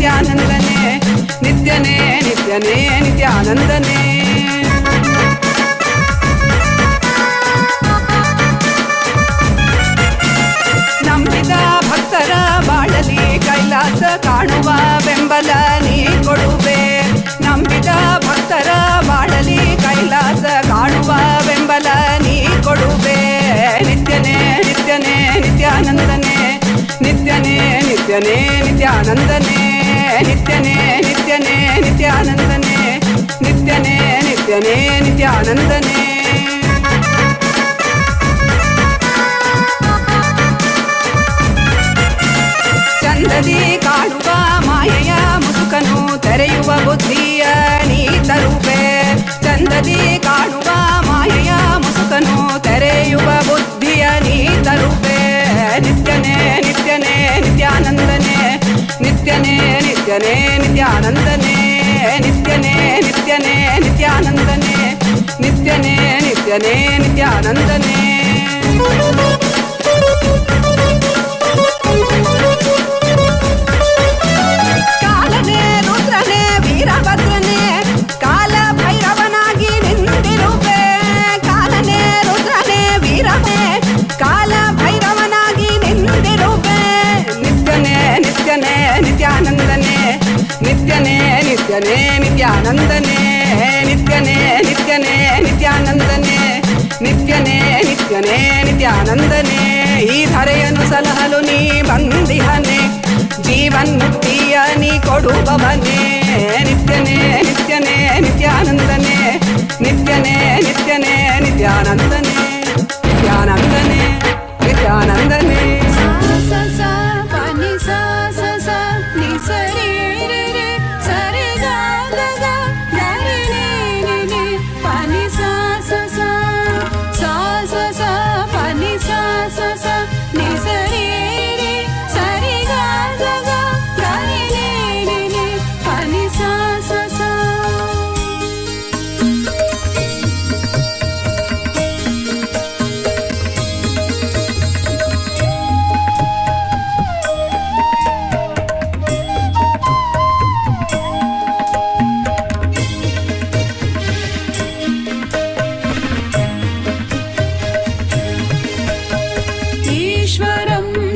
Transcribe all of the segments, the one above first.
ನಿತ್ಯಾನಂದನೇ ನಿತ್ಯನೇ ನಿತ್ಯನೇ ನಿತ್ಯಾನಂದನೇ. ನಂಬಿದ ಭಕ್ತರ ಬಾಳಲಿ ಕೈಲಾಸ ಕಾಣುವ ಬೆಂಬಲ ನೀ ಕೊಡುವೆ. ನಂಬಿದ ಭಕ್ತರ ಬಾಳಲಿ ಕೈಲಾಸ ಕಾಣುವ ಬೆಂಬಲ ನೀ ಕೊಡುವೆ. ನಿತ್ಯನೇ ನಿತ್ಯನೇ ನಿತ್ಯಾನಂದನೇ ನಿತ್ಯನೇ ನಿತ್ಯನೇ ನಿತ್ಯಾನಂದನೇ ನಿತ್ಯನೇ ನಿತ್ಯನೇ ನಿತ್ಯಾನಂದನೇ ನಿತ್ಯನೇ ನಿತ್ಯನೇ ನಿತ್ಯಾನಂದನೇ. ಚಂದದಿ ಕಾಣುವ ಮಾಯೆಯ ಮುಸುಕನು ತೆರೆಯುವ ಬುದ್ಧಿಯ ನೀ ತರುವೆ. ಚಂದದಿ ಕಾಣುವ ಮಾಯೆಯ ಮುಸುಕನು ತೆರೆಯುವ ಬುದ್ಧಿಯ ನೀ ತರುವೆ. ನಿತ್ಯನೇ ನಿತ್ಯನೇ ನಿತ್ಯಾನಂದನೇ ನಿತ್ಯನೇ ನಿತ್ಯನೇ ನಿತ್ಯಾನಂದನೇ ನಿತ್ಯನೇ ನಿತ್ಯನೇ ನಿತ್ಯಾನಂದನೇ ನಿತ್ಯನೇ ನಿತ್ಯನೇ ನಿತ್ಯಾನಂದನೇ. ಕಾಲನೇ ರುದ್ರನೇ ವೀರಭದ್ರನೇ ಕಾಲ ಭೈರವನಾಗಿ ನಿಂತಿರುವೆ. ಕಾಲನೇ ರುದ್ರನೇ ವೀರವೇ ಕಾಲ ಭೈರವನಾಗಿ ನಿಂತಿರುವೆ. ನಿತ್ಯನೇ ನಿತ್ಯನೇ ನಿತ್ಯಾನಂದನೇ ನಿತ್ಯನೇ ನಿತ್ಯನೇ ನಿತ್ಯಾನಂದನೇ ನಿತ್ಯನೇ ನಿತ್ಯನೇ ನಿತ್ಯಾನಂದನೇ ನಿತ್ಯನೇ ನಿತ್ಯನೇ ನಿತ್ಯಾನಂದನೇ. ಈ ಧರೆಯನ್ನು ಸಲಹಲು ನೀ ಬಂದಿಹನೆ ಜೀವನ್ ಮುಕ್ತಿಯ ನೀ ಕೊಡುವವನೇ. ನಿತ್ಯನೇ ನಿತ್ಯನೇ ನಿತ್ಯಾನಂದನೇ ನಿತ್ಯನೇ ನಿತ್ಯನೇ ನಿತ್ಯಾನಂದನೇ ನಿತ್ಯಾನಂದನೇ ನಿತ್ಯಾನಂದನೇ.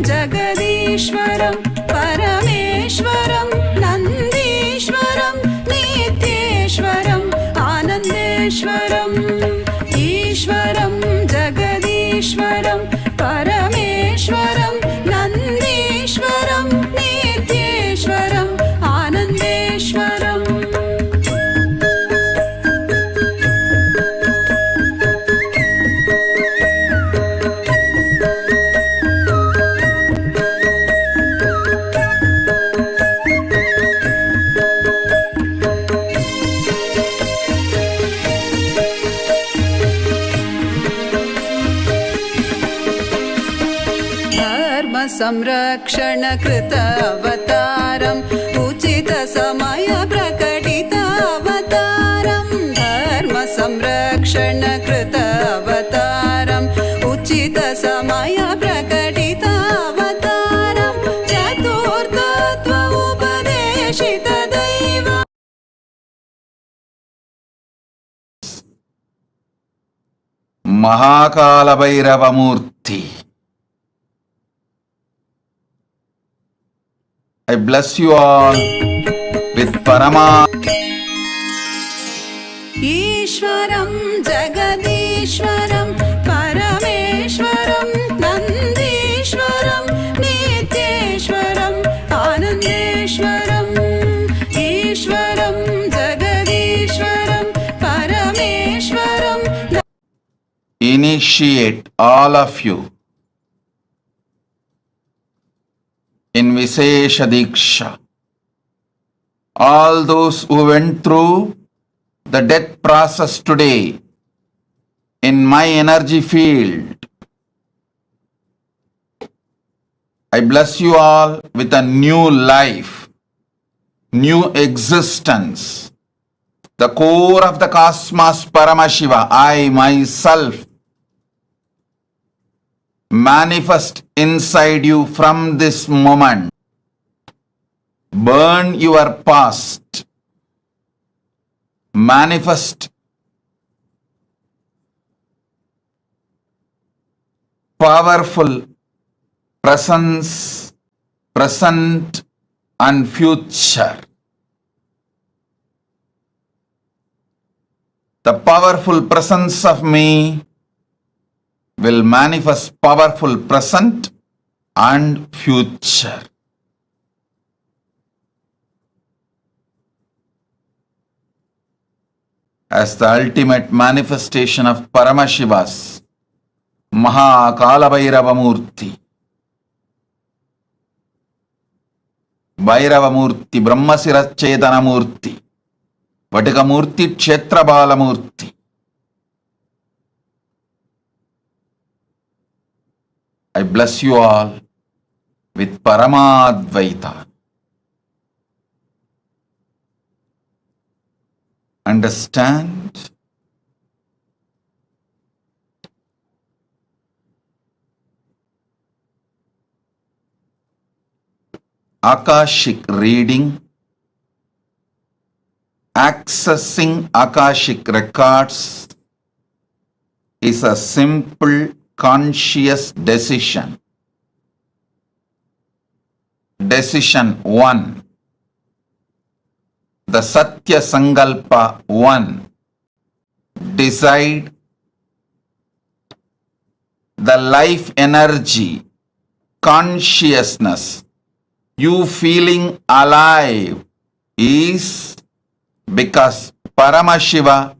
जगदीश्वरं परमेश्वरं नन्दीश्वरं नित्येश्वरं आनन्देश्वरं. ईश्वरं जगदीश्वरं परमेश्वरं नन्दीश्वरं नित्येश्वरं आनन्देश्वरम्. संरक्षण कृत अवतारम् उचित समय प्रकटित अवतारम्. धर्म संरक्षण कृत अवतारम् उचित समय प्रकटित अवतारम्. चतुर्थत्व उपदेशित दैव. महाकालभैरव मूर्ति, I bless you all with Parama. ईश्वरं जगदीश्वरं परमेश्वरं नन्दीश्वरं नित्येश्वरं आनन्देश्वरम्. ईश्वरं जगदीश्वरं परमेश्वरं. Initiate all of you in Vishesha Diksha. All those who went through the death process today in my energy field, I bless you all with a new life, new existence. The core of the cosmos, Paramashiva, I myself manifest inside you from this moment. burn your past, manifest powerful presence, present and future. The powerful presence of me will manifest powerful present and future. As the ultimate manifestation of Paramashiva's Kalabhairava Murthy, Bhairava Murthy, Brahmasira Chetana Murthy, Vatika Murthy, Kshetrabala Murthy. I bless you all with Paramadvaita. Understand? Akashic reading, accessing Akashic records is a simple conscious decision. Decision 1. The Satya Sankalpa 1. Decide the life energy, consciousness, you feeling alive is because Paramashiva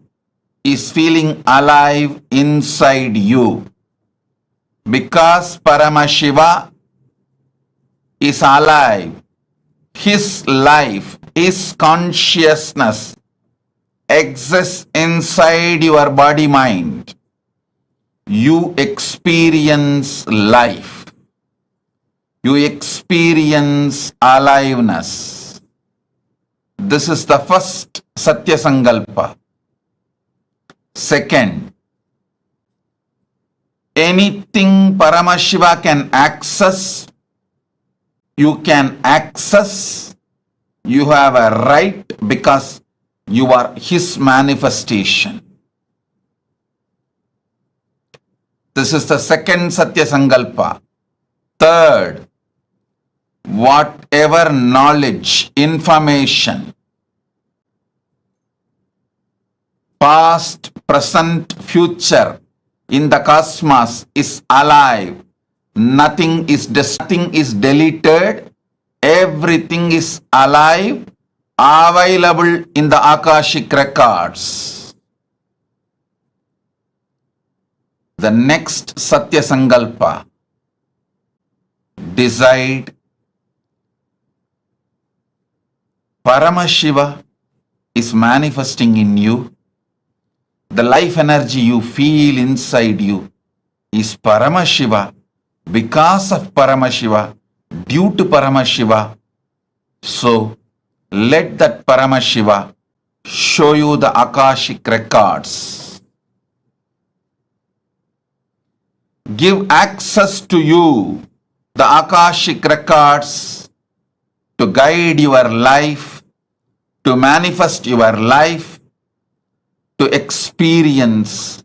is feeling alive inside you. Because Paramashiva is alive, his life, his consciousness exists inside your body mind. You experience life. You experience aliveness. This is the first Satya Sankalpa. Second, anything Paramashiva can access, you can access. You have a right because you are his manifestation. This is the second Satya Sankalpa. Third, whatever knowledge, information, past, present, future in the cosmos is alive. Nothing is deleted. Everything is alive, available in the Akashic records. The next Satya Sankalpa. Decide Paramashiva is manifesting in you. The life energy you feel inside you is Paramashiva, because of Paramashiva, due to Paramashiva. So let that Paramashiva show you the Akashic records. Give access to you the Akashic records to guide your life, to manifest your life, to experience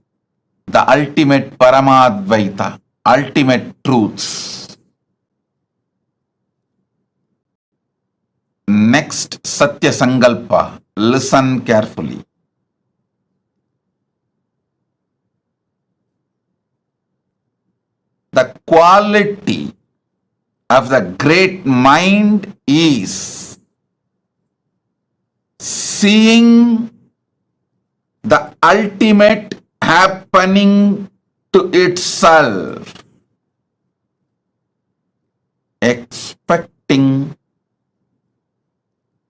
the ultimate Paramadvaita, ultimate truths. Next Satya Sankalpa, listen carefully. The quality of the great mind is seeing the ultimate happening to itself, expecting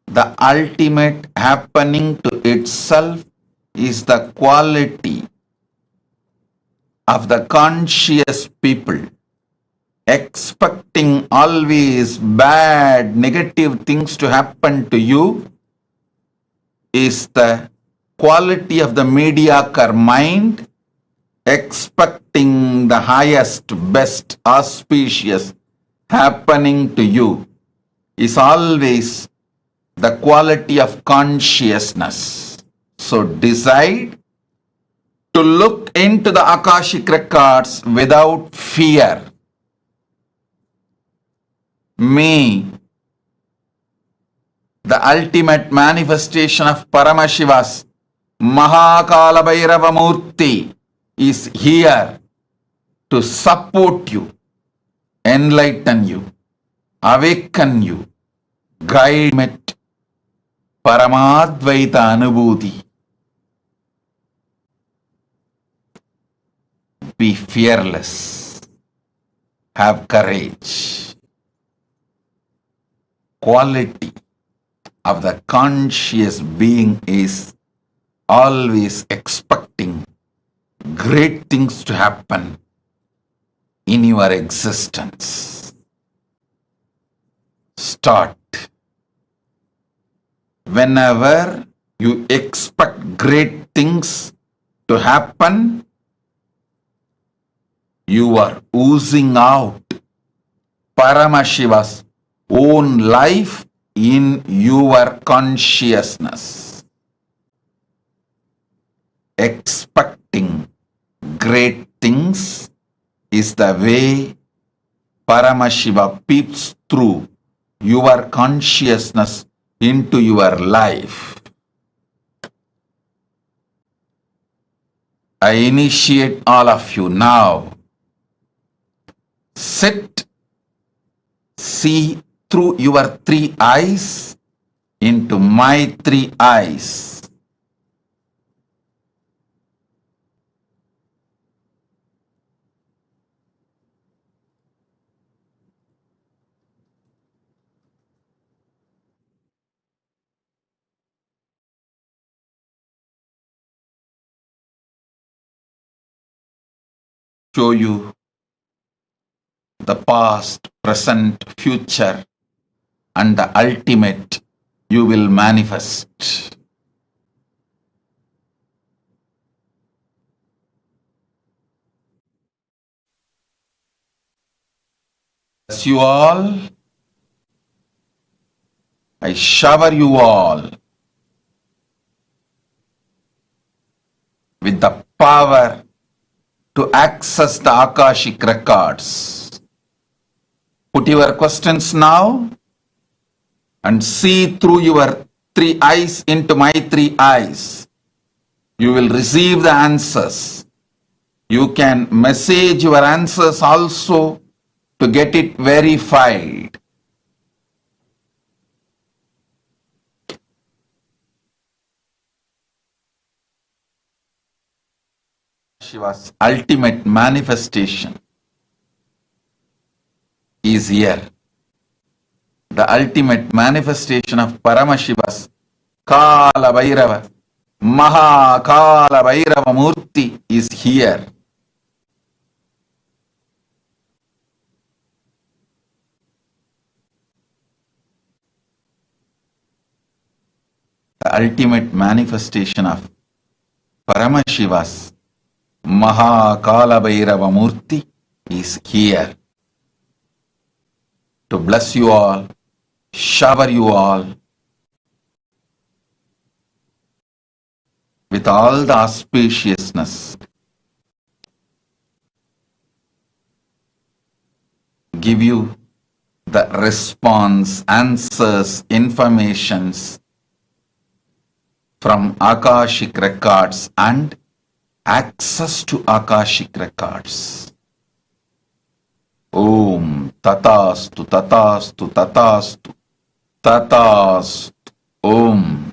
the ultimate happening to itself is the quality of the conscious people. Expecting always bad, negative things to happen to you is the quality of the mediocre mind. Expecting the highest, best, auspicious happening to you is always the quality of consciousness. So decide to look into the Akashic records without fear. May the ultimate manifestation of Paramashiva's Kalabhairava Murthy is here to support you, enlighten you, awaken you, guide you, Paramadvaita Anubhuti. Be fearless. Have courage. Quality of the conscious being is always expecting great things to happen in your existence. Start. Whenever you expect great things to happen, you are oozing out Paramashiva's own life in your consciousness. Expecting great things is the way Paramashiva peeps through your consciousness into your life. I initiate all of you now. Sit, see through your three eyes into my three eyes. Show you the past, present, future, and the ultimate you will manifest. Bless you all. I shower you all with the power to access the Akashic records. Put your questions now and see through your three eyes into my three eyes. You will receive the answers. You can message your answers also to get it verified. Shiva's ultimate manifestation is here. The ultimate manifestation of Paramashiva's Kalabhairava, Kalabhairava Murthy is here. The ultimate manifestation of Paramashiva's Kalabhairava Murthy is here to bless you all, shower you all with all the auspiciousness, give you the response, answers, informations from Akashic records and access to Akashic records. Om Tatastu Tatastu Tatastu Tatastu Om.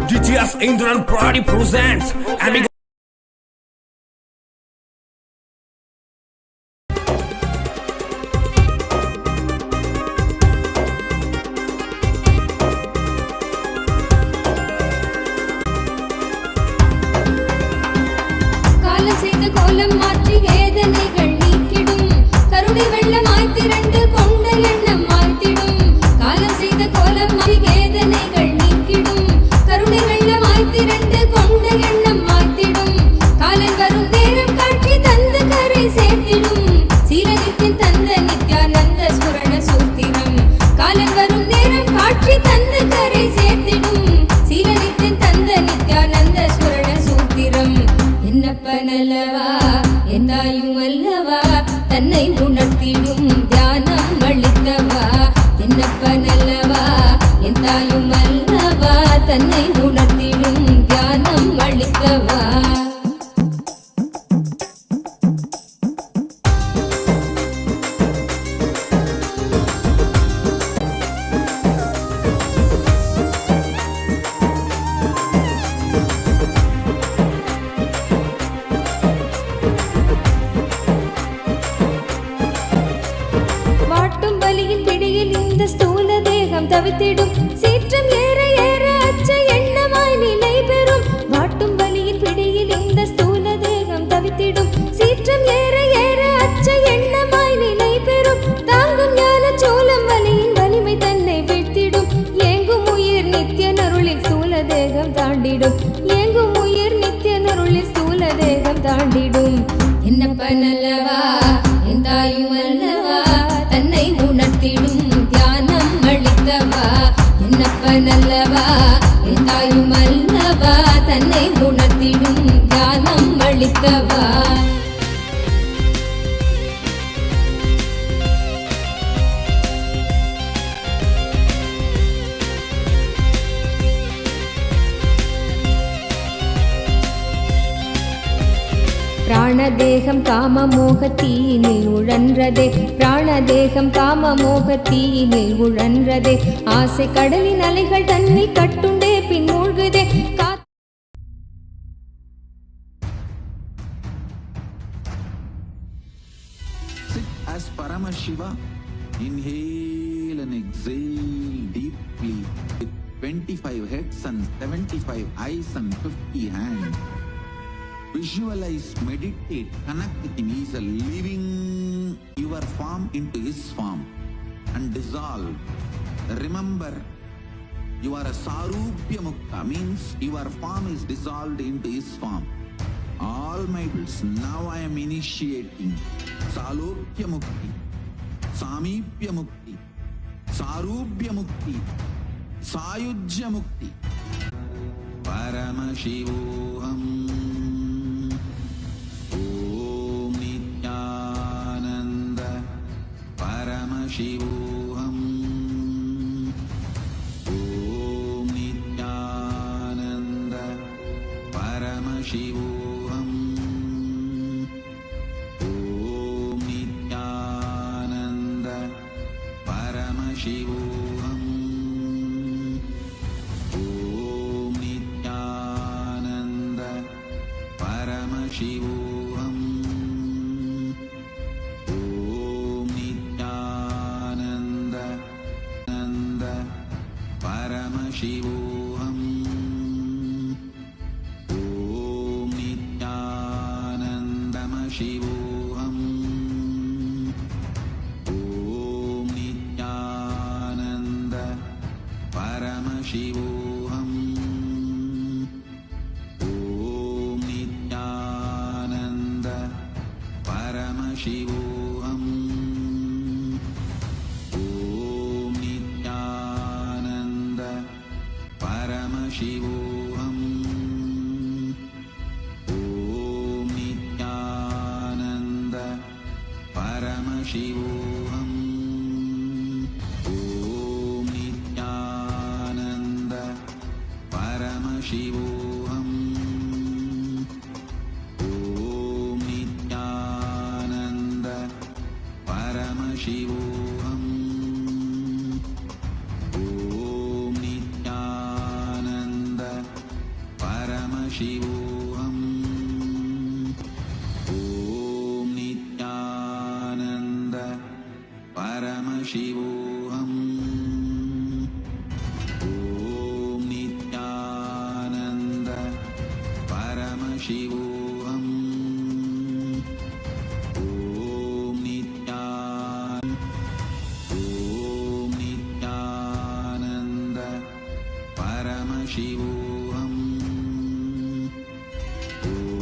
GTS Indran Pradi presents and கோலம் மாற்றி வேதனைகள் நீக்கிடும் கருணை வெள்ளமாய் திரண்டு கொண்ட எண்ணம் மாய்த்திடும் காலம் செய்த கோலம் மாற்றி வேதனைகள் நீக்கிடும் கருணை வெள்ளமாய் திரண்டு கொண்ட எண்ணம் மாய்த்திடும் தவித்திடும் சீற்றம் ஏற ஏற அச்ச எண்ணமாய் நிலை பெறும் வாட்டும் வலியின் பிடியில் இந்த ஸ்தூல தேகம் தவித்திடும் சீற்றம் ஏற ஏற அச்ச எண்ணமாய் நிலை பெறும் தாங்கும் ஞான சோளம் வலியின் வலிமை தன்னை வீழ்த்திடும் ஏங்கும் உயிர் நித்திய நருளில் ஸ்தூல தேகம் தாண்டிடும் ஏங்கும் உயிர் நித்திய நருளில் ஸ்தூல தேகம் தாண்டிடும் என்னப்ப நல்லவா எந்தாயும் அல்லவா தன்னை உணர்த்திடும் தியானம் அளித்தவா என்னப்ப நல்லவா எந்தாயும் அல்லவா தன்னை உணர்த்திடும் தியானம் அளித்தவா பிராணதேகம் காம மோகத்தீனில் உழன்றதே பிராணதேகம் காம மோகத்தீனில் உழன்றதே ஆசை கடலின் அலைகள் தன்னில் கட்டுண்டே பின் மூழ்குதே Sit as Paramashiva. Inhale and exhale deeply with 25 heads and 75 eyes and 50 hands. Visualize, meditate, connect with him. He is a living your form into his form and dissolve. Remember, you are a Sarupya Mukta, means your form is dissolved into his form. All my bills, now I am initiating Salokya Mukti, Samipya Mukti, Sarupya Mukti, Sayujya Mukti. Paramashivoham. Shivoham. Om Nityananda Paramashivoham. Om Nityananda Paramashivoham. Om Nityananda Paramashivoham. Paramashivoham. Om Nityananda Shivoham. Om Nityananda Paramashivoham. Om Nityananda Paramashivoham. Paramashivoham. Om Nityananda Paramashivoham. Om Nityananda Paramashivoham. Om Nityananda Paramashivoham. Om Nityananda Paramashivoham. Om Nityananda Paramashivoham. Om Nityananda Paramashivoham. Om Nityananda Paramashivoham.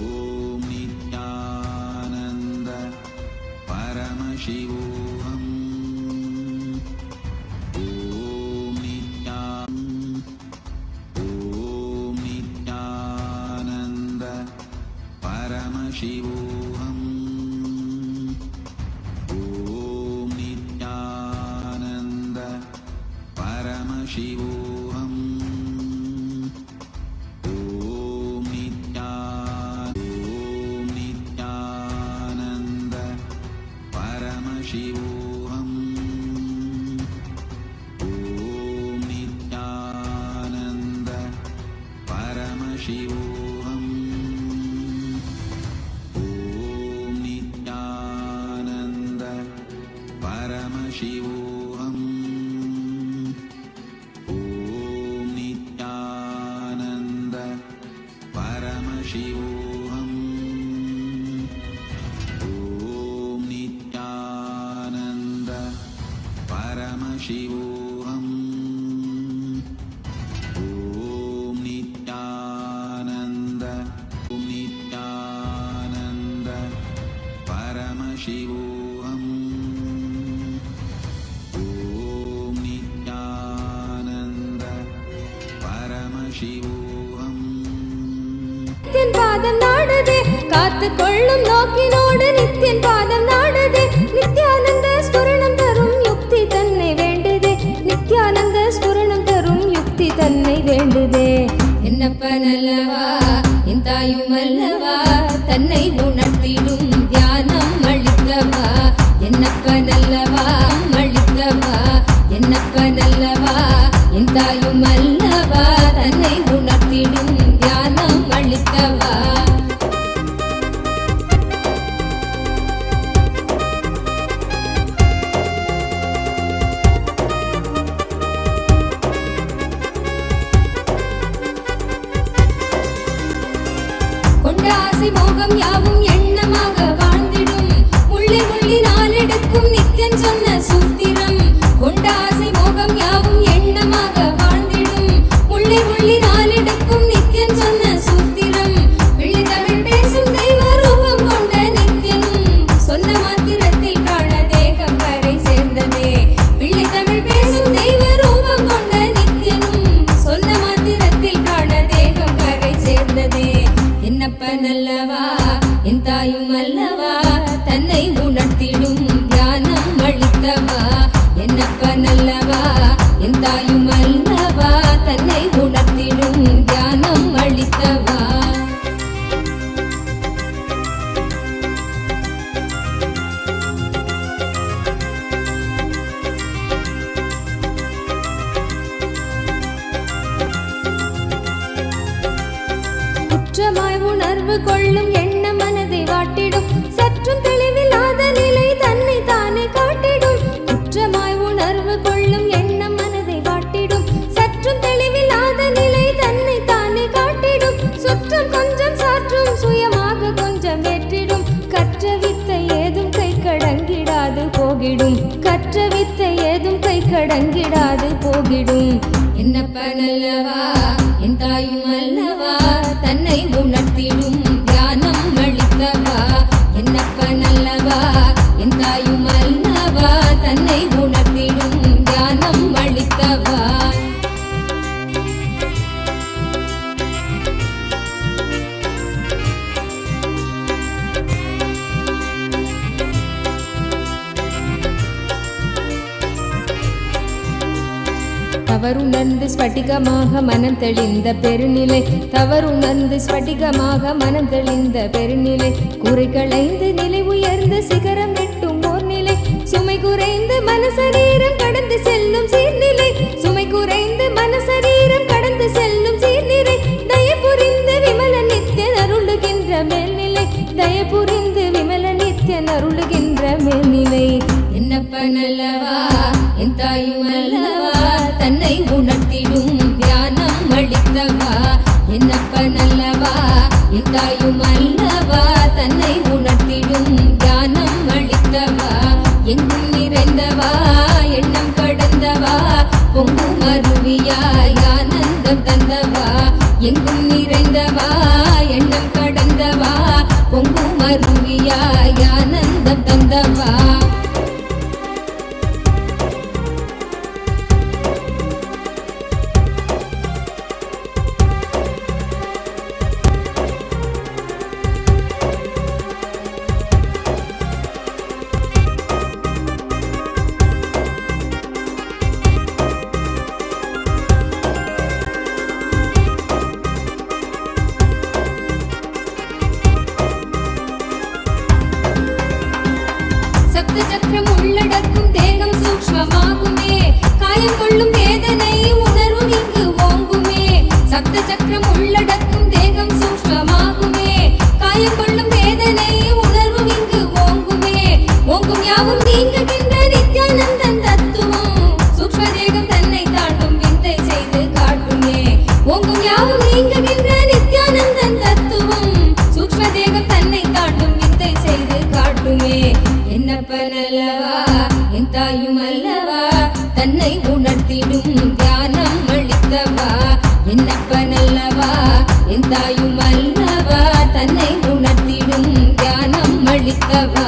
Om Nityananda Paramashivoham. Om Nityananda Paramashivoham. Om Nityananda Paramashivoham. Om Nityananda Paramashivoham. Om Nityananda Paramashivoham. Om Nityananda Paramashivoham. परमशिवोऽहम् ॐ नित्यानन्द परमशिवोऽहम् ॐ नित्यानन्द परमशिवोऽहम् நித்தியன் பாதம் நாடுதே காத்து கொள்ளும் நோக்கினோடு நித்தியன் பாதம் நாடுதே நித்யானந்த ஸ்புரணம் தரும் யுக்தி தன்னை வேண்டுதே நித்யானந்த ஸ்புரணம் தரும் யுக்தி தன்னை வேண்டுதே என்னப்ப நல்லவா என் தாயும் அல்லவா தன்னை உணர்த்திடும் தியானம் அளித்தவா என்னப்ப நல்லவா அளித்தவா என்னப்ப நல்லவா என் தாயும் அல்லவா தன்னை உணர்த்திடும் தியானம் அளித்தவா கொண்ட ஆசை மோகம் யாவும் எண்ணமாக வாழ்ந்திடும் உள்ளி உள்ளி நாளெடுக்கும் நித்தியன் சொன்ன சூத்திரம் கொண்ட ஆசை மோகம் யாவும் எண்ணமாக வாழ்ந்திடும் உள்ளி உள்ளி நாளெடுக்கும் நித்தியன் சொன்ன சூத்திரம் வெள்ளி தமிழ் பேசும் தெய்வ ரூபம் கொண்ட நித்தியனும் சொன்ன மாத்திரத்தில் காண தேகம் கரை சேர்ந்ததே வெள்ளி தமிழ் பேசும் தெய்வ ரூபம் கொண்ட நித்தியனும் சொன்ன மாத்திரத்தில் காண தேகம் கரை சேர்ந்ததே என்னப்ப நல்லவா என் தாயும் அல்லவா தன்னை உணர்த்திடும் தியானம் அளித்தவா என்னப்ப நல்லவா என் தாயும் அல்லவா தன்னை உணர்த்திடும் தியானம் அளித்தவா குற்றமாய் உணர்வு கொள்ளும் எண்ண மனதை வாட்டிடும் சற்றும் தெளிவில்லாத நிலை தன்னை தானே காட்டிடும் குற்றமாய் உணர்வு கொள்ளும் எண்ண மனதை வாட்டிடும் சற்றும் தெளிவில்லாத நிலை தன்னை தானே காட்டிடும் சுற்றம் கொஞ்சம் சாற்றும் சுயமாக கொஞ்சம் ஏற்றிடும் கற்ற வித்தை ஏதும் கை கடங்கிடாது போகிடும் கற்ற வித்தை ஏதும் கை கடங்கிடாது போகிடும் என்னப்ப நல்லவா என் தாயும் அல்லவா தன்னை உணர்த்திடும் தியானம் அளித்தவா என்னப்ப நல்லவா என் தாயும் அல்லவா தன்னை உணர்த்திடும் தியானம் அளித்தவா தவறுணர்ந்து ஸ்படிகமாக மனம் தெளிந்த பெருநிலை தவறுணர்ந்து ஸ்படிகமாக மனம் தெளிந்த பெருநிலை குறை களைந்து நிலை உயர்ந்த சிகரம் எட்டும் ஓர் நிலை சுமை குறைந்து மனசரீரம் கடந்து செல்லும் சீர்நிலை சுமை குறைந்து மனசரீரம் கடந்து செல்லும் சீர்நிலை தயபுரிந்து விமல நித்தியன் அருளுகின்ற மேல்நிலை தயபுரிந்து விமல நித்தியன் அருளுகின்ற மேல்நிலை என்னப்ப நல்லவா என் தாயும் அல்லவா தன்னை உணர்த்திடும் தியானம் அளித்தவா என்னப்ப நல்லவா என் தாயும் அல்லவா தன்னை உணர்த்திடும் தியானம் அளித்தவா எங்கும் நிறைந்தவா எண்ணம் கடந்தவா பொங்கும் அருவியாய் ஆனந்தம் தந்தவா எங்கும் நிறைந்தவா எண்ணம் கடந்தவா பொங்கும் அருவியாய் ஆனந்தம் தந்தவா சப்த சக்கரம் உள்ளடக்கும் தேகம் சூக்ஷ்மமாகுமே காயம் கொள்ளும் வேதனை உணர்வும் இங்கு ஓங்குமே சப்த சக்கரம் உள்ளடக்கும் தேகம் சூக்ஷ்மமாகுமே காயம் கொள்ளும் வேதனை உணர்வும் இங்கு ஓங்குமே ஓங்கும் யாவும் நீங்குகின்ற நித்யானந்தன் தத்துவம் சூக்ஷ்ம தேகம் தன்னை தாண்டும் விந்தை செய்து காட்டுமே ஓங்கும் யாவும் நீங்குகின்ற நித்யானந்தன் தத்துவம் சூக்ஷ்ம தேகம் தன்னை தாண்டும் விந்தை செய்து காட்டுமே என்னப்ப நல்லவா என் தாயும் அல்லவா தன்னை உணர்த்திடும் தியானம் அளித்தவா என்னப்பனல்லவா என் தாயும் அல்லவா தன்னை உணர்த்திடும் தியானம் அளித்தவா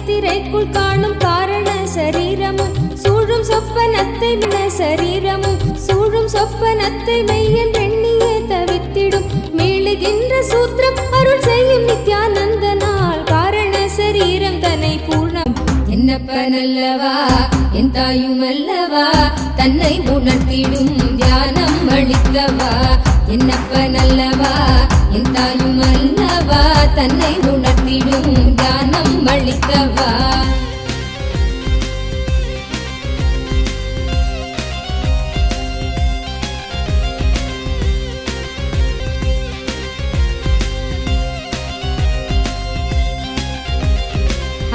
திரைக்குள் காணும் காரண சரீரமும் சூழும் சொப்பனத்தை வின சரீரமும் சூழும் சொப்பனத்தை மெய்யன் எண்ணியே தவித்திடும் மீளுகின்ற சூத்திரம் அருள் செய்யும் நித்யானந்தனால் காரண சரீரம் தன்னை பூர்ணம் என்னப்பனல்லவா என் தாயும் அல்லவா தன்னை உணர்த்திடும் தியானம் அளித்தவா என்னப்பனல்லவா என் தாயும் அல்லவா தன்னை உணர்த்திடும் தியானம் அளித்தவா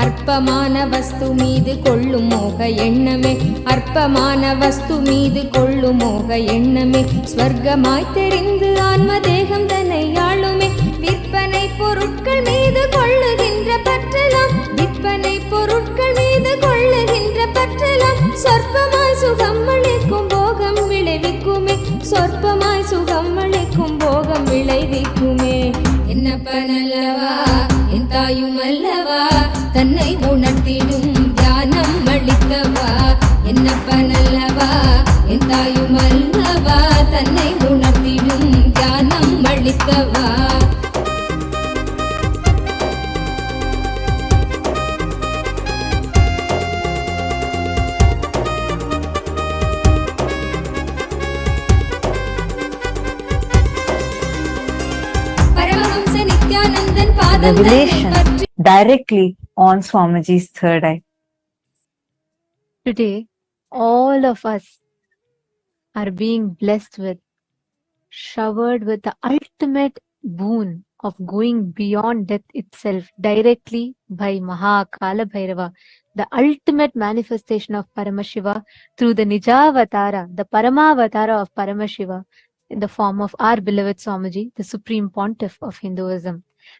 அற்பமான வஸ்து மீது கொள்ளும் மோக எண்ணமே அற்பமான வஸ்து மீது கொள்ளும் மோக எண்ணமே ஸ்வர்க்கமாய் தெரிந்து ஆன்ம தேகம் தன்னை ஆளுமே விற்பனை பொருட்கள் மீது கொள்ளுகின்ற பற்றலாம் விற்பனை பொருட்கள் மீது கொள்ளுகின்ற பற்றலாம் சொற்பமாய் சுகம் அளிக்கும் போகம் விளைவிக்குமே சொற்பமாய் சுகம் அளிக்கும் போகம் விளைவிக்குமே என்னப்பனல்லவா என் தாயும் அல்லவா தன்னை உணர்த்திடும் தியானம் அளித்தவா என்னப்பனல்லவா என் தாயும் அல்லவா தன்னை உணர்த்திடும் தியானம் அளித்தவா பரமஹம்ச நித்யானந்தன் பாதம் Revelation directly on Swamiji's third eye. Today, all of us are being blessed with, showered with the ultimate boon of going beyond death itself directly by Maha Kalabhairava, the ultimate manifestation of Paramashiva through the Nijavatara, the Paramavatara of Paramashiva in the form of our beloved Swamiji, the Supreme Pontiff of Hinduism.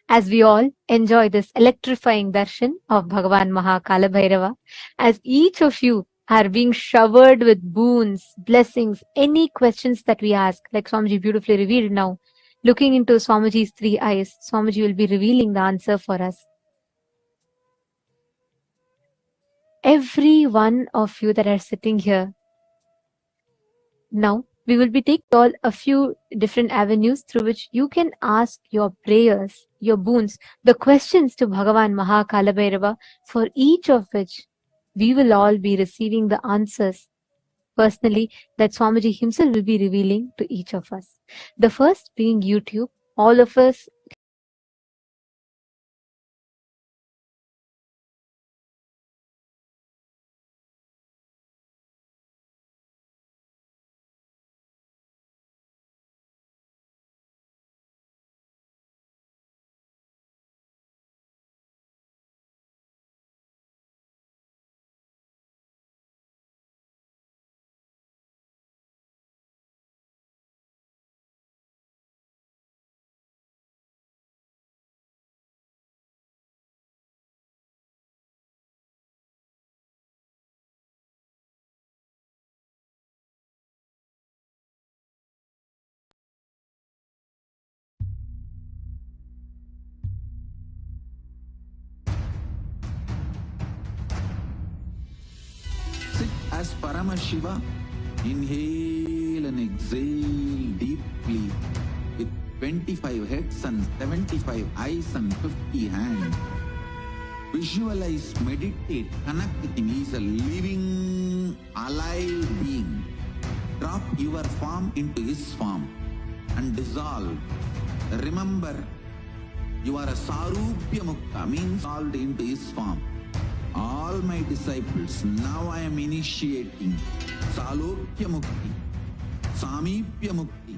As we all enjoy this electrifying darshan of Bhagavan Maha Kalabhairava, as each of you are being showered with boons, blessings, any questions that we ask, like Swamiji beautifully revealed now, looking into Swamiji's three eyes, Swamiji will be revealing the answer for us. Every one of you that are sitting here, now we will be taking all a few different avenues through which you can ask your prayers, your boons, the questions to Bhagavan Maha Kalabhairava, for each of which we will all be receiving the answers personally that Swamiji himself will be revealing to each of us. The first being YouTube. All of us sit as Paramashiva. Inhale and exhale deeply with 25 heads and 75 eyes and 50 hands. Visualize, meditate, connect with him. He is a living, alive being. Drop your form into his form and dissolve. Remember, you are a Sarupya Mukta, means dissolved into his form. All my disciples, now I am initiating Salokya Mukti, Samipya Mukti.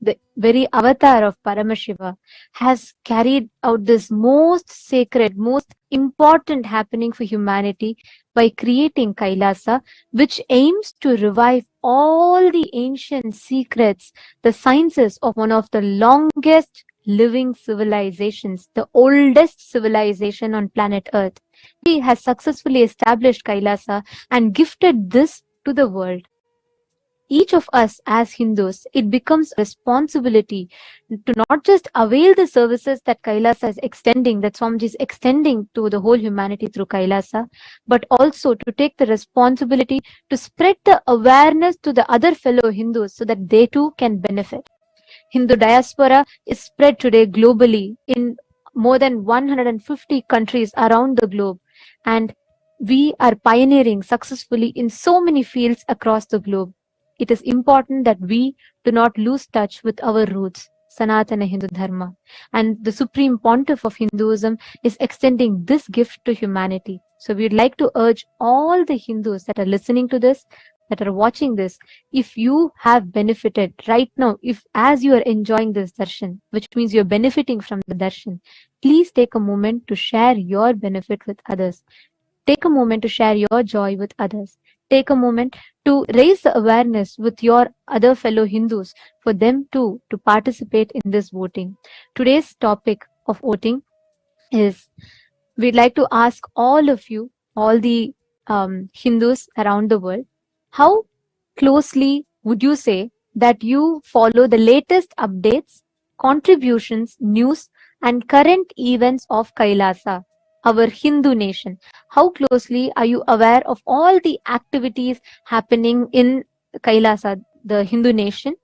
the very avatar of Paramashiva, has carried out this most sacred, most important happening for humanity by creating Kailasa, which aims to revive all the ancient secrets, the sciences of one of the longest living civilizations, the oldest civilization on planet Earth. He has successfully established Kailasa and gifted this to the world. Each of us as Hindus, it becomes a responsibility to not just avail the services that Kailasa is extending, that Swamiji is extending to the whole humanity through Kailasa, but also to take the responsibility to spread the awareness to the other fellow Hindus so that they too can benefit. Hindu diaspora is spread today globally in more than 150 countries around the globe, and we are pioneering successfully in so many fields across the globe. It is important that we do not lose touch with our roots, Sanatana Hindu Dharma. And the Supreme Pontiff of Hinduism is extending this gift to humanity. So we'd like to urge all the Hindus that are listening to this, that are watching this, if you have benefited right now, if as you are enjoying this darshan, which means you're benefiting from the darshan, please take a moment to share your benefit with others. Take a moment to share your joy with others. Take a moment to raise the awareness with your other fellow Hindus for them too to participate in this voting. Today's topic of voting is, we'd like to ask all of you, all the Hindus around the world, how closely would you say that you follow the latest updates, contributions, news, and current events of Kailasa, our Hindu nation? How closely are you aware of all the activities happening in Kailasa, the Hindu nation?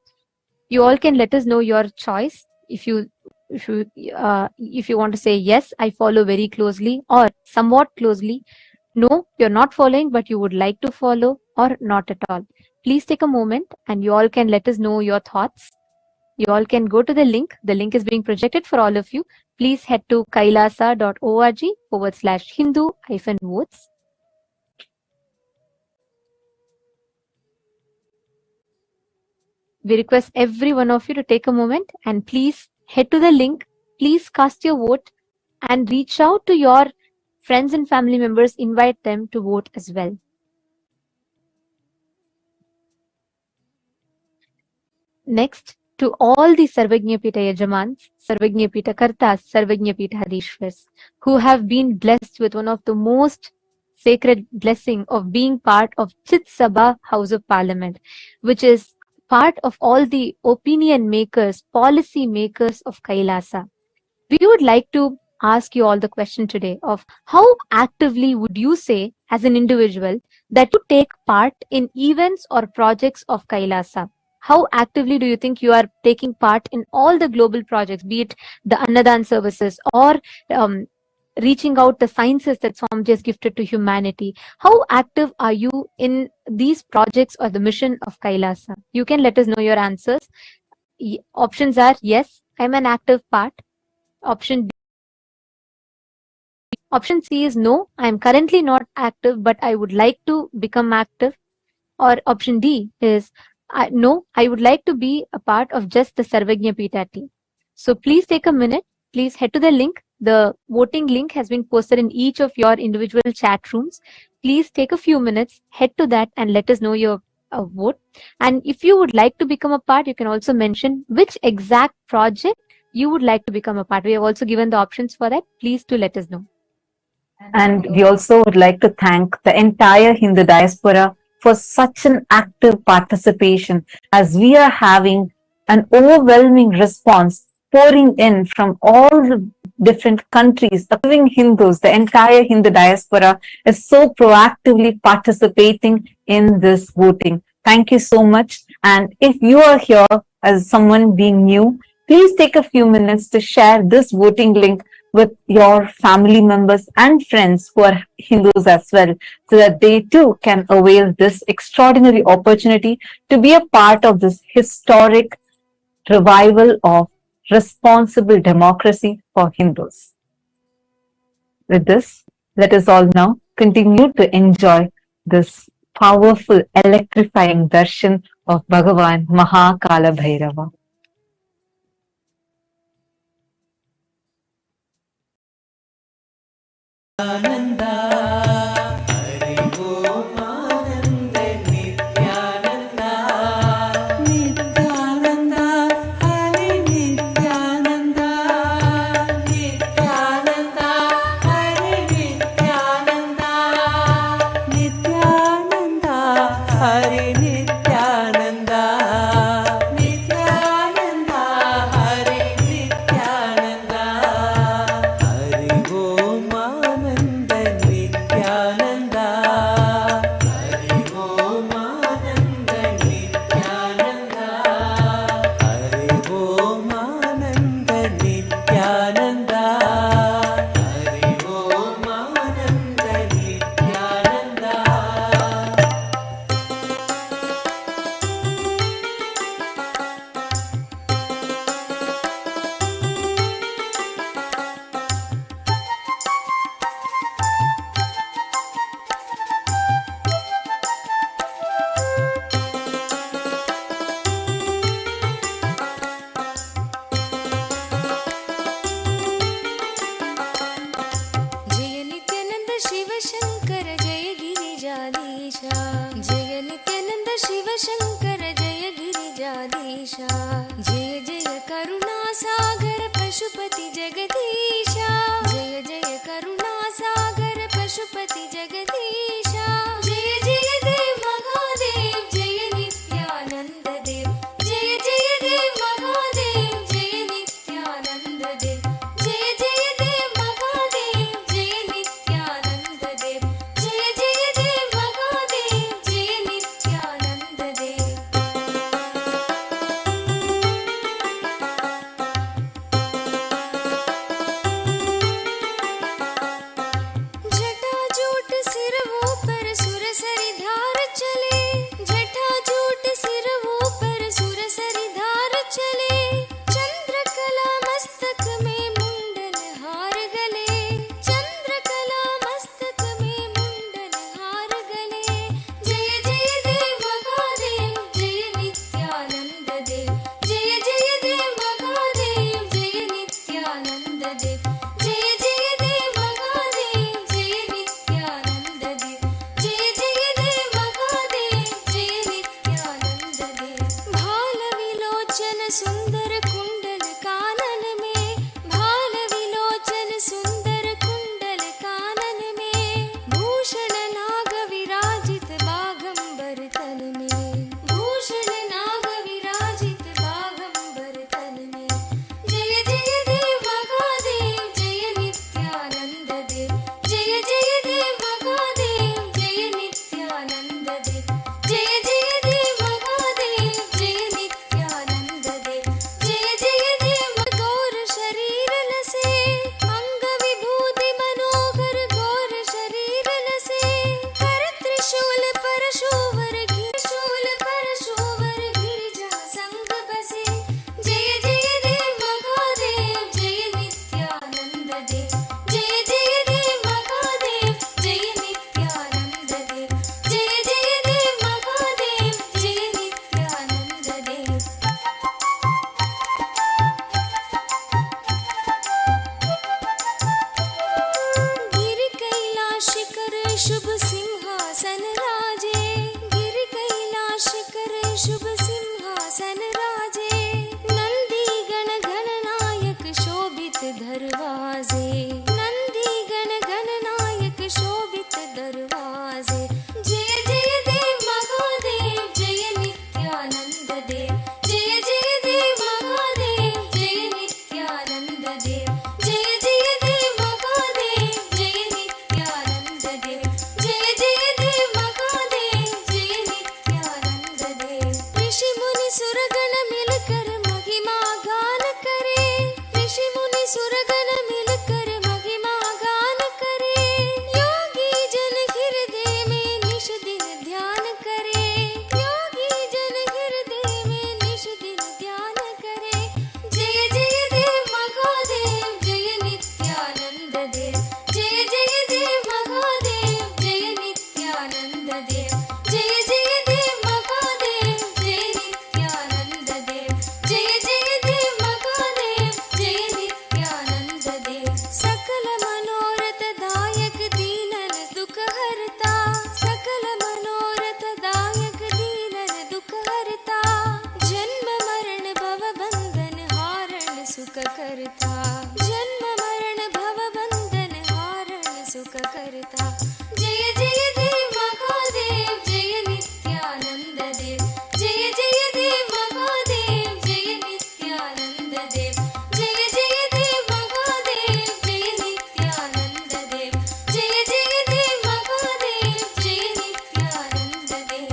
You all can let us know your choice. If you want to say yes, I follow very closely, or somewhat closely. No, you're not following, but you would like to follow, or not at all. Please take a moment and you all can let us know your thoughts. You all can go to the link. The link is being projected for all of you. Please head to kailasa.org/Hindu-votes. We request every one of you to take a moment and please head to the link. Please cast your vote and reach out to your friends and family members. Invite them to vote as well. Next, to all the Sarvajñapita Yajamans, Sarvajñapita Kartas, Sarvajñapita Hadishwars, who have been blessed with one of the most sacred blessing of being part of Chit Sabha House of Parliament, which is part of all the opinion makers, policy makers of Kailasa. We would like to ask you all the question today of how actively would you say as an individual that you take part in events or projects of Kailasa? How actively do you think you are taking part in all the global projects, be it the Annadan services or reaching out the sciences that Swamiji has gifted to humanity? How active are you in these projects or the mission of Kailasa? You can let us know your answers. Options are yes, I'm an active part. Option C is no, I am currently not active, but I would like to become active. Or option D is no, I would like to be a part of just the Sarvajñapita team. So please take a minute. Please head to the link. The voting link has been posted in each of your individual chat rooms. Please take a few minutes, head to that and let us know your vote. And if you would like to become a part, you can also mention which exact project you would like to become a part. We have also given the options for that. Please do let us know. And we also would like to thank the entire Hindu diaspora for such an active participation, as we are having an overwhelming response pouring in from all the different countries. The living Hindus, the entire Hindu diaspora is so proactively participating in this voting. Thank you so much. And if you are here as someone being new, please take a few minutes to share this voting link with your family members and friends who are Hindus as well, so that they too can avail this extraordinary opportunity to be a part of this historic revival of responsible democracy for Hindus. With this, let us all now continue to enjoy this powerful, electrifying darshan of Bhagavan Kalabhairava. Shiva Shankar जय गिरिजाधीशा जय जय करुणासागर पशुपति जगदीशा जय जय करुणासागर पशुपति जगदीशा जय जय देव महादेव जय नित्यानंद देव जय जय देव महादेव जय नित्यानंद देव जय जय देव महादेव जय नित्यानंद देव जय जय देव महादेव जय नित्यानंद देव जटाजूट सिरवों पर सुरसरी धार चले जटाजूट सिरवों पर सुरसरी धार चले चंद्रकला मस्तक में मुंडन हार गले चंद्रकला मस्तक में मुंडन हार गले जय जय देव महादेव जय नित्यानंद देव जय जय देव महादेव जय नित्यानंद देव जय जय देव महादेव जय नित्यानंद देव जय जय देव महादेव जय नित्यानंद देव भाल विलोचन सुंदर कुंडल कानन में भाल विलोचन सुंदर कुंडल कानन में भूषण नाग विराजित बाघंबर तन में भूषण नाग विराजित बाघंबर तन में जय जय देव महादेव जय नित्यानंद देव जय जय देव महादेव जय नित्यानंद देव जय जय देव महादेव जय नित्यानंद देव जय करता जन्म मरण भव बंधन हारण सुख करता जय जय देव महादेव जय नित्यानंद देव जय जय देव महादेव जय नित्यानंद देव जय जय देव महादेव जय नित्यानंद देव जय जय देव महादेव जय नित्यानंद देव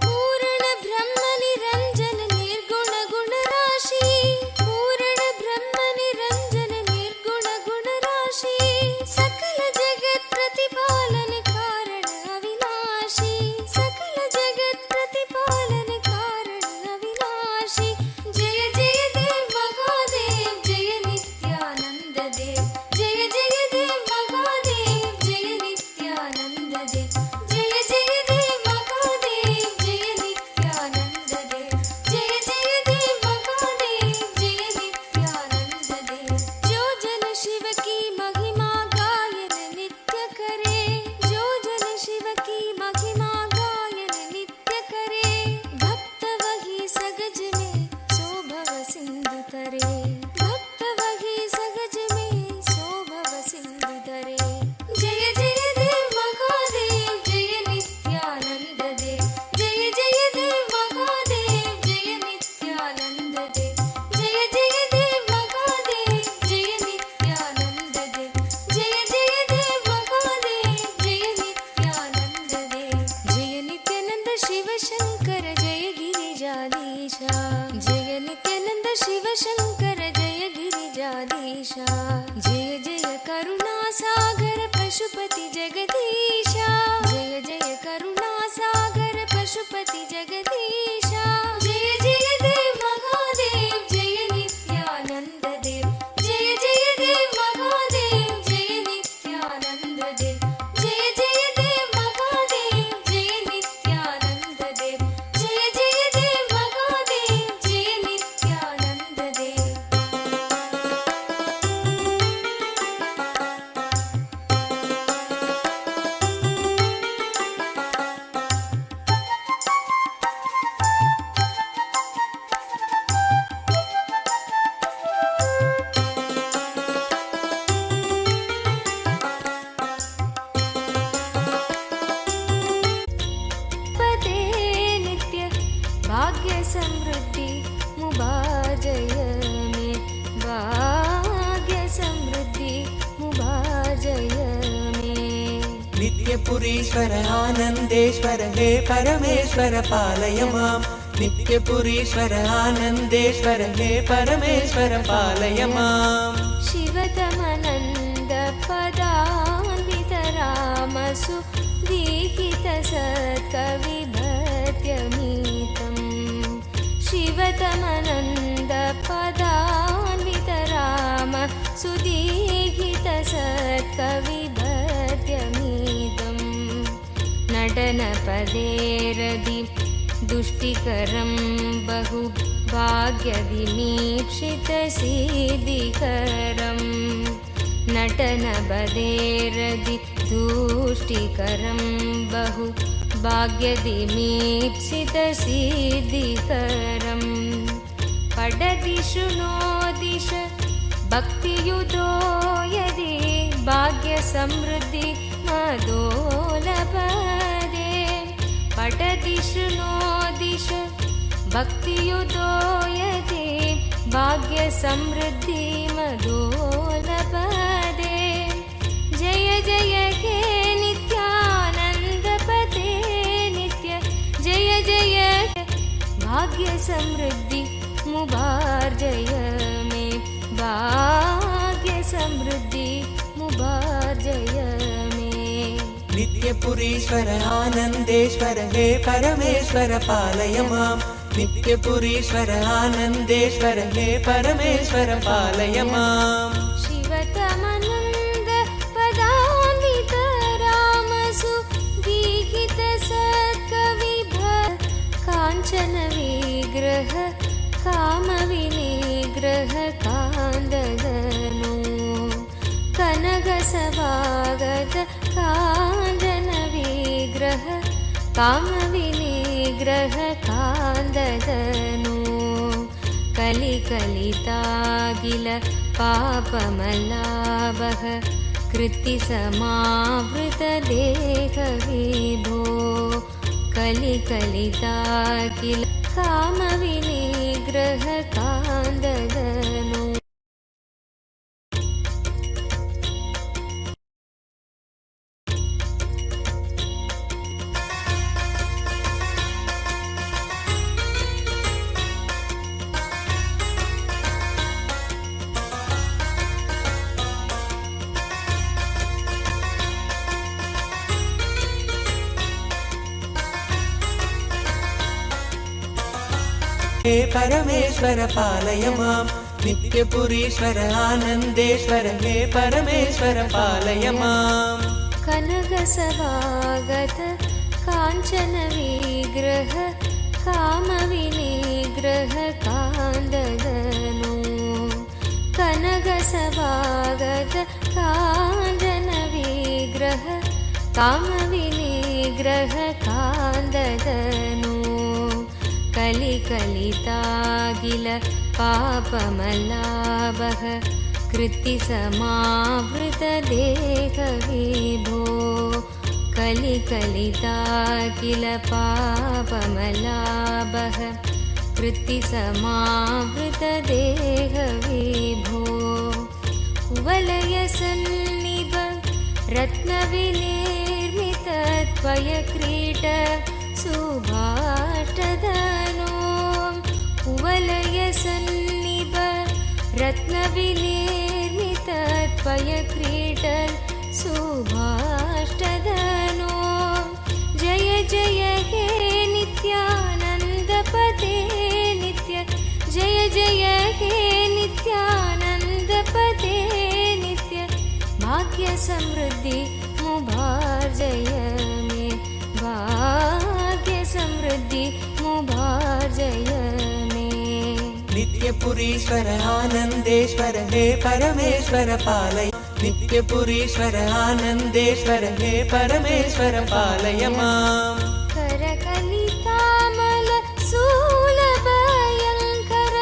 पूर्ण ब्रह्म निरंजन निर्गुण गुण राशि पूर्ण ब्रह्म निरंजन निर्गुण गुण राशि सकल जगत प्रतिपालन कारण अविनाशी सकल जगत प्रतिपालन कारण अविनाशी जय जय देव महादेव जय नित्यानंद देव जय जय देव महादेव जय नित्यानंद देव जय जय देव महादेव जय नित्यानंद देव जय जय देव महादेव जय नित्यानंद देव जो जन शिव की महिमा गायन नित्य करे जो जन शिव की महिमा गायन नित्य करे भक्त वही सगज में शोभव सिंधु तरे भक्त वही सगज में शोभव सिंधु तरे जय जय देव महादेव जय नित्यानंद देव जय जय देव महादेव जय नित्यानंद देव जय जय देव महादेव जय नित्यानंद देव जय जय देव महादेव जय नित्यानंद देव जय नित्यानंद शिव शंकर जय गिरिजाधीशा जय नित्यानंद शिव शंकर जय गिरिजाधीशा जय जय करुणा सागर पशुपति जगदीशा जय जय करुणा सागर पशुपति जगदीशा जय जय देव महादेव जय नित्यानंद देव जय जय देव महादेव जय नित्यानंद देव जय जय देव महादेव जय नित्यानंद देव जय जय देव महादेव जय नित्यानंद देव पदे नित्य भाग्य समृद्धि मुबाजय में भाग्य समृद्धि मुबाजय में नित्यपुरीश्वर आनन्देश्वर हे परमेश्वर पालय माम् नित्यपुरीश्वर आनन्देश्वर हे परमेश्वर पालय माम् शिवतमनन्द पदान्वित रामसु दीहित सत्कविभत्यमीतम् शिवतमनन्द पदान्वित राम सुदीहित सत्कविभत्यमीतम् नटनपदेरदि दुष्टिकरं बहु भाग्यविमीक्षितसिद्धिकरम् नटनपदेरदि दुष्टिकरं बहु भाग्यविमीक्षितसिद्धिकरम् पडदिषु नो दिश भक्तियुतो यदि भाग्यसमृद्धि मदोलपदे पठदिषु नो दिश भक्तियुतो यदि भाग्यसमृद्धि मदोलपदे जय जय हे नित्यानन्दपते नित्य जय जय भाग्यसमृद्धि मुबार्जय मे भाग्यसमृद्धि मुबार्जय मे नित्यपुरीश्वर आनन्देश्वर हे परमेश्वर पालय माम् नित्यपुरीश्वर आनन्देश्वर हे परमेश्वर पालय माम् शिवतमनन्द पदान्वित काञ्चन विग्रह कामविनिग्रह कान्ददनु कलिकलितागिल पापमलाभः कृत्तिसमावृतदेहविभो कलिकलितागिल कामविनिग्रह कान्ददनु हे परमेश्वर पालय मां नित्यपुरीश्वर आनन्देश्वर हे परमेश्वर पालय मां कनकसभागत काञ्चन विग्रह कामविनिग्रह कान्ददनु कनकसभागत काञ्चन विग्रह कामविनिग्रह कान्ददनु कलिकलितागिल पापमलाभः कृत्तिसमावृतदेहविभो कलिकलितागिल पापमलाभः कृत्तिसमावृतदेहविभो कुवलयसन्निभ रत्नविनिर्मित त्वयक्रीट सुभाष्टदनो कुवलयसन्निभ रत्नविनिर्मित त्वयक्रीट सुभाष्टदनो जय जय हे नित्यानन्दपते नित्य जय जय हे नित्यानन्दपते नित्य भाग्यसमृद्धि मुभार्जय मे भाग्यसमृद्धि मुभार्जय मे नित्यपुरीश्वर आनन्देश्वर हे परमेश्वर पालय नित्यपुरीश्वर आनन्देश्वर हे परमेश्वर पालय मां करकलितामल शूलभयङ्कर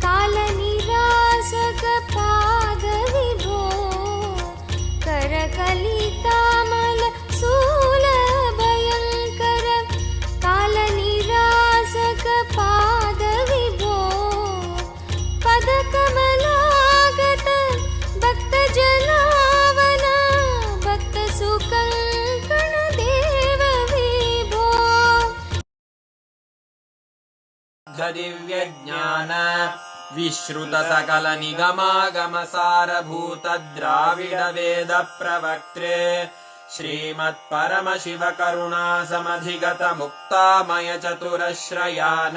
कालनिरासक पादविभो करकलितामल शूलभयङ्कर कालनिरासक पादविभो पदकमलागत भक्तजनावन भक्तसुकङ्कण देव विभो दिव्यज्ञान विश्रुत सकल निगमागम सारभूत द्राविड वेद प्रवक्त्रे श्रीमत्परम शिव करुणा समधिगत मुक्तामय चतुरश्रयान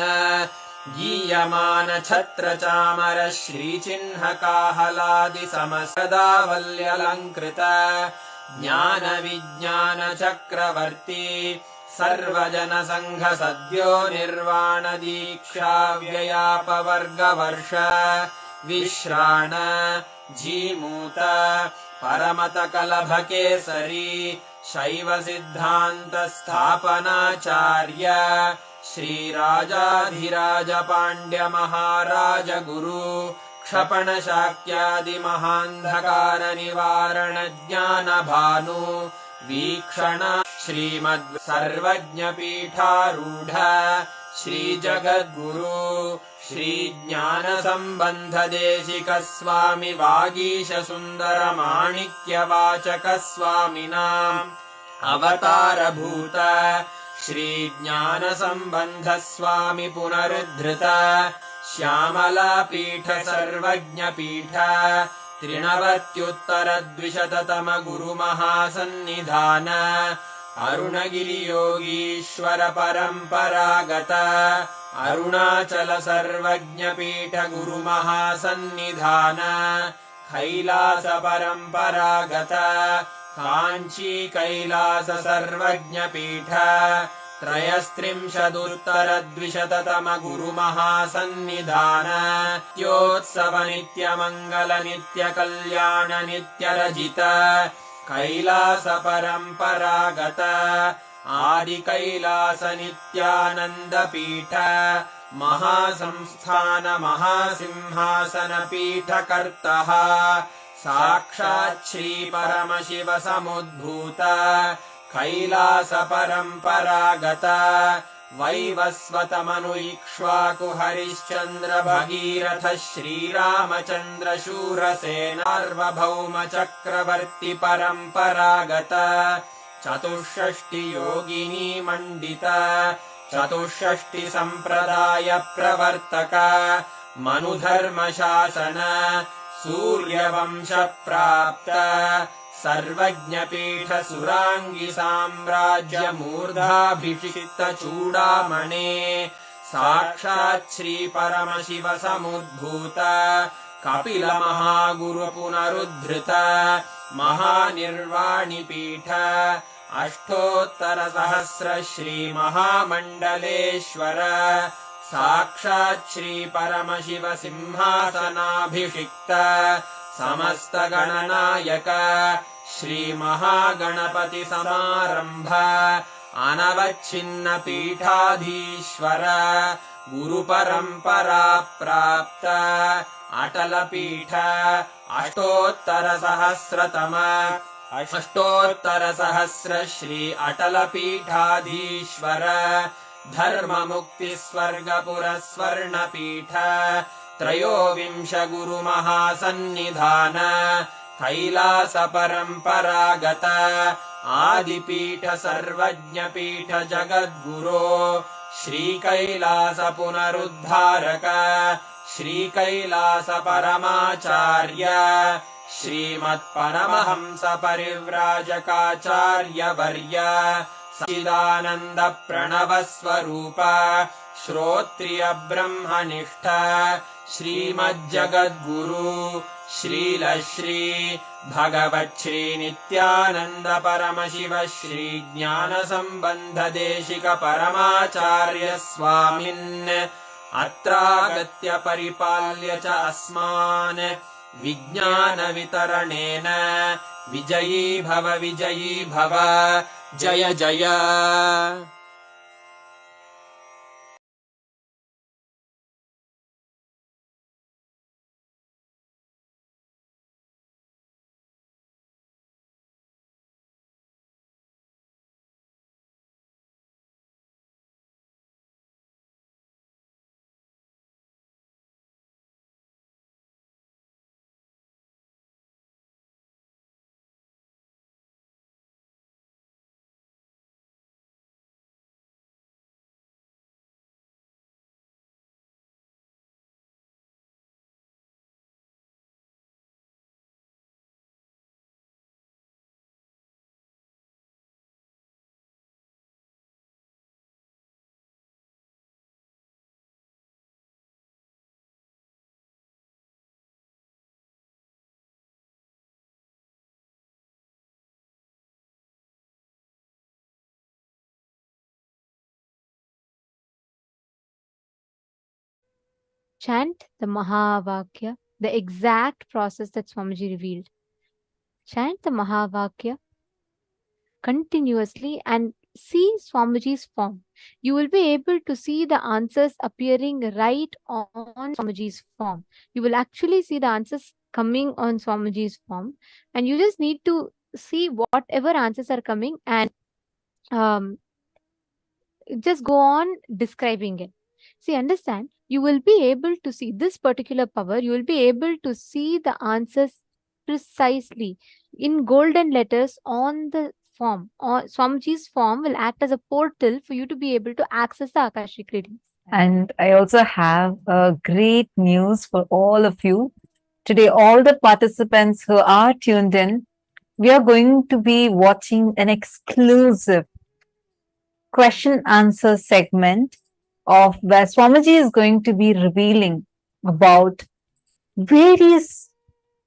गीयमान छत्र चामर श्रीचिह्न काहलादि समस्तदावल्यलङ्कृत ज्ञान विज्ञान चक्रवर्ती सर्वजन संघ सद्यो निर्वाण दीक्षा व्ययापवर्गवर्ष विश्राण जीमूत परमत कलभ केसरी शैव सिद्धांत स्थापनाचार्य श्रीराजाधिराज पाण्ड्य महाराज गुरु क्षपण शाक्यादि महान्धकार निवारण ज्ञान भानु वीक्षण श्रीमद् सर्वज्ञ पीठारूढ़ श्री जगद्गुरु श्री ज्ञान संबंध देशिक स्वामी वागीश सुंदर माणिक्य वाचक स्वामिनां अवतार भूत श्री ज्ञान संबंध स्वामी पुनरुद्धृत श्यामला पीठ सर्वज्ञ पीठ त्रिनवत्युत्तरद्विशततम गुरु महासन्निधान अरुणगिरि योगीश्वर परंपरागत अरुणाचल सर्वज्ञ पीठ गुरु महासन्निधान कैलास परंपरागत कांची कैलास सर्वज्ञ पीठ त्रयस्त्रिंशदुत्तरद्विशततम गुरु महासन्निधान नित्योत्सव नित्य मंगल नित्य कल्याण नित्य रजित कैलासपरम्परागत आदिकैलासनित्यानन्दपीठ महासंस्थान महासिंहासनपीठकर्तः साक्षात् श्रीपरमशिवसमुद्भूत कैलासपरम्परागत वैवस्वतमनु इक्ष्वाकु हरिश्चन्द्र भगीरथ श्रीरामचन्द्र शूरसेनार्वभौम चक्रवर्ति परम्परागत चतुष्षष्टि योगिनी मण्डित चतुष्षष्टि सम्प्रदाय प्रवर्तक मनुधर्मशासन सूर्यवंश प्राप्त सर्वज्ञपीठ सुराङ्गि साम्राज्य मूर्धाभिषिक्त चूडामणे साक्षात् श्री परमशिव समुद्भूत कपिल महागुरु पुनरुद्धृत महानिर्वाणिपीठ अष्टोत्तर सहस्र श्री महामण्डलेश्वर साक्षात् श्री परमशिव सिंहासनाभिषिक्त समस्त गणनायक श्री महागणपति समारंभ अनवच्छिन्न पीठाधीश्वर गुरु परंपरा प्राप्त अटल पीठ अष्टोत्तर सहस्र श्री अटल पीठाधीश्वर धर्म मुक्ति स्वर्गपुर स्वर्ण पीठ त्रयोविंश गुरु महासन्निधान कैलास परम्परागत आदिपीठ सर्वज्ञ पीठ जगद्गुरो श्री कैलास पुनरुद्धारक श्री कैलास परमाचार्य श्रीमत्परमहंस परिव्राजकाचार्य वर्य सच्चिदानन्द प्रणव स्वरूप श्रोत्रिय ब्रह्मनिष्ठ श्रीमज्जगद्गुरु श्रील श्री भगवत् श्री नित्यानंद परमशिव श्री ज्ञान संबंध देशिक परमाचार्य स्वामिन् अत्रागत्य परिपाल्य च अस्मान् विज्ञान वितरणेन विजयी भव जय जय। Chant the Mahavakya, the exact process that Swamiji revealed. Chant the Mahavakya continuously and see Swamiji's form. You will be able to see the answers appearing right on Swamiji's form. You will actually see the answers coming on Swamiji's form, and you just need to see whatever answers are coming and just go on describing it. See, understand, you will be able to see this particular power, you will be able to see the answers precisely in golden letters on the form. Or Swamiji's form will act as a portal for you to be able to access the Akashic readings. And I also have a great news for all of you. Today, all the participants who are tuned in, we are going to be watching an exclusive question answer segment of where Swamiji is going to be revealing about various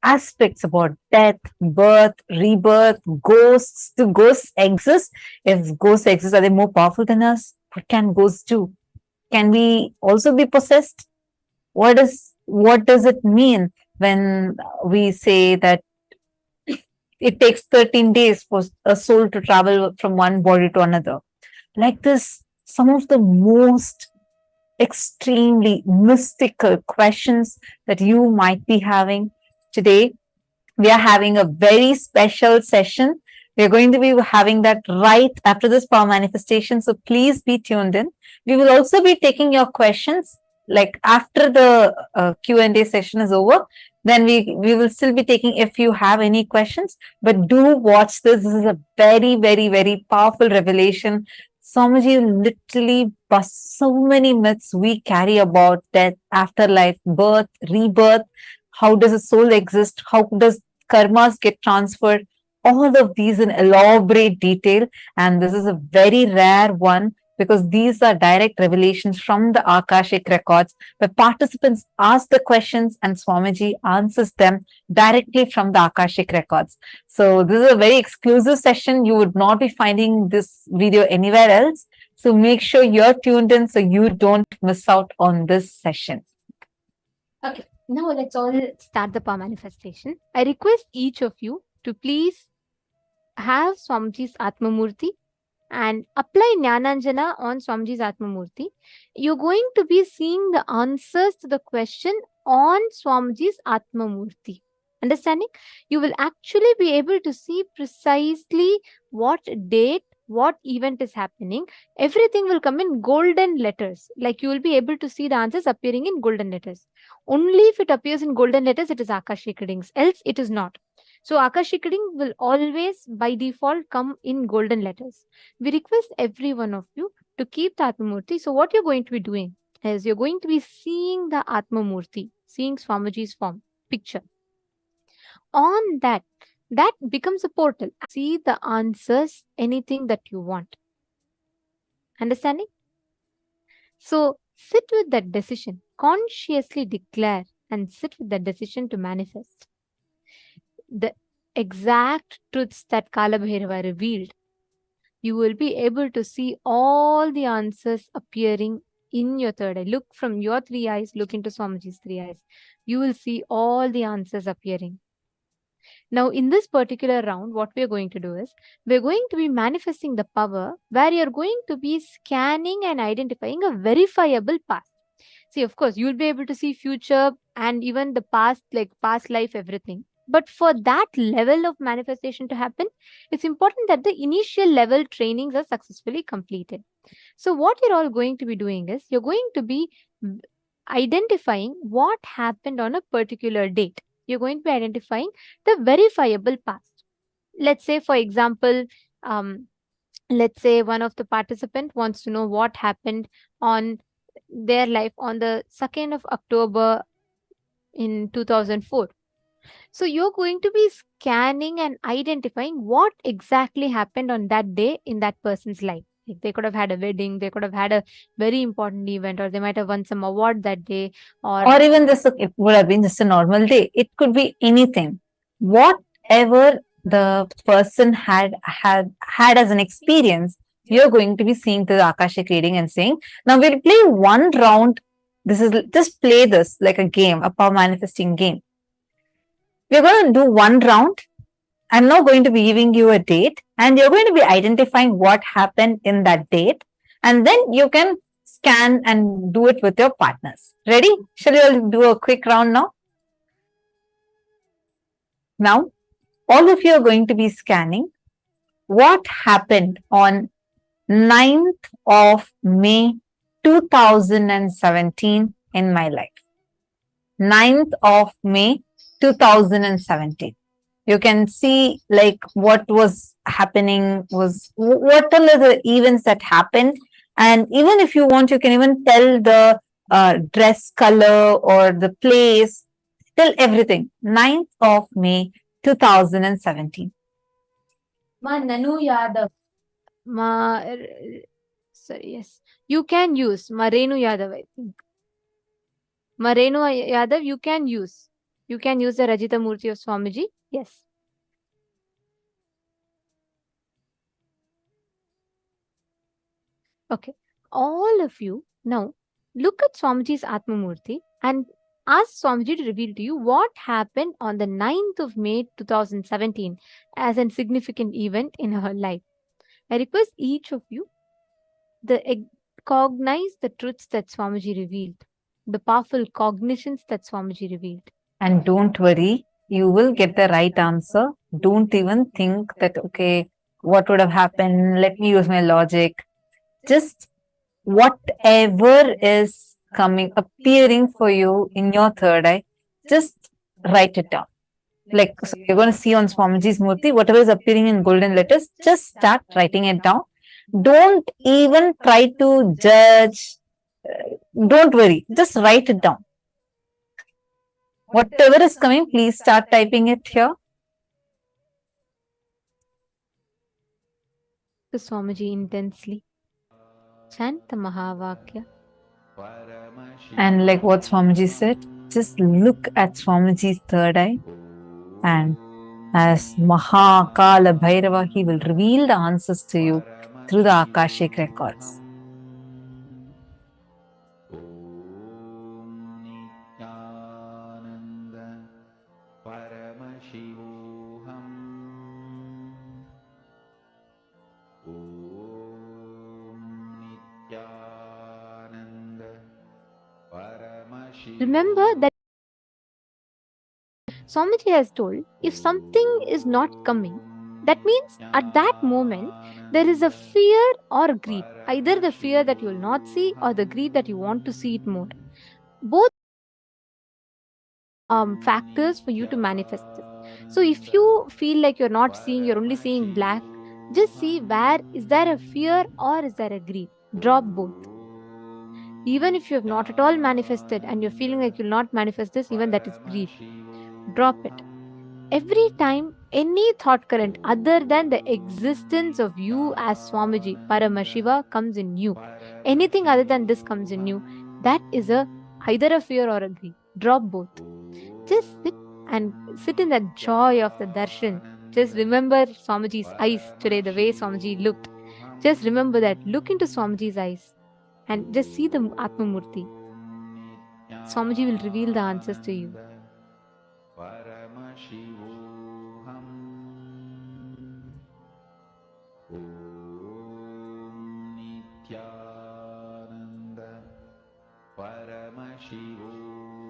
aspects about death, birth, rebirth, ghosts. Do ghosts exist? If ghosts exist, are they more powerful than us? What can ghosts do? Can we also be possessed? What does it mean when we say that it takes 13 days for a soul to travel from one body to another. Like this, some of the most extremely mystical questions that you might be having today. We are having a very special session. We are going to be having that right after this power manifestation. So please be tuned in. We will also be taking your questions like after the Q&A session is over. Then we will still be taking if you have any questions. But do watch this. This is a very, very, very powerful revelation. Swamiji literally busts so many myths we carry about death, afterlife, birth, rebirth. How does a soul exist? How does karmas get transferred? All of these in elaborate detail. And this is a very rare one because these are direct revelations from the Akashic records where participants ask the questions and Swamiji answers them directly from the Akashic records. So this is a very exclusive session. You would not be finding this video anywhere else. So make sure you're tuned in so you don't miss out on this session. Okay, now let's all start the power manifestation. I request each of you to please have Swamiji's Atma Murti and apply Jnananjana on Swamiji's Atma Murti. You're going to be seeing the answers to the question on Swamiji's Atma Murti. Understanding? You will actually be able to see precisely what date, what event is happening. Everything will come in golden letters. Like you will be able to see the answers appearing in golden letters. Only if it appears in golden letters, it is Akashic readings. Else, it is not. So Akashic reading will always by default come in golden letters. We request every one of you to keep the Atma Murti. So what you're going to be doing is you're going to be seeing the Atma Murti, seeing Swamiji's form, picture. On that becomes a portal. See the answers, anything that you want. Understanding? So sit with that decision, consciously declare and sit with that decision to manifest. The exact truths that Kalabhairava revealed, you will be able to see all the answers appearing in your third eye. Look from your three eyes, look into Swamiji's three eyes. You will see all the answers appearing. Now, in this particular round, what we're going to do is, we're going to be manifesting the power where you're going to be scanning and identifying a verifiable past. See, of course, you'll be able to see future and even the past, like past life, everything. But for that level of manifestation to happen, it's important that the initial level trainings are successfully completed. So what you're all going to be doing is, you're going to be identifying what happened on a particular date. You're going to be identifying the verifiable past. Let's say, for example, let's say one of the participant wants to know what happened on their life on the 2nd of October in 2004. So you're going to be scanning and identifying what exactly happened on that day in that person's life. Like they could have had a wedding, they could have had a very important event, or they might have won some award that day, Or even this, it would have been just a normal day. It could be anything. Whatever the person had as an experience, you're going to be seeing the Akashic reading and saying, now we'll play one round. This is just play this like a game, a power manifesting game. We're going to do one round. I'm now going to be giving you a date and you're going to be identifying what happened in that date. And then you can scan and do it with your partners. Ready? Shall we all do a quick round now? Now, all of you are going to be scanning what happened on 9th of May 2017 in my life. 9th of May 2017. You can see like what was happening, what are the events that happened. And even if you want, you can even tell the dress color or the place, tell everything. 9th of May 2017. Ma Nanu Yadav. Sorry, yes. You can use Marenu Yadav, I think. Marenu Yadav, you can use. You can use the Rajita Murti of Swamiji. Yes. Okay. All of you now look at Swamiji's Atma Murti and Ask Swamiji to reveal to you what happened on the 9th of May 2017 as a significant event in her life. I request each of you to cognize the truths that Swamiji revealed, the powerful cognitions that Swamiji revealed. And don't worry, you will get the right answer. Don't even think that, okay, what would have happened? Let me use my logic. Just whatever is appearing for you in your third eye, just write it down. Like, so you're going to see on Swamiji's Murthy, whatever is appearing in golden letters, just start writing it down. Don't even try to judge. Don't worry, just write it down. Whatever is coming, please start typing it here. To Swamiji intensely. Chant the Mahavakya. And like what Swamiji said, just look at Swamiji's third eye, and as Kalabhairava, he will reveal the answers to you through the Akashic records. Remember that Swamiji has told, if something is not coming, that means at that moment there is a fear or greed. Either the fear that you will not see or the greed that you want to see it more. Both factors for you to manifest it. So if you feel like you're not seeing, you're only seeing black, just see where is there a fear or is there a greed. Drop both. Even if you have not at all manifested and you're feeling like you'll not manifest this, even that is greed. Drop it. Every time any thought current other than the existence of you as Swamiji, Paramashiva, comes in you, anything other than this comes in you, that is either a fear or a greed. Drop both. Just sit in that joy of the darshan. Just remember Swamiji's eyes today, the way Swamiji looked. Just remember that. Look into Swamiji's eyes and just see the Atma Murthy. Swamiji will reveal the answers to you.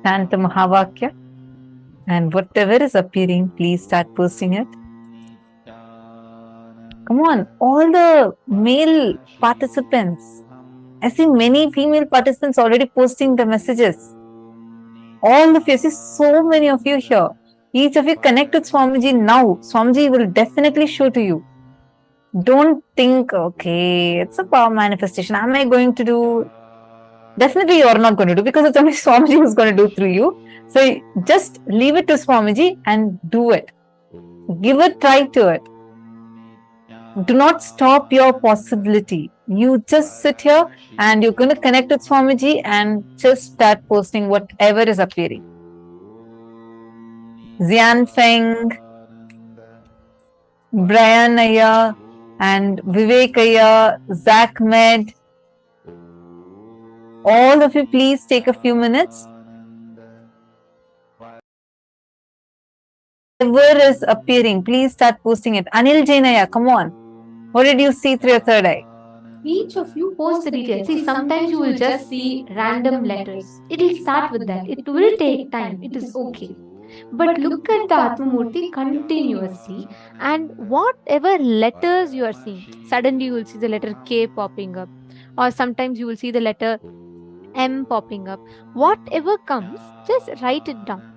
Chant the Mahavakya, and whatever is appearing, please start posting it. Come on, all the male participants. I see many female participants already posting the messages. All of you, I see so many of you here. Each of you connect with Swamiji now. Swamiji will definitely show to you. Don't think, okay, it's a power manifestation. Am I going to do? Definitely you are not going to do, because it's only Swamiji who's going to do through you. So just leave it to Swamiji and do it. Give a try to it. Do not stop your possibility. You just sit here and you're going to connect with Swamiji and just start posting whatever is appearing. Zian Feng, Brian Aya, and Vivek Aya, Zach Med. All of you, please take a few minutes. Whatever is appearing, please start posting it. Anil Jainaya, come on. What did you see through your third eye? Each of you post the details. See, sometimes you will just see random letters. It will start with that. It will take time. It is okay. But look at the Atma Murthy continuously, and whatever letters you are seeing, suddenly you will see the letter K popping up, or sometimes you will see the letter M popping up. Whatever comes, just write it down.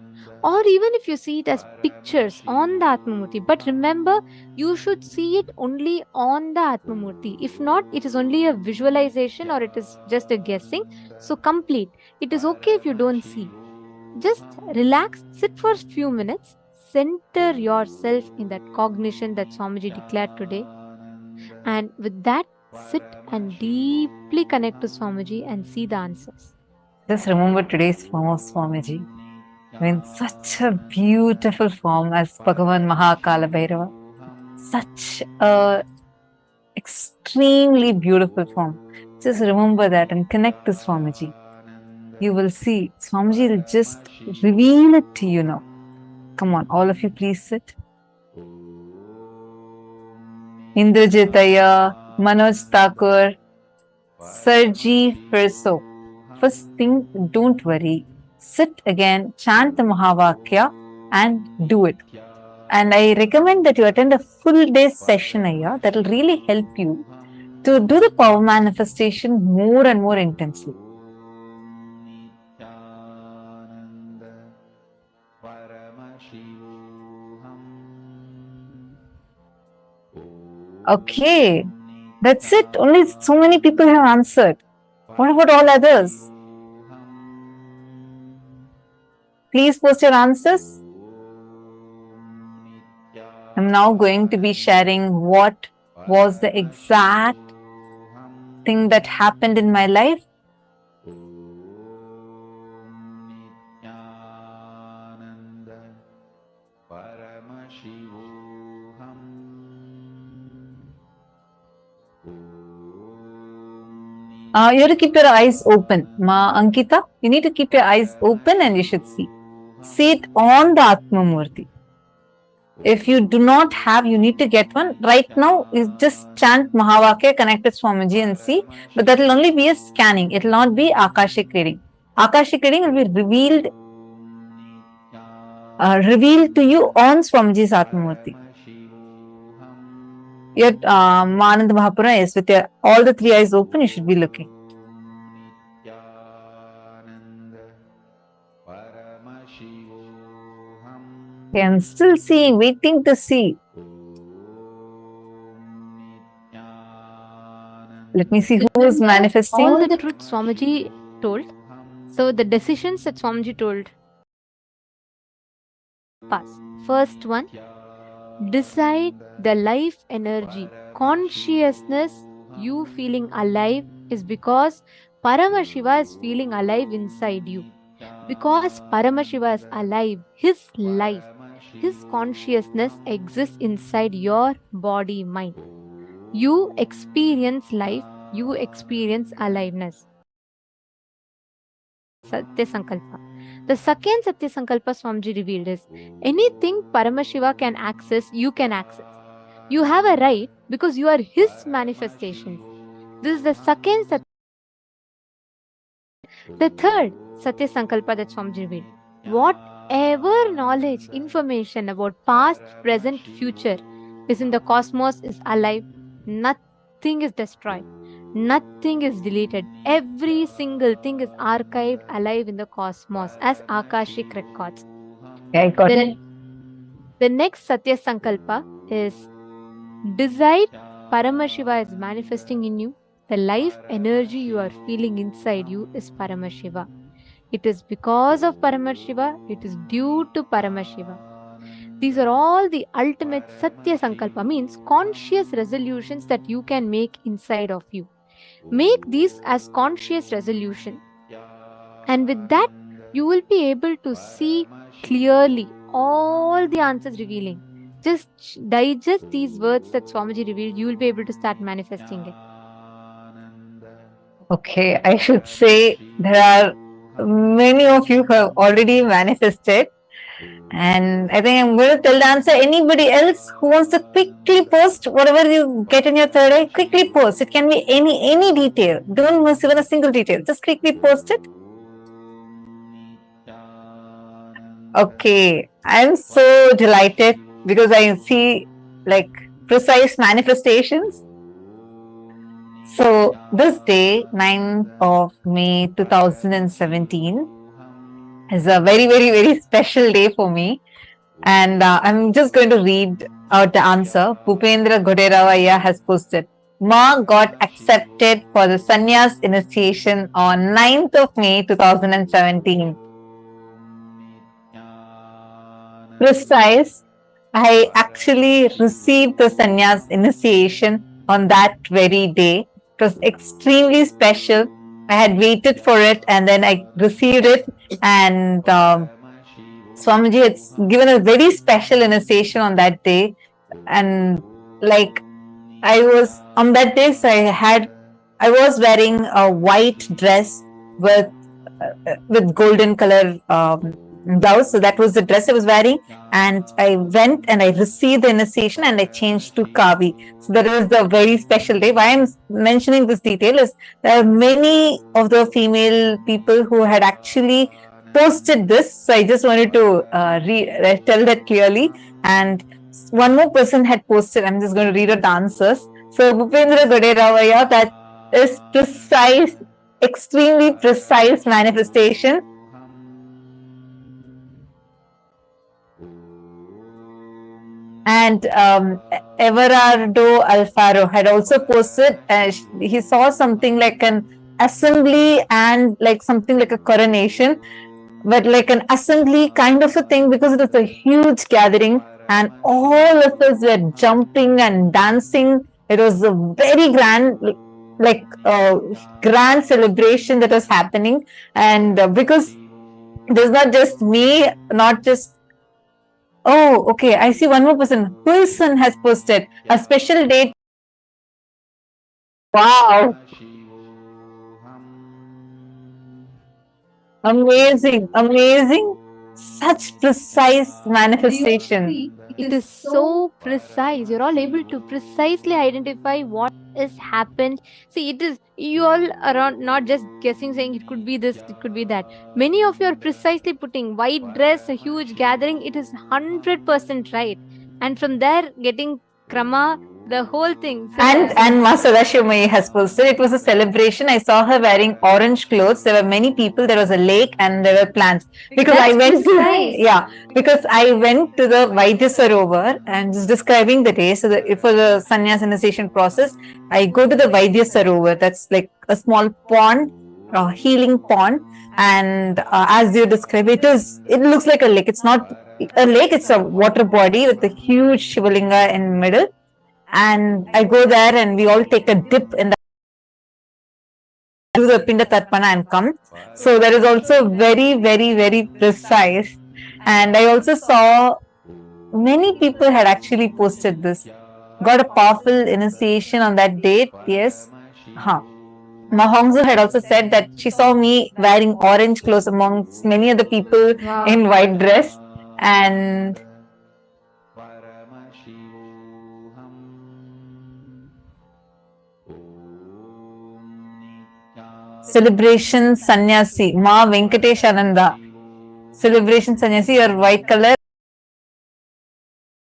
Or even if you see it as pictures on the Atma Murthy. But remember, you should see it only on the Atma Murthy. If not, it is only a visualization or it is just a guessing. So complete. It is okay if you don't see. Just relax, sit for a few minutes, center yourself in that cognition that Swamiji declared today. And with that, sit and deeply connect to Swamiji and see the answers. Just remember today's form of Swamiji. I mean, such a beautiful form as Bhagavan Kalabhairava. Such a extremely beautiful form. Just remember that and connect to Swamiji. you will see Swamiji will just reveal it to you now. Come on, all of you, please sit. Indrajit Iyer, Manoj Thakur, Sarji Firso. First thing, don't worry. Sit again, chant the Mahavakya and do it. And I recommend that you attend a full day session here. That will really help you to do the power manifestation more and more intensely. Okay, that's it. Only so many people have answered. What about all others? Please post your answers. I'm now going to be sharing what was the exact thing that happened in my life. You have to keep your eyes open. Ma Ankita, you need to keep your eyes open and you should see. See it on the Atma Murthy. If you do not have, you need to get one. Right now, you just chant Mahavakya, connect with Swamiji and see. But that will only be a scanning. It will not be Akashic reading. Akashic reading will be revealed to you on Swamiji's Atma Murthy. Yet, Manand Mahapura is with your, all the three eyes open, you should be looking. Okay, I'm still seeing, waiting to see. Let me see who is manifesting. All the truth Swamiji told. So the decisions that Swamiji told. Pass. First one, decide the life energy. Consciousness, you feeling alive is because Paramashiva is feeling alive inside you. Because Paramashiva is alive, his life, his consciousness exists inside your body, mind. You experience life, you experience aliveness. Satya Sankalpa. The second Satya Sankalpa Swamiji revealed is anything Paramashiva can access, you can access. You have a right because you are his manifestation. This is the second Satya. The third Satya Sankalpa that Swamiji revealed. Whatever knowledge, information about past, present, future is in the cosmos is alive. Nothing is destroyed. Nothing is deleted. Every single thing is archived alive in the cosmos as Akashic records. I got it. The next Satya Sankalpa is decide Paramashiva is manifesting in you. The life energy you are feeling inside you is Paramashiva. It is because of Paramashiva. It is due to Paramashiva. These are all the ultimate Satya Sankalpa, means conscious resolutions that you can make inside of you. Make these as conscious resolution. And with that, you will be able to see clearly all the answers revealing. Just digest these words that Swamiji revealed, you will be able to start manifesting it. Okay, I should say there are many of you who have already manifested. And I think I'm going to tell the answer. Anybody else who wants to quickly post whatever you get in your third eye, quickly post. It can be any detail. Don't miss even a single detail. Just quickly post it. Okay, I'm so delighted because I see like precise manifestations. So this day, 9th of May 2017, is a very special day for me. And I'm just going to read out the answer. Bhupendra Goderavaya has posted. Ma got accepted for the sannyas initiation on 9th of May 2017. Precise. I actually received the sannyas initiation on that very day. It was extremely special. I had waited for it and then I received it, and Swamiji had given a very special initiation on that day. And like I was on that day, so I was wearing a white dress with with golden color blouse. So that was the dress I was wearing. And I went and I received the initiation and I changed to Kavi. So that was the very special day. Why I'm mentioning this detail is there are many of the female people who had actually posted this. So I just wanted to tell that clearly. And one more person had posted, I'm just going to read the answers. So Bhupendra Goderavaya, that is precise, extremely precise manifestation. And Everardo Alfaro had also posted, he saw something like an assembly and like something like a coronation, but like an assembly kind of a thing, because it was a huge gathering and all of us were jumping and dancing. It was a very grand, like grand celebration that was happening. And because there's not just me, not just, oh, okay, I see one more person. Wilson has posted a special date. Wow. Amazing, amazing. Such precise manifestation. It is so precise. You're all able to precisely identify what is happened. See, it is you all around not just guessing, saying it could be this, it could be that. Many of you are precisely putting white dress, a huge gathering. It is 100% right. And from there, getting krama, the whole thing. So And Masada May has posted, it was a celebration. I saw her wearing orange clothes. There were many people. There was a lake and there were plants. Because That's I went precise. to because I went to the Vaidya Sarovar and just describing the day. So for the sannyas initiation process, I go to the Vaidya Sarovar. That's like a small pond, healing pond. And as you describe it, it looks like a lake. It's not a lake. It's a water body with a huge Shivalinga in the middle. And I go there and we all take a dip in the do the Pinda Tarpana and come. So that is also very, very, very precise. And I also saw many people had actually posted this. Got a powerful initiation on that date. Yes. Mahongsu had also said that she saw me wearing orange clothes amongst many other people in white dress. And celebration sannyasi, Ma Venkatesh Ananda. Celebration sannyasi, your white color.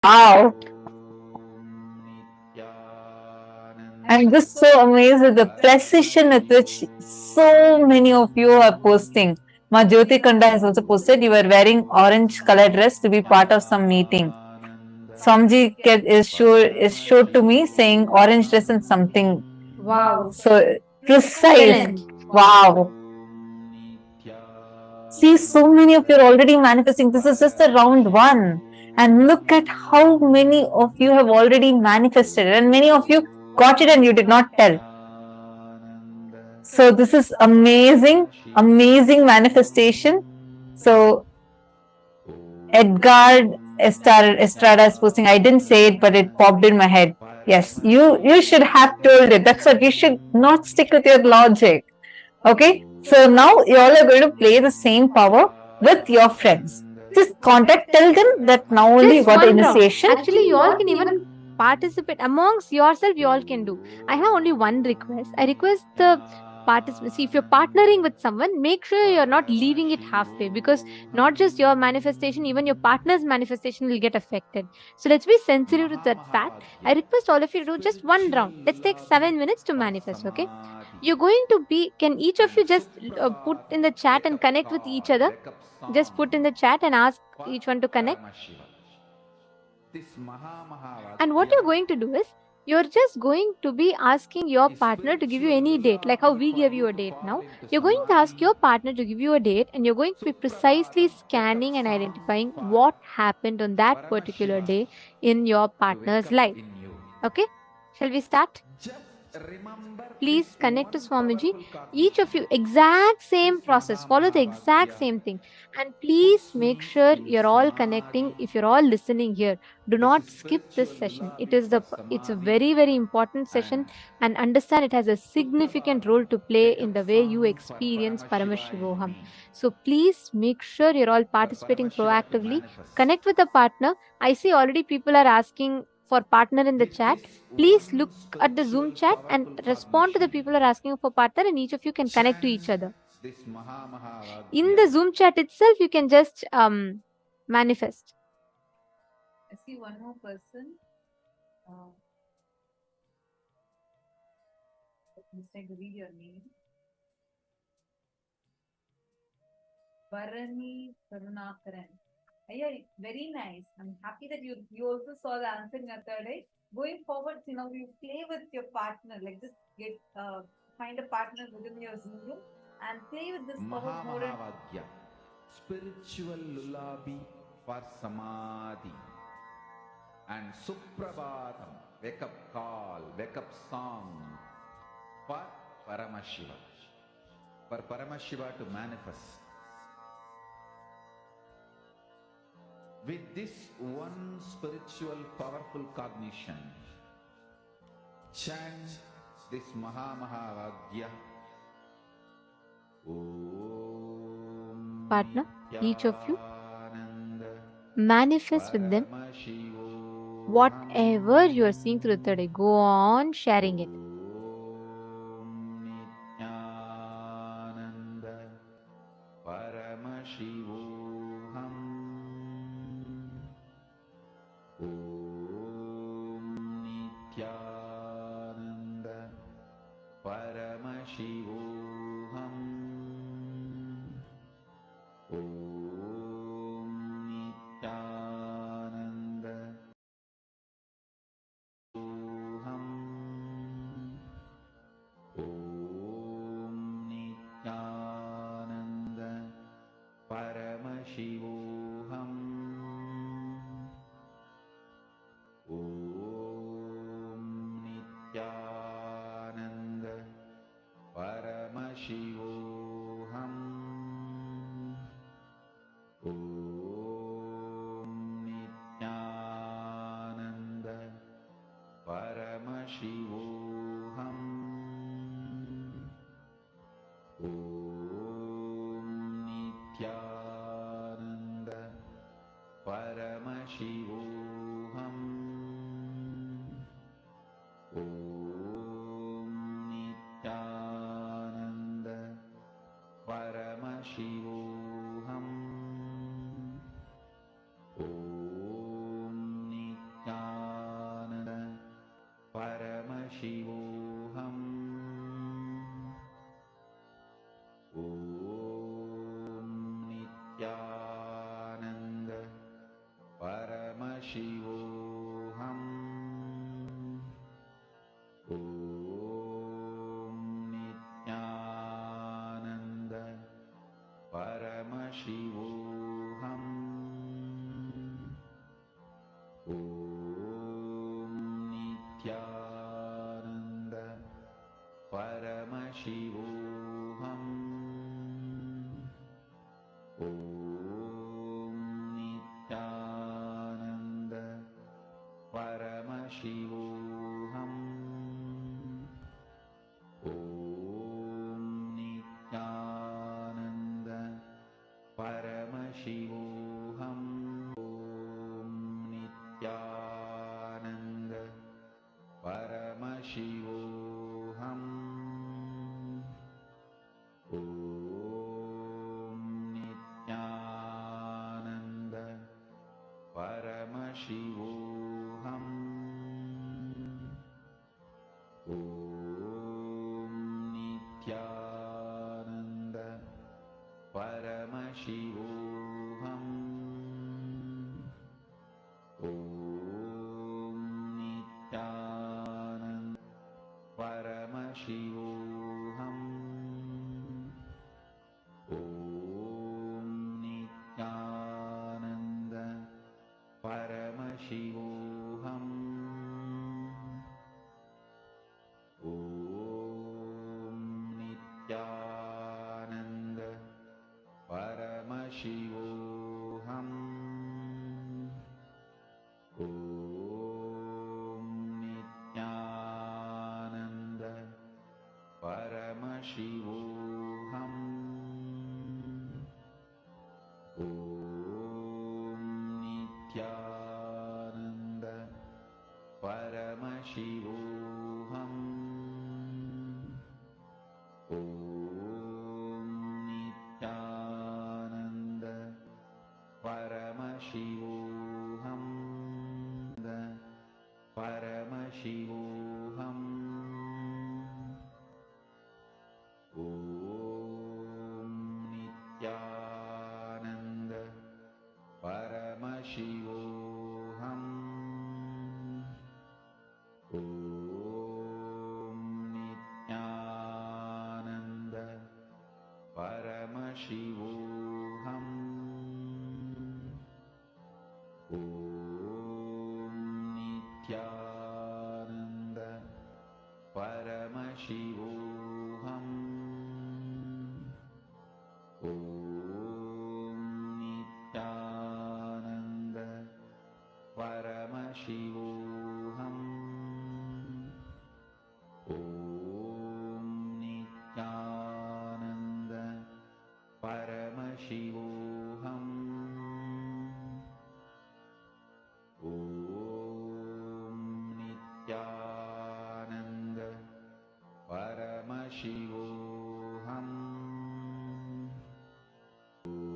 Wow. I'm just so amazed with the precision with which so many of you are posting. Ma Jyoti Kanda has also posted, you were wearing orange color dress to be part of some meeting. Swamji is showed to me saying orange dress and something. Wow. So precise. Excellent. Wow. See, so many of you are already manifesting. This is just the round one. And look at how many of you have already manifested. And many of you got it and you did not tell. So this is amazing, amazing manifestation. So Edgar Estrada is posting, I didn't say it, but it popped in my head. Yes, you should have told it. That's what you should not stick with your logic. Okay, so now you all are going to play the same power with your friends. Just tell them that now only you got the initiation. Actually, you all can even participate amongst yourself. You all can do. I have only one request. I request the participants. See, if you're partnering with someone, make sure you're not leaving it halfway, because not just your manifestation, even your partner's manifestation will get affected. So let's be sensitive to that fact. I request all of you to do just one round. Let's take 7 minutes to manifest. Okay, you're going to be, can each of you just put in the chat and connect with each other? Just put in the chat and ask each one to connect. And what you're going to do is, you're just going to be asking your partner to give you any date, like how we gave you a date now. You're going to ask your partner to give you a date, and you're going to be precisely scanning and identifying what happened on that particular day in your partner's life. Okay, shall we start? Please connect to Swamiji. Each of you, exact same process, follow the exact same thing. And please make sure you're all connecting. If you're all listening here, do not skip this session. It's a very, very important session, and understand it has a significant role to play in the way you experience Paramashivoham. So please make sure you're all participating proactively. Connect with a partner. I see already people are asking for partner in the chat. Please look at the Zoom chat and respond to the people who are asking for partner, and each of you can connect to each other. In the Zoom chat itself, you can just manifest. I see one more person. Mistake to read your name. Varani Karunakaran. Yeah, very nice. I'm happy that you also saw the answer in your third eye. Going forward, you play with your partner. Like just get find a partner within your Zoom room and play with this power more. Mahamahavadyam, spiritual lullaby for samadhi, and Suprabhatam, wake up call, wake up song for Paramashiva, for Paramashiva to manifest. With this one spiritual powerful cognition, chant this Mahamahavadyam. Partner, each of you manifest with them whatever you are seeing through the third eye. Go on sharing it. Paramashivoham. परमशिवोऽहम् ॐ नित्यानन्द परमशिवोऽहम् परमशिवोऽहम् ॐ नित्यानन्द परमशिवोऽहम् ॐ नित्यानन्द परमशिवोऽहम् ॐ नित्यानन्द परमशिवोऽहम् ॐ नित्यानन्द परमशिवोऽहम् ॐ नित्यानन्द परमशिवोऽहम् ॐ नित्यानन्द परमशिवोऽहम्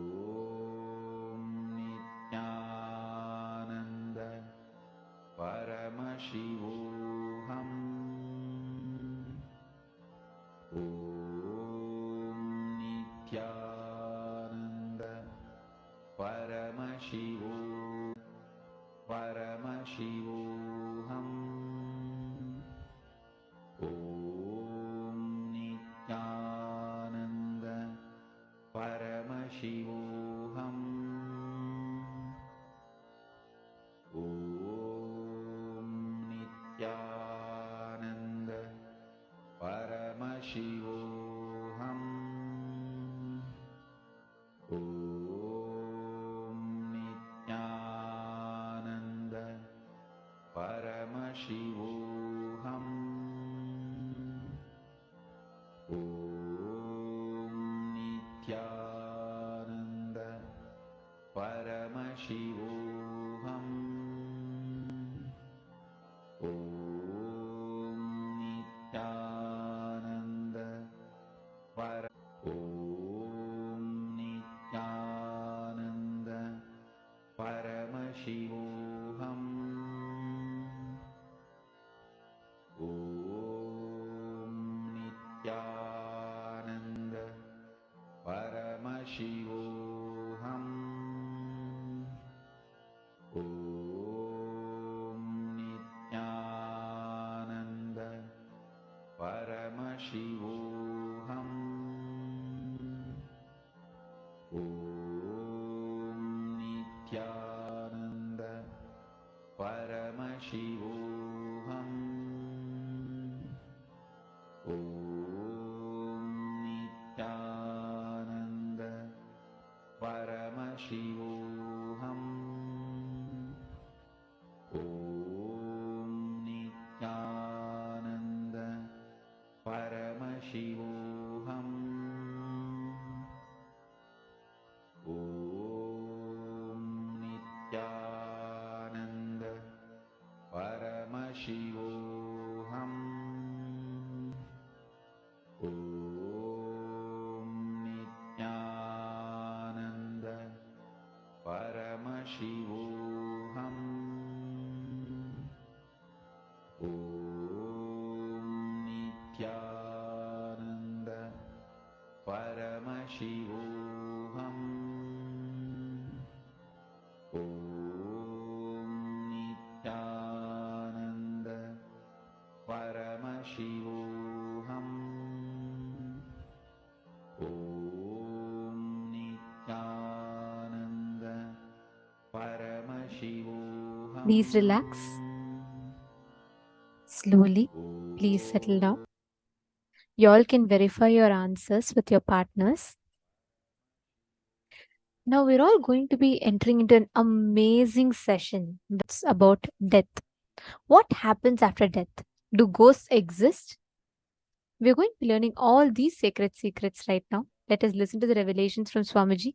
ॐ नित्यानन्द परमशिवोऽहम् ॐ नित्यानन्द परमशिवो परमशिवोऽहम् ॐ नित्यानन्द परमशिवोऽहम् ॐ नित्यानन्द परमशिवोऽहम् ॐ नित्यानन्द परमशिवोऽहम् ॐ नित्यानन्द परमशिवोऽहम् ॐ नित्यानन्द ॐ नित्यानन्द परमशिवोऽहम् ॐ नित्यानन्द परमशिवोऽहम् ॐ नित्यानन्द परमशिवोऽहम् ॐ नित्यानन्द परमशिवोऽहम् ॐ नित्यानन्द परमशिवोऽहम् ॐ नित्यानन्द परमशिवोऽहम् ॐ नित्यानन्द परमशिवोऽहम् ॐ नित्यानन्द परमशिवोऽहम् ॐ नित्यानन्द परमशिवोऽहम् ॐ नित्यानन्द परमशिवोऽहम् ॐ नित्यानन्द परमशिवोऽहम् Please relax. Slowly, please settle down. You all can verify your answers with your partners. Now we're all going to be entering into an amazing session that's about death. What happens after death? Do ghosts exist? We're going to be learning all these sacred secrets right now. Let us listen to the revelations from Swamiji.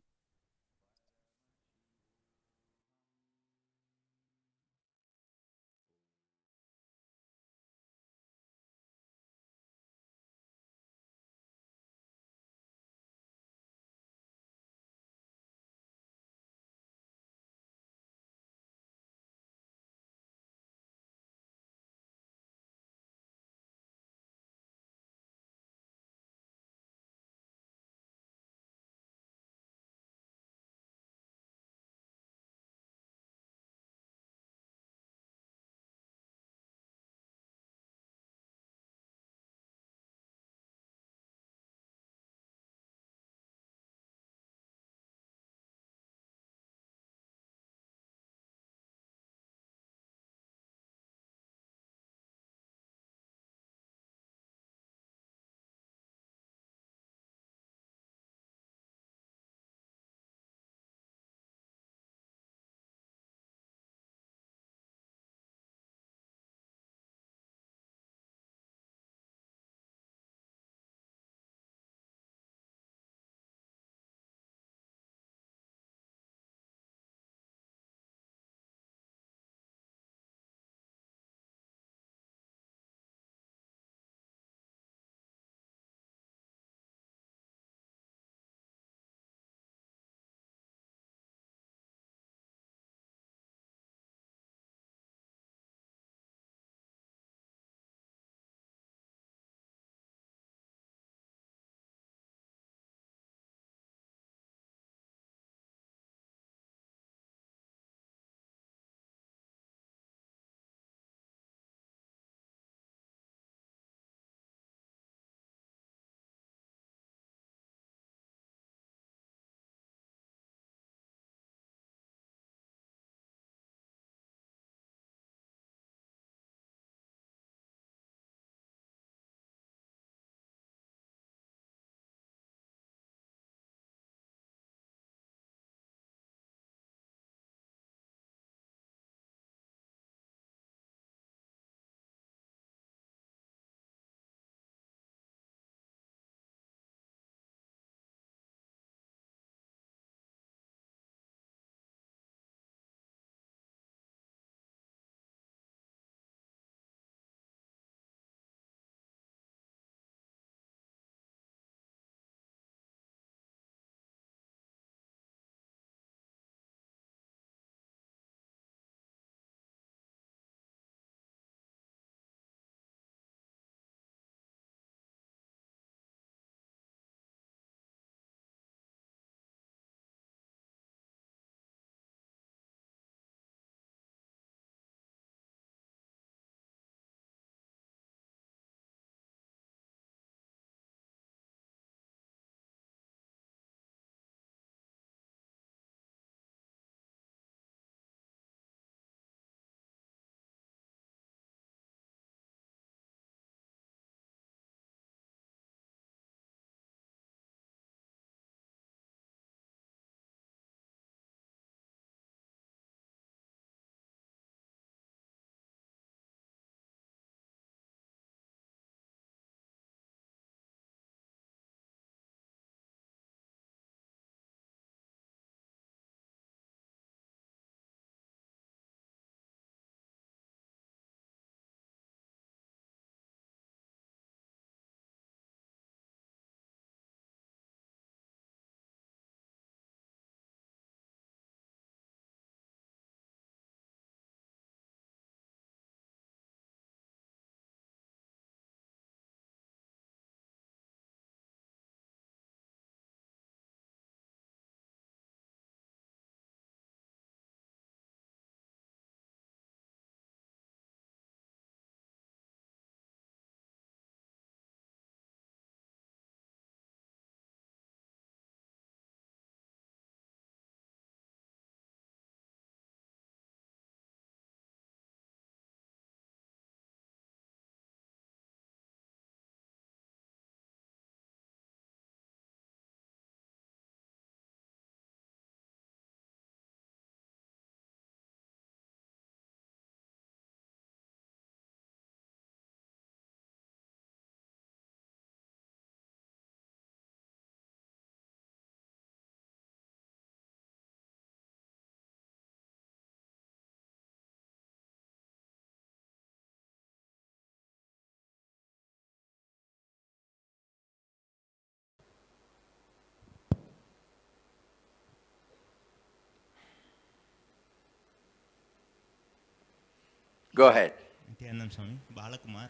Go ahead. Nityanand Swami, Balakumar.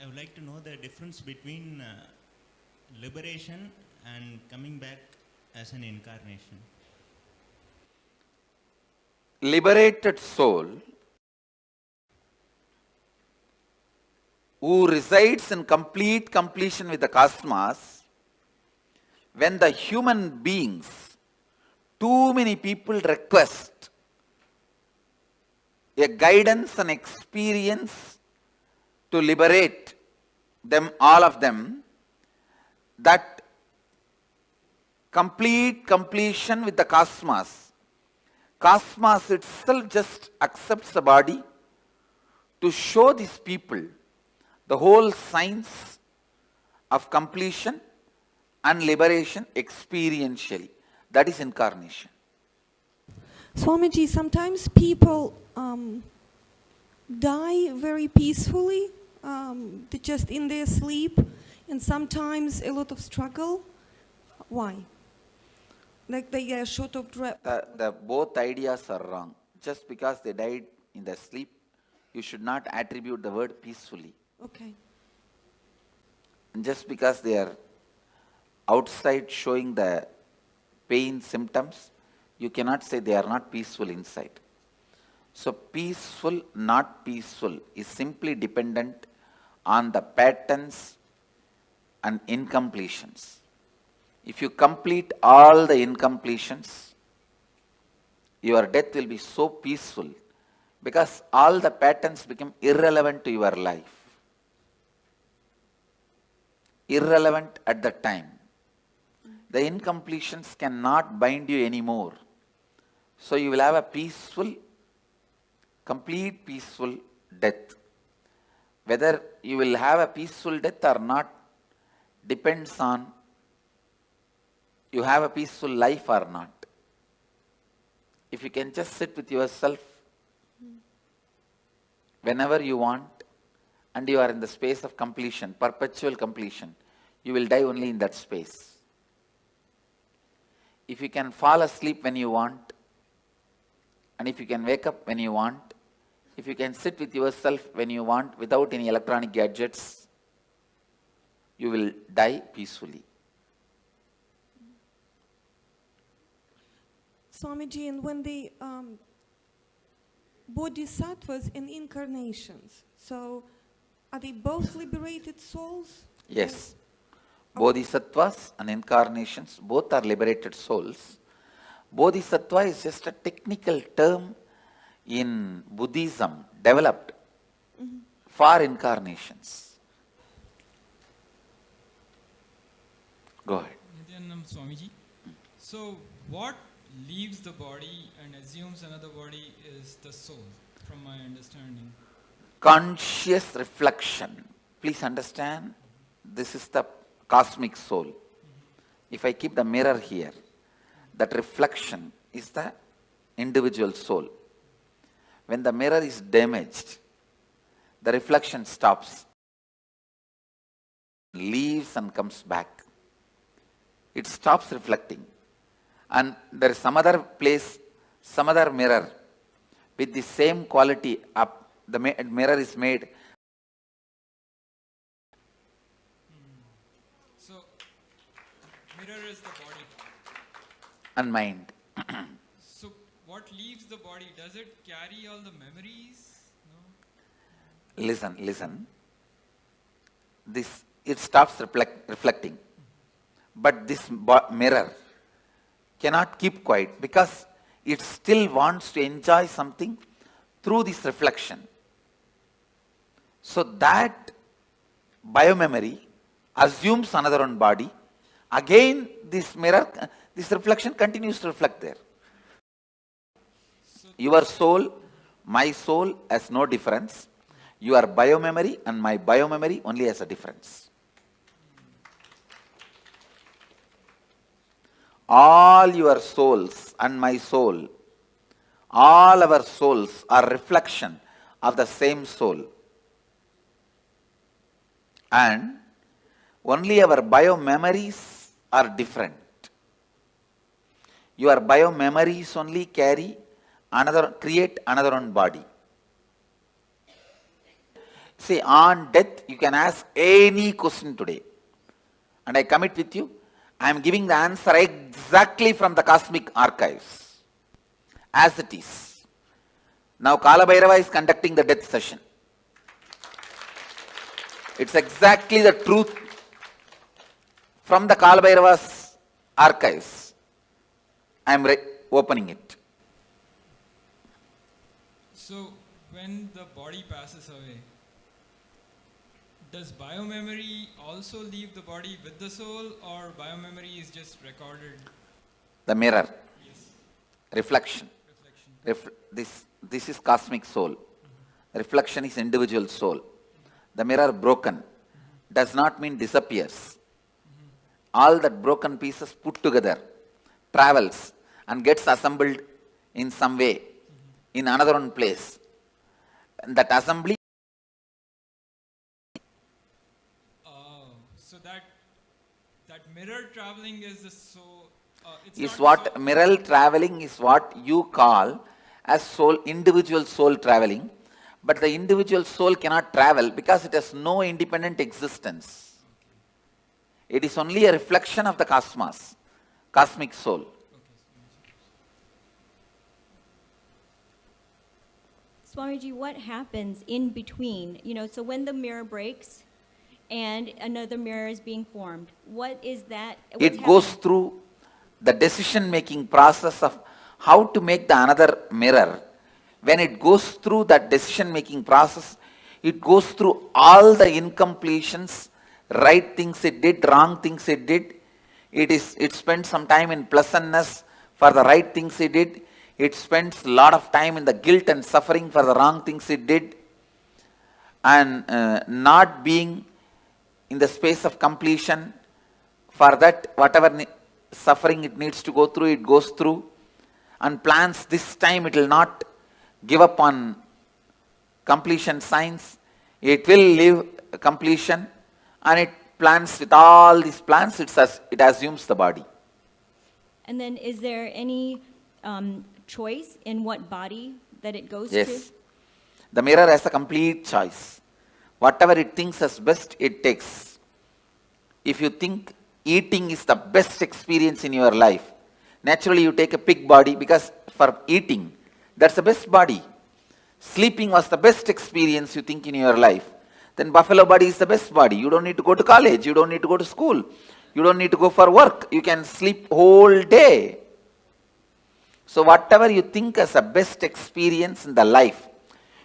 I would like to know the difference between liberation and coming back as an incarnation. Liberated soul who resides in complete completion with the cosmos, when the human beings, too many people request a guidance and experience to liberate them, all of them, that complete completion with the cosmos, cosmos itself just accepts the body to show these people the whole science of completion and liberation experientially. That is incarnation. Swamiji, sometimes people die very peacefully, just in their sleep, and sometimes a lot of struggle. Why? Like they are short of The both ideas are wrong. Just because they died in their sleep, you should not attribute the word peacefully. Okay. And just because they are outside showing the pain symptoms, you cannot say they are not peaceful inside. So peaceful, not peaceful is simply dependent on the patterns and incompletions. If you complete all the incompletions, your death will be so peaceful because all the patterns become irrelevant to your life. Irrelevant at the time. The incompletions cannot bind you anymore. So you will have a peaceful, complete peaceful death. Whether you will have a peaceful death or not depends on you have a peaceful life or not. If you can just sit with yourself whenever you want and you are in the space of completion, perpetual completion, you will die only in that space. If you can fall asleep when you want, and if you can wake up when you want, if you can sit with yourself when you want without any electronic gadgets, you will die peacefully. Swamiji, and when the bodhisattvas and incarnations, so are they both liberated souls? Yes. Bodhisattvas and incarnations both are liberated souls. Bodhisattva is just a technical term in Buddhism developed for incarnations. Go ahead. Nityanand Swamiji. So what leaves the body and assumes another body is the soul, from my understanding. Conscious reflection. Please understand, this is the cosmic soul. If I keep the mirror here, that reflection is the individual soul. When the mirror is damaged, the reflection stops, leaves and comes back. It stops reflecting. And there is some other place, some other mirror with the same quality up. The mirror is made. So, mirror is the body. And mind. So, what leaves the body? Does it carry all the memories? No? Listen. It stops reflecting. But this mirror cannot keep quiet because it still wants to enjoy something through this reflection. So that biomemory assumes another one body. Again, this mirror, this reflection continues to reflect there. Your soul, my soul has no difference. Your biomemory and my biomemory only has a difference. All your souls and my soul, all our souls are reflection of the same soul. And only our biomemories are different. Your biomemories only carry create another one body. See, on death, you can ask any question today. And I commit with you, I am giving the answer exactly from the cosmic archives, as it is. Now Kalabhairava is conducting the death session. It's exactly the truth from the Kalabhairava's archives. I am opening it. So, when the body passes away, does biomemory also leave the body with the soul, or biomemory is just recorded? The mirror. Yes. Reflection. This is cosmic soul. Reflection is individual soul. The mirror broken does not mean disappears. All that broken pieces put together travels and gets assembled in some way in another one place. And that assembly. So that mirror traveling is the soul. Mirror traveling is what you call as soul, individual soul traveling. But the individual soul cannot travel because it has no independent existence. It is only a reflection of the cosmos, cosmic soul. Swamiji, what happens in between? So when the mirror breaks and another mirror is being formed, what is that? It goes through the decision-making process of how to make the another mirror. When it goes through that decision-making process, it goes through all the incompletions, right things it did, wrong things it did. It spends some time in pleasantness for the right things it did. It spends a lot of time in the guilt and suffering for the wrong things it did. And not being in the space of completion, for that whatever suffering it needs to go through, it goes through. And plans this time it will not give up on completion signs. It will live completion, and it plans with all these plans, it assumes the body. And then is there any choice in what body that it goes to? Yes. The mirror has a complete choice. Whatever it thinks as best, it takes. If you think eating is the best experience in your life, naturally you take a pig body because for eating, that's the best body. Sleeping was the best experience you think in your life. Then buffalo body is the best body. You don't need to go to college. You don't need to go to school. You don't need to go for work. You can sleep whole day. So whatever you think as a best experience in the life,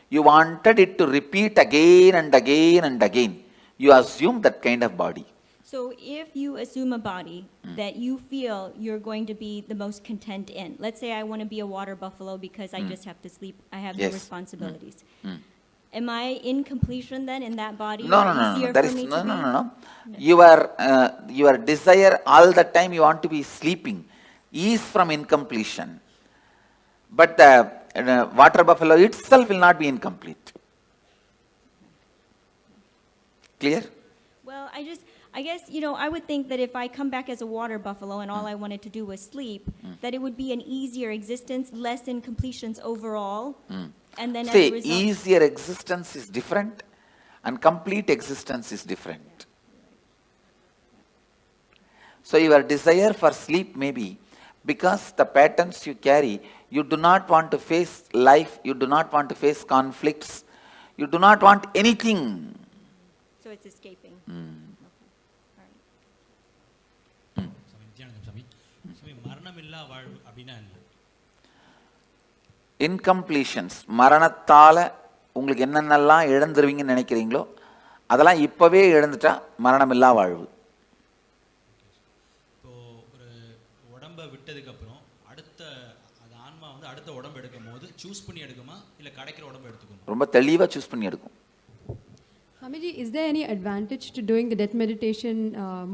you wanted it to repeat again and again and again. You assume that kind of body. So if you assume a body that you feel you're going to be the most content in, let's say I want to be a water buffalo because I just have to sleep, I have no responsibilities. Am I in completion then in that body? No. Your desire all the time you want to be sleeping is from incompletion. But the water buffalo itself will not be incomplete. Clear? Well, I guess, I would think that if I come back as a water buffalo and all I wanted to do was sleep, that it would be an easier existence, less incompletions overall. And then as a result, easier existence is different and complete existence is different. So your desire for sleep may be because the patterns you carry, you do not want to face life, you do not want to face conflicts, you do not want anything. So it's escaping. Incompletions, மரணத்தால உங்களுக்கு என்னென்னலாம் இழந்துருவீங்கன்னு நினைக்கிறீங்களோ அதெல்லாம் இப்பவே இழந்துட்டா மரணமில்லா வாழ்வு. இப்போ ஒரு உடம்பை விட்டதுக்கு அப்புறம் அடுத்த அது ஆன்மா வந்து அடுத்த உடம்பு எடுக்கும்போது சூஸ் பண்ணி எடுக்குமா இல்ல கிடைக்கிற உடம்பை எடுத்துக்குமா? ரொம்ப தெளிவா சூஸ் பண்ணி எடுக்கும். Swamiji, is there any advantage to doing the death meditation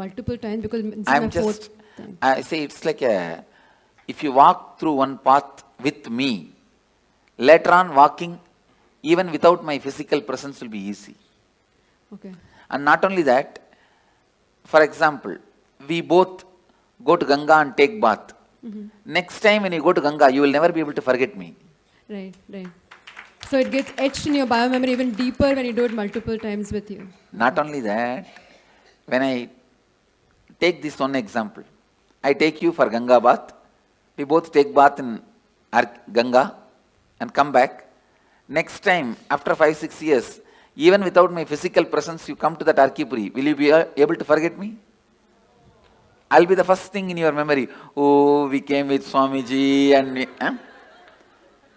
multiple times? Because this is my fourth time. I say it's like if you walk through one path with me, later on walking even without my physical presence will be easy. Okay. And not only that, for example, we both go to Ganga and take bath. Next time when you go to Ganga, you will never be able to forget me. Right, right. So it gets etched in your biomemory even deeper when you do it multiple times with you. Not only that, when I take this one example, I take you for Ganga bath, we both take bath in Ganga and come back. Next time, after 5-6 years, even without my physical presence, you come to that Arkipuri, will you be able to forget me? I'll be the first thing in your memory. Oh, we came with Swamiji and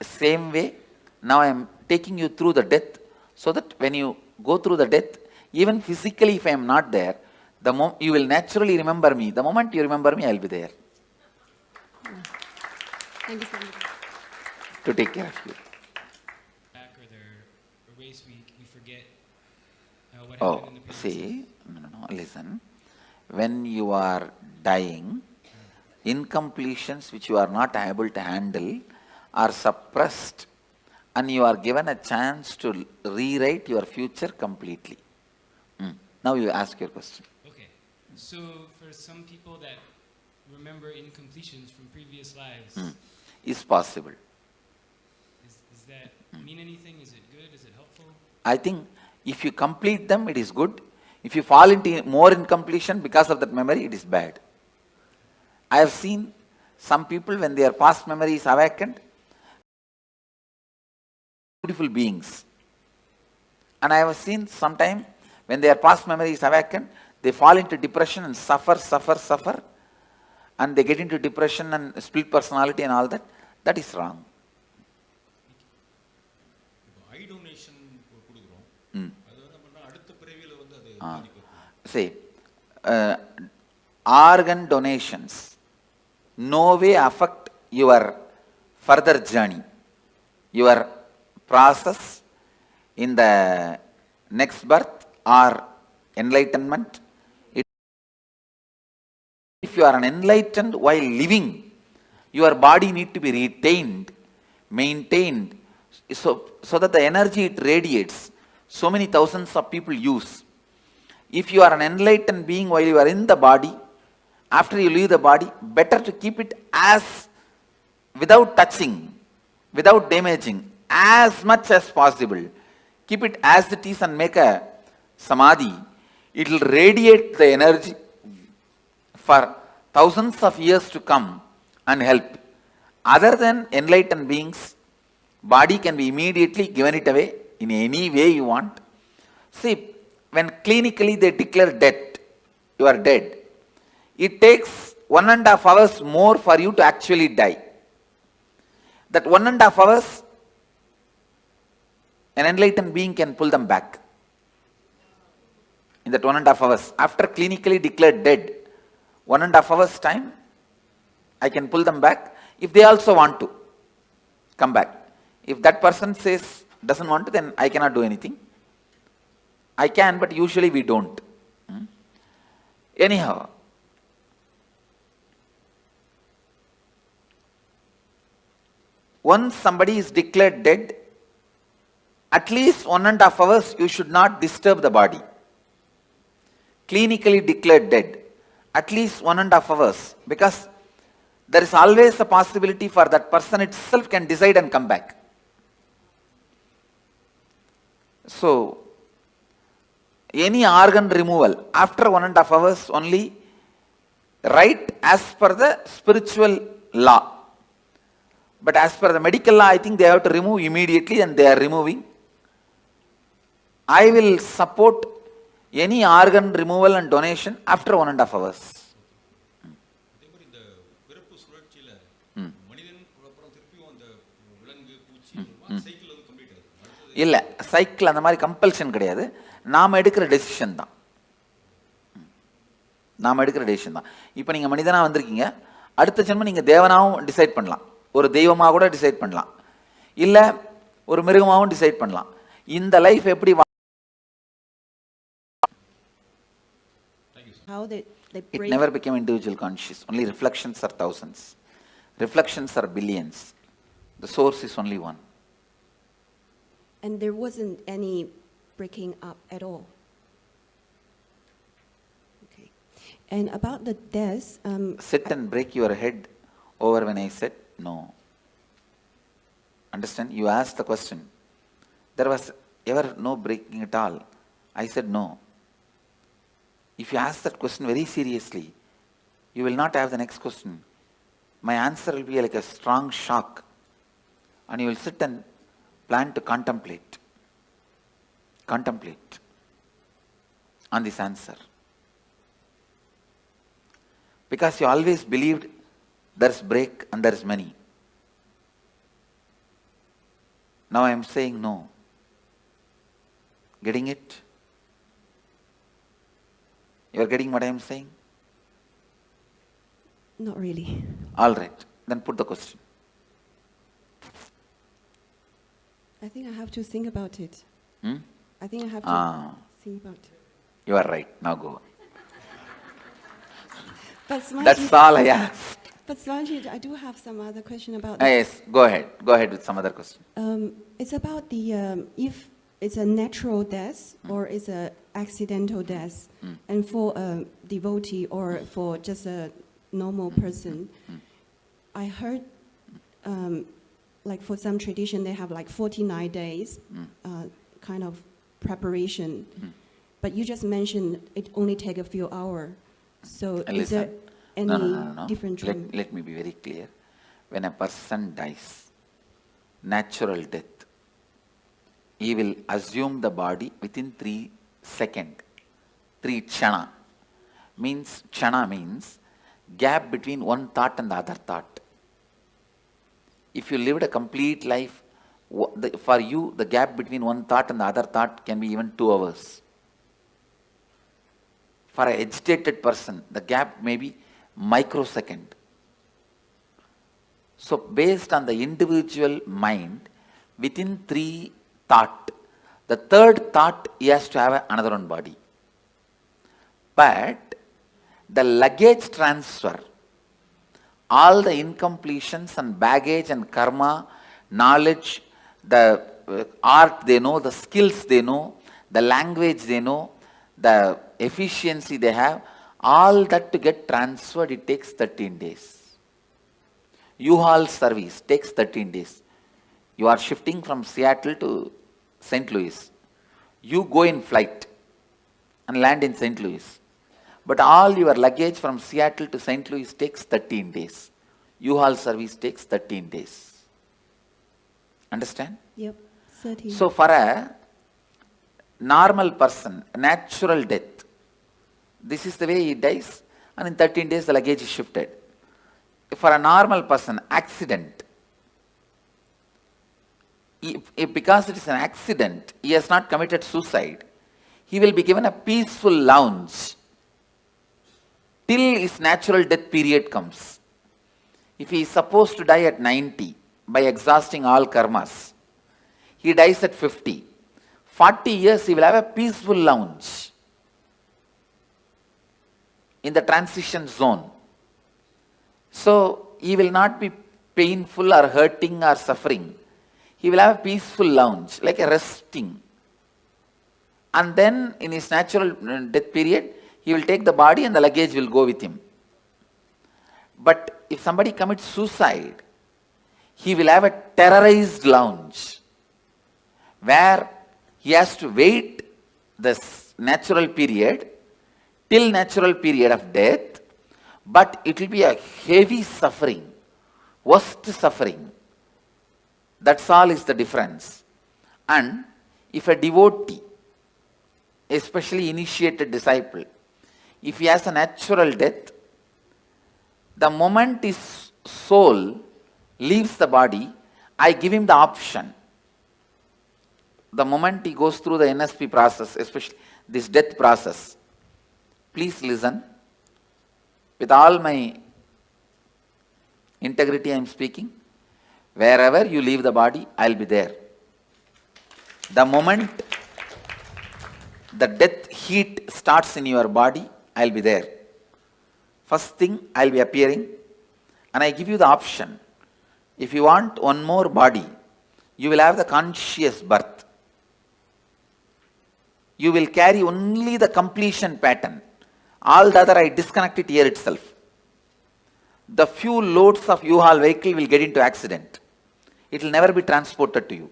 same way, now I am taking you through the death, so that when you go through the death, even physically if I am not there, you will naturally remember me. The moment you remember me, I will be there. Thank you so much. To take care of you. Back or their race week, we forget what happened in the previous see, listen. When you are dying, incompletions which you are not able to handle are suppressed, and you are given a chance to rewrite your future completely. Now you ask your question. Okay. So for some people that remember incompletions from previous lives, is possible. Does that mean anything? Is it good? Is it helpful? I think if you complete them, it is good. If you fall into more incompletion because of that memory, it is bad. I have seen some people, when their past memory is awakened, beautiful beings. And I have seen sometime when their past memory is awakened, they fall into depression and suffer, and they get into depression and split personality and all that. That is wrong. eye donation See, organ donations no way affect your further journey, your process in the next birth or enlightenment. If you are an enlightened while living, your body need to be retained, maintained, so that the energy it radiates, so many thousands of people use. If you are an enlightened being while you are in the body, after you leave the body, better to keep it as, without touching, without damaging, as much as possible. Keep it as it is and make a samadhi. It will radiate the energy for thousands of years to come and help. Other than enlightened beings, body can be immediately given it away in any way you want. See, when clinically they declare death, you are dead. It takes 1.5 hours more for you to actually die. That 1.5 hours, an enlightened being can pull them back. In that 1.5 hours, after clinically declared dead, 1.5 hours time, I can pull them back if they also want to come back. If that person says, doesn't want to, then I cannot do anything. I can, but usually we don't. Anyhow, once somebody is declared dead, at least 1.5 hours you should not disturb the body. Clinically declared dead, at least 1.5 hours, because there is always a possibility for that person itself can decide and come back. So, any organ removal after 1.5 hours only, right as per the spiritual law. But as per the medical law, I think they have to remove immediately, and they are removing. I will support any organ removal and donation after 1.5 hours. இல்லை, cycle அந்த மாதிரி compulsion கிடையாது. நாம் எடுக்கிற decision தான். நாம் எடுக்கிற decision தான். இப்போ நீங்கள் மனிதனாக வந்திருக்கீங்க, அடுத்த ஜென்மம் நீங்கள் தேவனாகவும் டிசைட் பண்ணலாம், ஒரு தெய்வமாக கூட டிசைட் பண்ணலாம், இல்லை ஒரு மிருகமாகவும் டிசைட் பண்ணலாம். இந்த லைஃப் எப்படி it never became individual conscious. Only reflections are thousands. Reflections are billions. The source is only one. And there wasn't any breaking up at all. Okay. And about the death, sit and break your head over when I said no. Understand? You asked the question. There was ever no breaking at all. I said no. If you ask that question very seriously, you will not have the next question. My answer will be like a strong shock. And you will sit and plan to contemplate. Contemplate on this answer. Because you always believed there is break and there is many. Now I am saying no. Getting it? You are getting what I am saying? Not really. All right. Then put the question. I think I have to think about it. I think I have to think about it. You are right. Now go on. But Swamiji, That's all I asked. But Swamiji, I do have some other question about Yes, go ahead. Go ahead with some other question. It's about the if it's a natural death or it's a accidental death, and for a devotee or for just a normal person, I heard like for some tradition they have like 49 days kind of preparation, but you just mentioned it only take a few hours. So is there any No. different trend? Let me be very clear. When a person dies, natural death, he will assume the body within 3 seconds. 3 chana. Chana means gap between one thought and the other thought. If you lived a complete life, for you the gap between one thought and the other thought can be even 2 hours. For an agitated person, the gap may be microsecond. So based on the individual mind, within 3 thought, the 3rd thought he has to have another one body. But the luggage transfer, all the incompletions and baggage and karma, knowledge, the art they know, the skills they know, the language they know, the efficiency they have, all that to get transferred, it takes 13 days. U-Haul service takes 13 days. You are shifting from Seattle to St. Louis. You go in flight and land in St. Louis. But all your luggage from Seattle to St. Louis takes 13 days. U-Haul service takes 13 days. Understand? Yep, 13. So for a normal person, natural death, this is the way he dies, and in 13 days the luggage is shifted. For a normal person, accident, because it is an accident, he has not committed suicide, he will be given a peaceful lounge till his natural death period comes. If he is supposed to die at 90 by exhausting all karmas, he dies at 50. 40 years he will have a peaceful lounge in the transition zone. So he will not be painful or hurting or suffering. He will have a peaceful lounge, like a resting. And then in his natural death period, he will take the body and the luggage will go with him. But if somebody commits suicide, he will have a terrorized lounge where he has to wait this natural period till natural period of death, but it will be a heavy suffering, worst suffering. That's all is the difference. And if a devotee, especially initiated disciple, if he has a natural death, the moment his soul leaves the body, I give him the option. The moment he goes through the NSP process, especially this death process, please listen. With all my integrity I am speaking. Wherever you leave the body, I will be there. The moment the death heat starts in your body, I will be there. First thing, I will be appearing, and I give you the option. If you want one more body, you will have the conscious birth. You will carry only the completion pattern. All the other I disconnect it here itself. The few loads of U-Haul vehicle will get into accident. it will never be transported to you.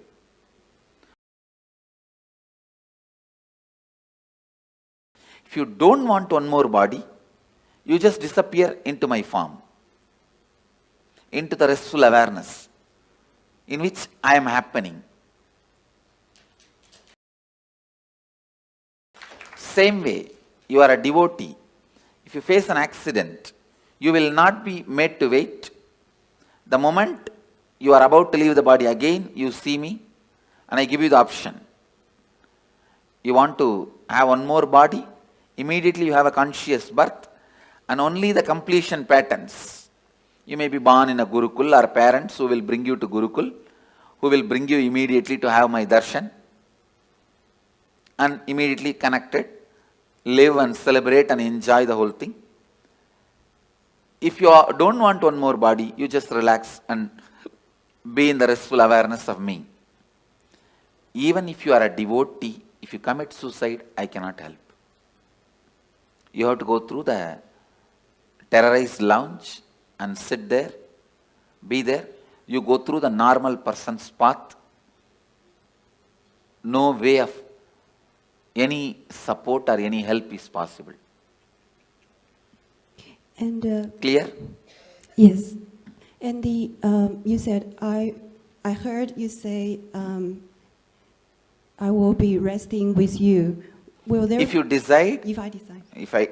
If you don't want one more body, you just disappear into my form, into the restful awareness in which I am happening. Same way, you are a devotee. If you face an accident, you will not be made to wait. The moment you are about to leave the body again, you see me and I give you the option. You want to have one more body? Immediately you have a conscious birth and only the completion patterns. You may be born in a Gurukul or parents who will bring you to Gurukul, who will bring you immediately to have my darshan and immediately connected, live and celebrate and enjoy the whole thing. If you don't want one more body, you just relax and be in the restful awareness of me. Even if you are a devotee, if you commit suicide, I cannot help. You have to go through the terrorized lounge and sit there, be there. You go through the normal person's path. No way of any support or any help is possible. And clear? Yes. And the you said I heard you say I will be resting with you. Will there? If you decide. If I decide.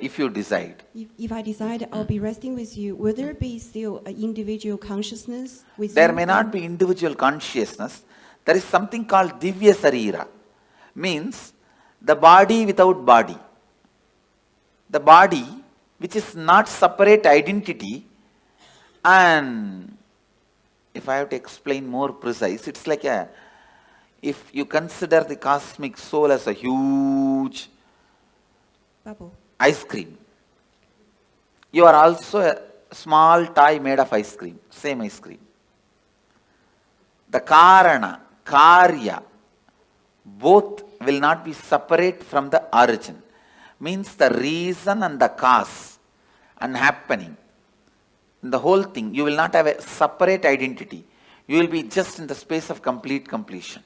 If you decide. If I decide I'll be resting with you, will there be still an individual consciousness with you? There may not be individual consciousness. There is something called Divya Sarira. Means the body without body. The body which is not separate identity, and if I have to explain more precise, it's like if you consider the cosmic soul as a huge bubble, ice cream, you are also a small toy made of ice cream, same ice cream. The Karana, Karya, both will not be separate from the origin. Means the reason and the cause and happening. In the whole thing, you will not have a separate identity. You will be just in the space of complete completion.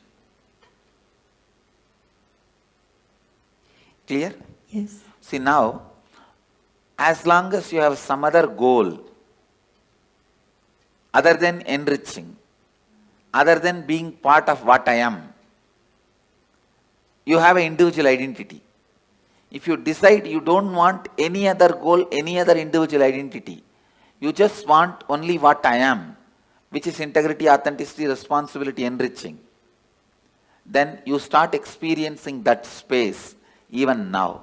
Clear? Yes. See now, as long as you have some other goal, other than enriching, other than being part of what I am, you have an individual identity. If you decide you don't want any other goal, any other individual identity, you just want only what I am, which is integrity, authenticity, responsibility, enriching, then you start experiencing that space even now.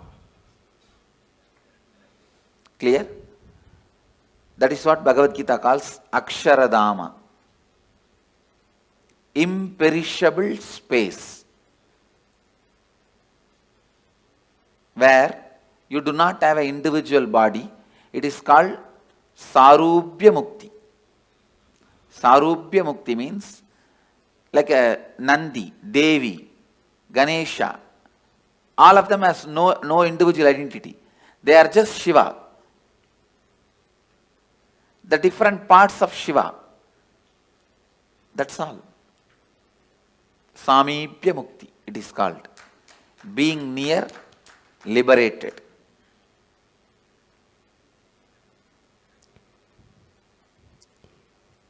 Clear? That is what Bhagavad Gita calls Aksharadama. Imperishable space, where you do not have an individual body. It is called Sarubhya Mukti. Sarubhya Mukti means like a Nandi, Devi, Ganesha. All of them has no individual identity. They are just Shiva. The different parts of Shiva. That's all. Samibhya Mukti, it is called. Being near, liberated.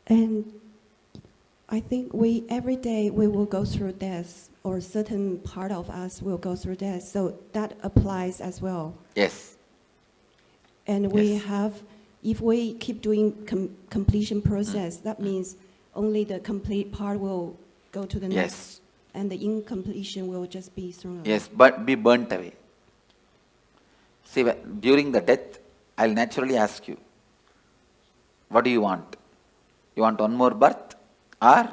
And I think every day we will go through death, or certain part of us will go through death. So that applies as well. Yes. And we have, if we keep doing completion process, that means only the complete part will go to the next, and the incompletion will just be thrown away. Yes, but be burnt away. See, during the death, I'll naturally ask you, what do you want? You want one more birth or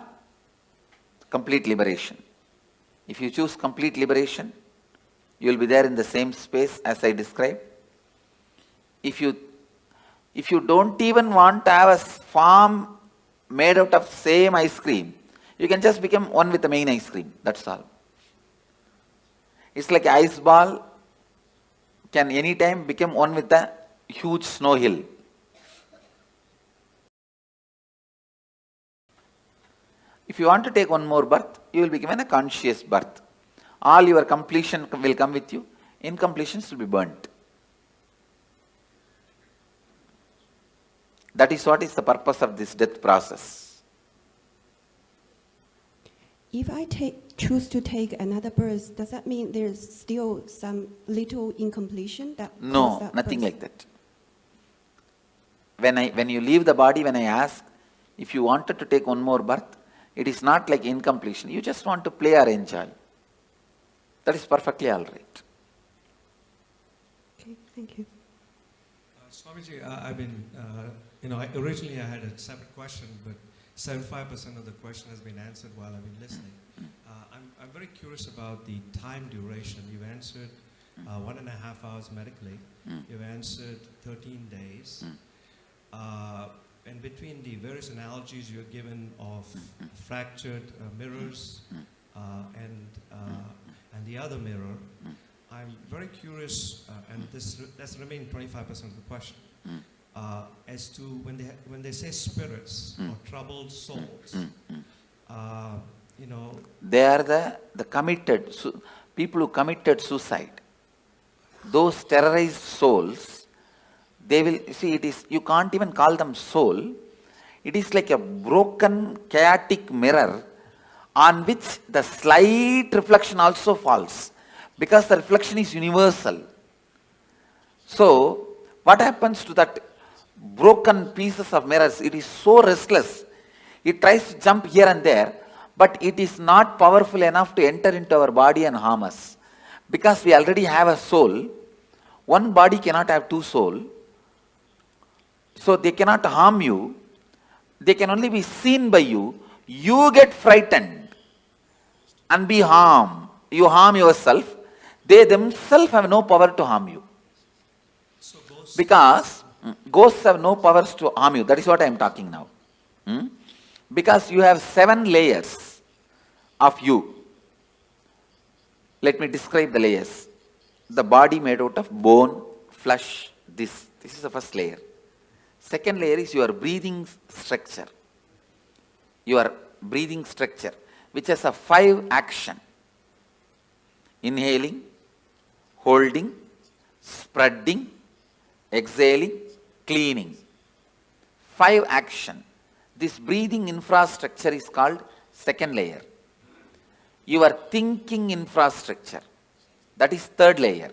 complete liberation? If you choose complete liberation, you will be there in the same space as I described. If you don't even want to have a form made out of same ice cream, you can just become one with the main ice cream. That's all. It's like an ice ball can anytime become one with the huge snow hill. If you want to take one more birth, you will be given a conscious birth. All your completion will come with you. Incompletions will be burnt. That is what is the purpose of this death process. If I choose to take another birth, does that mean there's still some little incompletion? No, nothing like that. When you leave the body, when I ask, if you wanted to take one more birth, it is not like incompletion. You just want to play or enjoy. That is perfectly all right. Okay, thank you. Swamiji, I've been, originally I had a separate question, but 75% of the question has been answered while I've been listening. I'm very curious about the time duration. You've answered 1.5 hours medically. You've answered 13 days. And between the various analogies you're given of fractured mirrors and the other mirror, I'm very curious, and that's the remaining 25% of the question, as to when they say spirits or troubled souls, they are the committed, people who committed suicide. Those terrorized souls, they will, see, you can't even call them soul. It is like a broken, chaotic mirror on which the slight reflection also falls, because the reflection is universal. So, what happens to that broken pieces of mirrors? It is so restless. It tries to jump here and there, but it is not powerful enough to enter into our body and harm us. Because we already have a soul, one body cannot have two souls. So they cannot harm you. They can only be seen by you. You get frightened and be harmed. You harm yourself. They themselves have no power to harm you. Because ghosts have no powers to harm you. That is what I am talking now. Because you have 7 layers of you. Let me describe the layers. The body made out of bone, flesh, this is the first layer. Second layer is your breathing structure. Your breathing structure, which has a 5 action. Inhaling, holding, spreading, exhaling, cleaning. 5 action. This breathing infrastructure is called second layer. Your thinking infrastructure, that is third layer.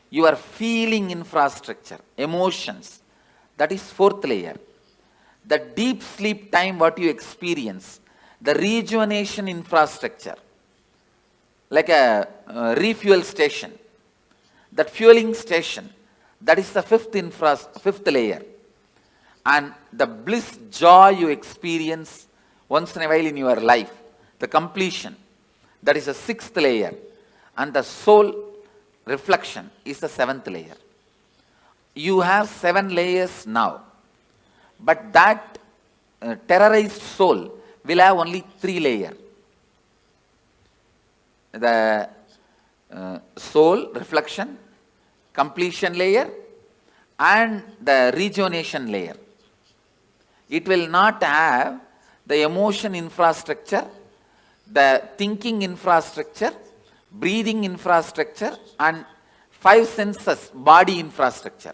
Your feeling infrastructure, emotions, that is fourth layer. The deep sleep time what you experience, the rejuvenation infrastructure, like a refuel station, that fueling station, that is the fifth layer. And the bliss, joy you experience once in a while in your life, the completion, that is the 6th layer. And the soul reflection is the 7th layer. You have 7 layers now. But that terrorized soul will have only 3 layers. The soul reflection, completion layer, and the rejuvenation layer. It will not have the emotion infrastructure, the thinking infrastructure, breathing infrastructure, and 5 senses, body infrastructure.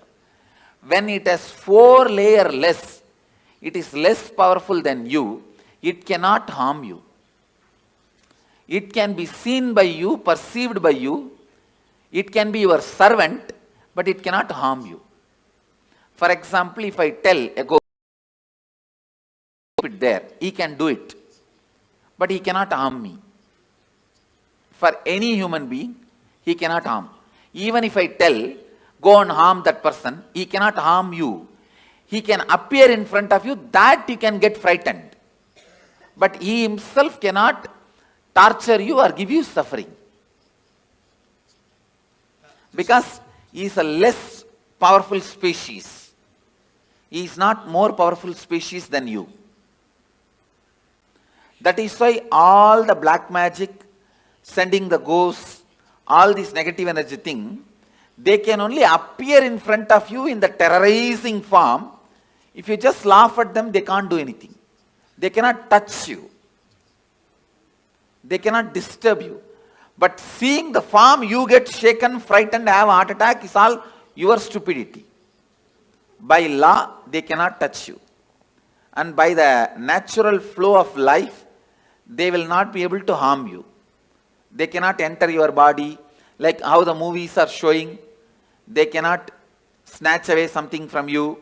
When it has 4 layers less, it is less powerful than you, it cannot harm you. It can be seen by you, perceived by you, it can be your servant, but it cannot harm you. For example, if I tell a ghost, it there, he can do it, but he cannot harm me. For any human being, he cannot harm. Even if I tell, go and harm that person, he cannot harm you. He can appear in front of you, that you can get frightened. But he himself cannot torture you or give you suffering. Because he is a less powerful species. He is not more powerful species than you. That is why all the black magic, sending the ghosts, all this negative energy thing, they can only appear in front of you in the terrorizing form. If you just laugh at them, they can't do anything. They cannot touch you. They cannot disturb you. But seeing the form, you get shaken, frightened, have a heart attack is all your stupidity. By law, they cannot touch you. And by the natural flow of life, they will not be able to harm you. They cannot enter your body, like how the movies are showing. They cannot snatch away something from you,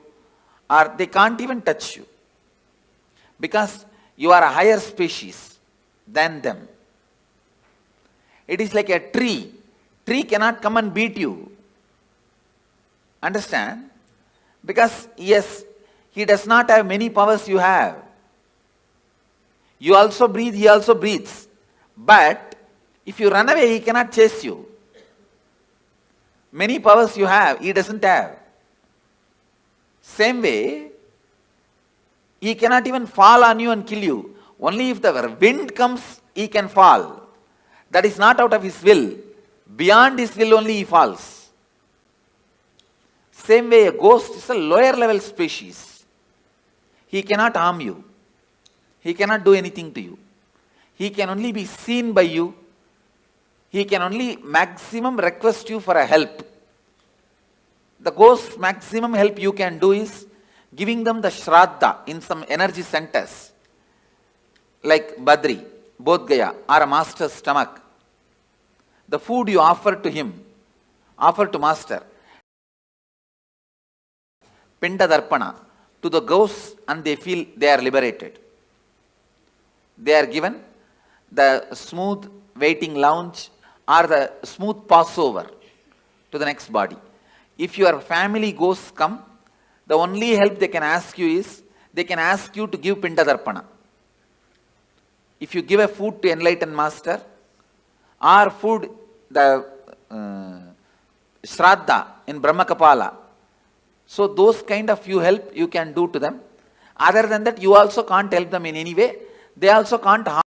or they can't even touch you. Because you are a higher species than them. It is like a tree. Tree cannot come and beat you. Understand? Because yes, he does not have many powers you have. You also breathe, he also breathes. But if you run away, he cannot chase you. Many powers you have, he doesn't have. Same way, he cannot even fall on you and kill you. Only if the wind comes, he can fall. That is not out of his will. Beyond his will only he falls. Same way, a ghost is a lower level species. He cannot harm you. He cannot do anything to you. He can only be seen by you. He can only maximum request you for a help. The ghost's maximum help you can do is giving them the shraddha in some energy centers, like Badri, Bodh Gaya, or a master's stomach. The food you offer to him, offer to master, Pinda Darpana, to the ghosts, and they feel they are liberated. They are given the smooth waiting lounge or the smooth passover to the next body. If your family ghosts come, the only help they can ask you is, they can ask you to give Pinda Darpana. If you give a food to enlightened master, or food, the Shraddha in Brahma Kapala, so those kind of you help you can do to them. Other than that, you also can't help them in any way. They also can't harm.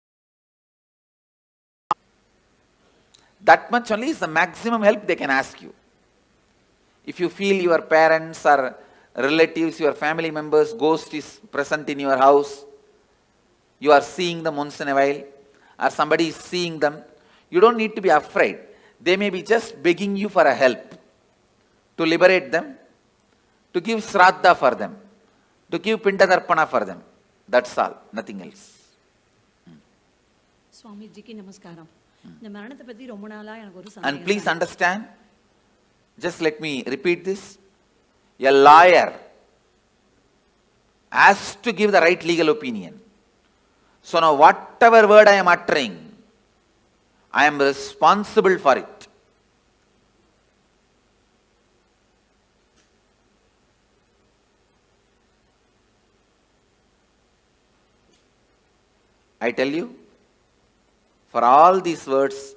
That much only is the maximum help they can ask you. If you feel your parents or relatives, your family members, ghost is present in your house, you are seeing them once in a while, or somebody is seeing them, you don't need to be afraid. They may be just begging you for a help, to liberate them, to give Shraddha for them, to give Pinda Darpana for them. That's all, nothing else. Swamiji namaskaram. And please understand, just let me repeat this. A lawyer has to give the right legal opinion. So now whatever word I am uttering, I am responsible for it. I tell you, for all these words,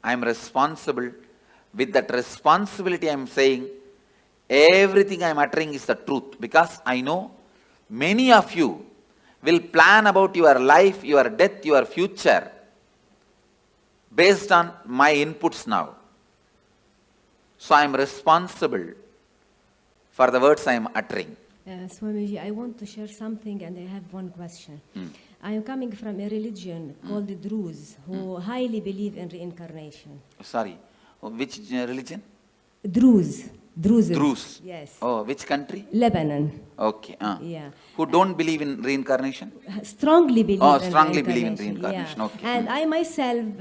I am responsible. With that responsibility I am saying, everything I am uttering is the truth. Because I know many of you will plan about your life, your death, your future based on my inputs now. So I am responsible for the words I am uttering. Swamiji, I want to share something and I have one question. I am coming from a religion called the Druze, who highly believe in reincarnation. Sorry, which religion? Druze. Druze. Yes. Oh, which country? Lebanon. Okay. Yeah. Who don't believe in reincarnation? Strongly believe in reincarnation. Believe in reincarnation. Yeah. Okay. And I myself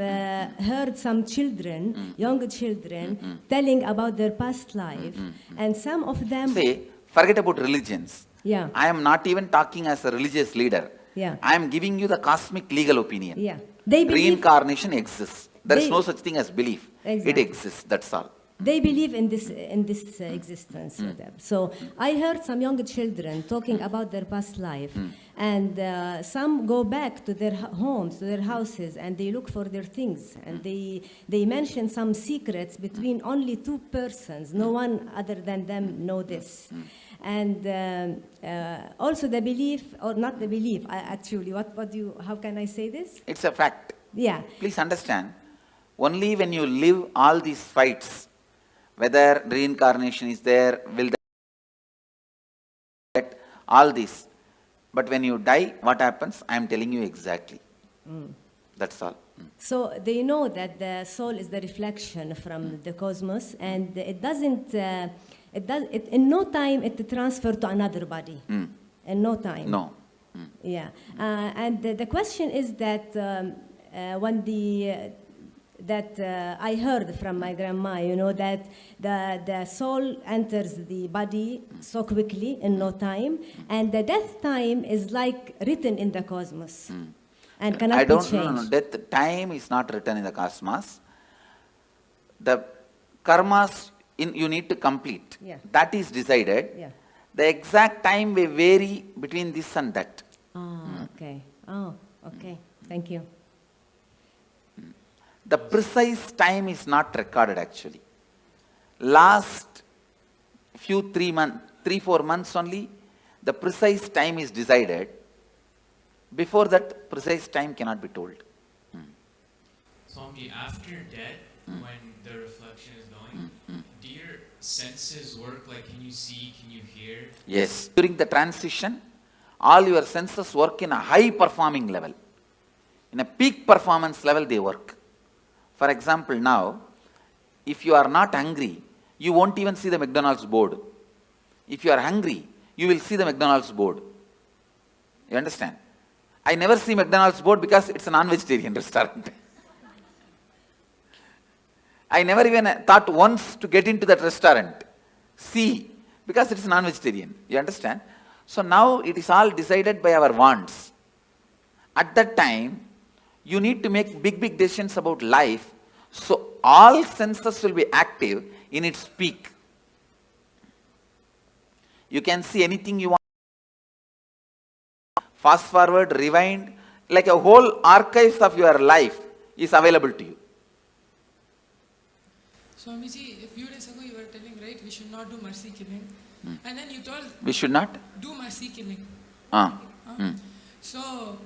heard some children, young children, telling about their past life, and some of them... Say, forget about religions. Yeah. I am not even talking as a religious leader. Yeah. I am giving you the cosmic legal opinion. Yeah. They believe reincarnation exists. There is no such thing as belief. Exactly. It exists. That's all. They believe in this existence. So I heard some young children talking about their past life, and some go back to their homes, to their houses, and they look for their things, and they mention some secrets between only two persons. No one other than them know this. And also the belief, or not the belief, actually, how can I say this? It's a fact. Yeah. Please understand, only when you live all these fights, whether reincarnation is there, will that, all this. But when you die, what happens? I am telling you exactly. That's all. So they know that the soul is the reflection from the cosmos, and it doesn't. In no time it transfer to another body. In no time. No. Yeah. And the question is that when I heard from my grandma, you know, that the soul enters the body so quickly in no time, and the death time is like written in the cosmos. And cannot be changed. No. Death time is not written in the cosmos. The karmas you need to complete. Yeah. That is decided. Yeah. The exact time may vary between this and that. Okay. Oh, okay. Thank you. The precise time is not recorded actually. Last 3-4 months only, the precise time is decided. Before that, precise time cannot be told. Swami, after death, when the reflection is going, do your senses work? Like, can you see, can you hear? Yes. During the transition, all your senses work in a high performing level. In a peak performance level, they work. For example, now, if you are not hungry, you won't even see the McDonald's board. If you are hungry, you will see the McDonald's board. You understand? I never see McDonald's board because it's a non-vegetarian restaurant. I never even thought once to get into that restaurant. See, because it's non-vegetarian. You understand? So now it is all decided by our wants. At that time, you need to make big decisions about life. So all senses will be active in its peak. You can see anything you want. Fast forward, rewind, like a whole archives of your life is available to you. Swamiji, a few days ago you were telling, right, we should not do mercy killing. And then you told... We should not? Do mercy killing. So,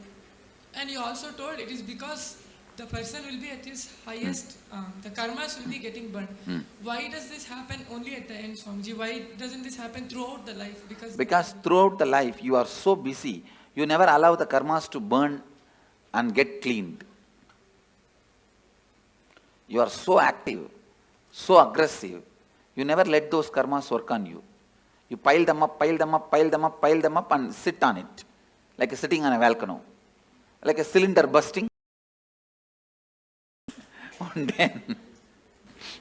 and you also told it is because the person will be at his highest, the karmas will be getting burned. Why does this happen only at the end, Swamiji? Why doesn't this happen throughout the life? Because throughout the life you are so busy, you never allow the karmas to burn and get cleaned. You are so active, so aggressive, you never let those karmas work on you. You pile them up and sit on it, like sitting on a volcano, like a cylinder bursting.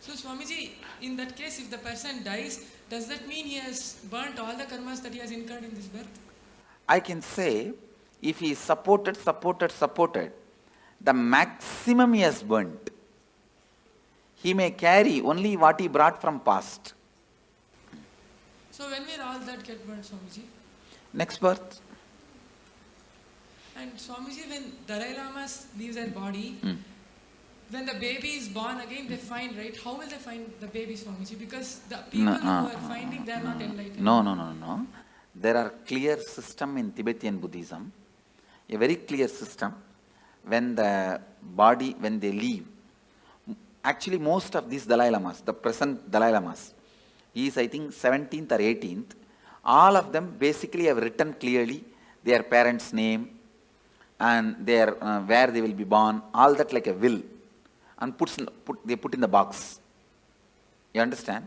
So Swamiji, in that case, if the person dies, does that mean he has burnt all the karmas that he has incurred in this birth? I can say, if he is supported, the maximum he has burnt. He may carry only what he brought from past. So when will all that get burnt, Swamiji? Next birth. And Swamiji, when Dalai Lama leaves their body, when the baby is born again, they find, right? How will they find the baby, Swamiji? Because the people who are finding, they are not enlightened. No. There are clear system in Tibetan Buddhism, a very clear system. When the body, when they leave, actually most of these Dalai Lamas, the present Dalai Lamas, he is I think 17th or 18th, all of them basically have written clearly their parents' name and their where they will be born, all that like a will, and they put in the box. You understand?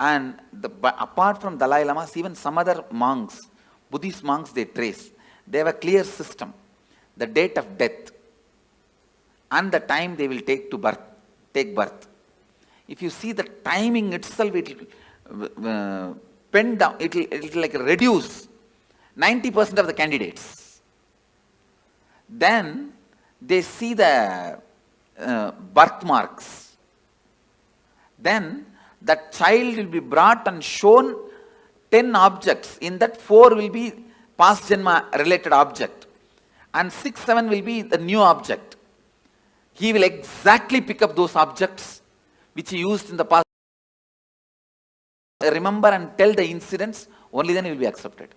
And apart from Dalai Lamas, even some other monks, Buddhist monks, they trace. They have a clear system. The date of death and the time they will take birth. If you see the timing itself, it will pen down, it will like reduce 90% of the candidates. Then they see the birthmarks. Then the child will be brought and shown 10 objects. In that 4 will be past janma related object and 6, 7 will be the new object. He will exactly pick up those objects which he used in the past. Remember and tell the incidents, only then he will be accepted.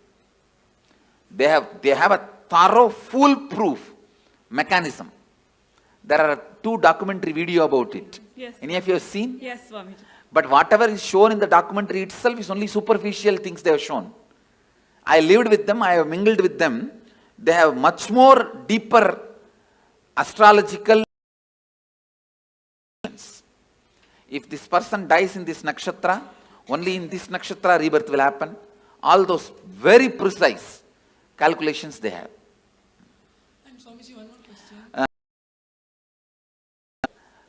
They have a thorough, foolproof mechanism. There are 2 documentary video about it. Yes. Any of you have seen? Yes, Swamiji. But whatever is shown in the documentary itself is only superficial things they have shown. I lived with them, I have mingled with them. They have much more deeper astrological. If this person dies in this nakshatra, only in this nakshatra rebirth will happen. All those very precise calculations they have. And Swamiji, one more question.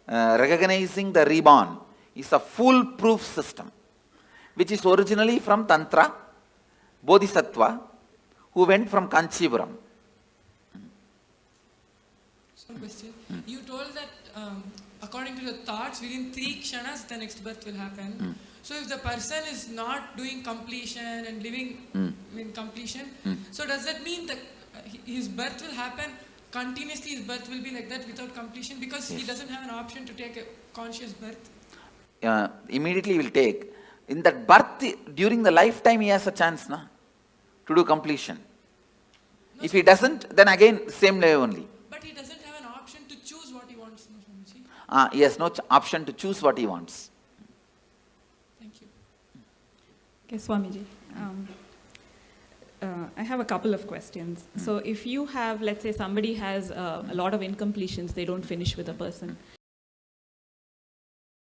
Recognizing the reborn is a foolproof system, which is originally from Tantra, Bodhisattva, who went from Kanchipuram. One question. You told that according to the thoughts, within 3 kshanas, the next birth will happen. So if the person is not doing completion and living in completion, so does that mean that his birth will happen continuously? His birth will be like that without completion because he doesn't have an option to take a conscious birth? Immediately he will take. In that birth, during the lifetime, he has a chance to do completion. No, if he doesn't, then again, same way only. But he doesn't have an option to choose what he wants, no, Swamiji? He has no option to choose what he wants. Thank you. Okay, Swamiji. I have a couple of questions. So if you have, let's say somebody has a lot of incompletions, they don't finish with a person,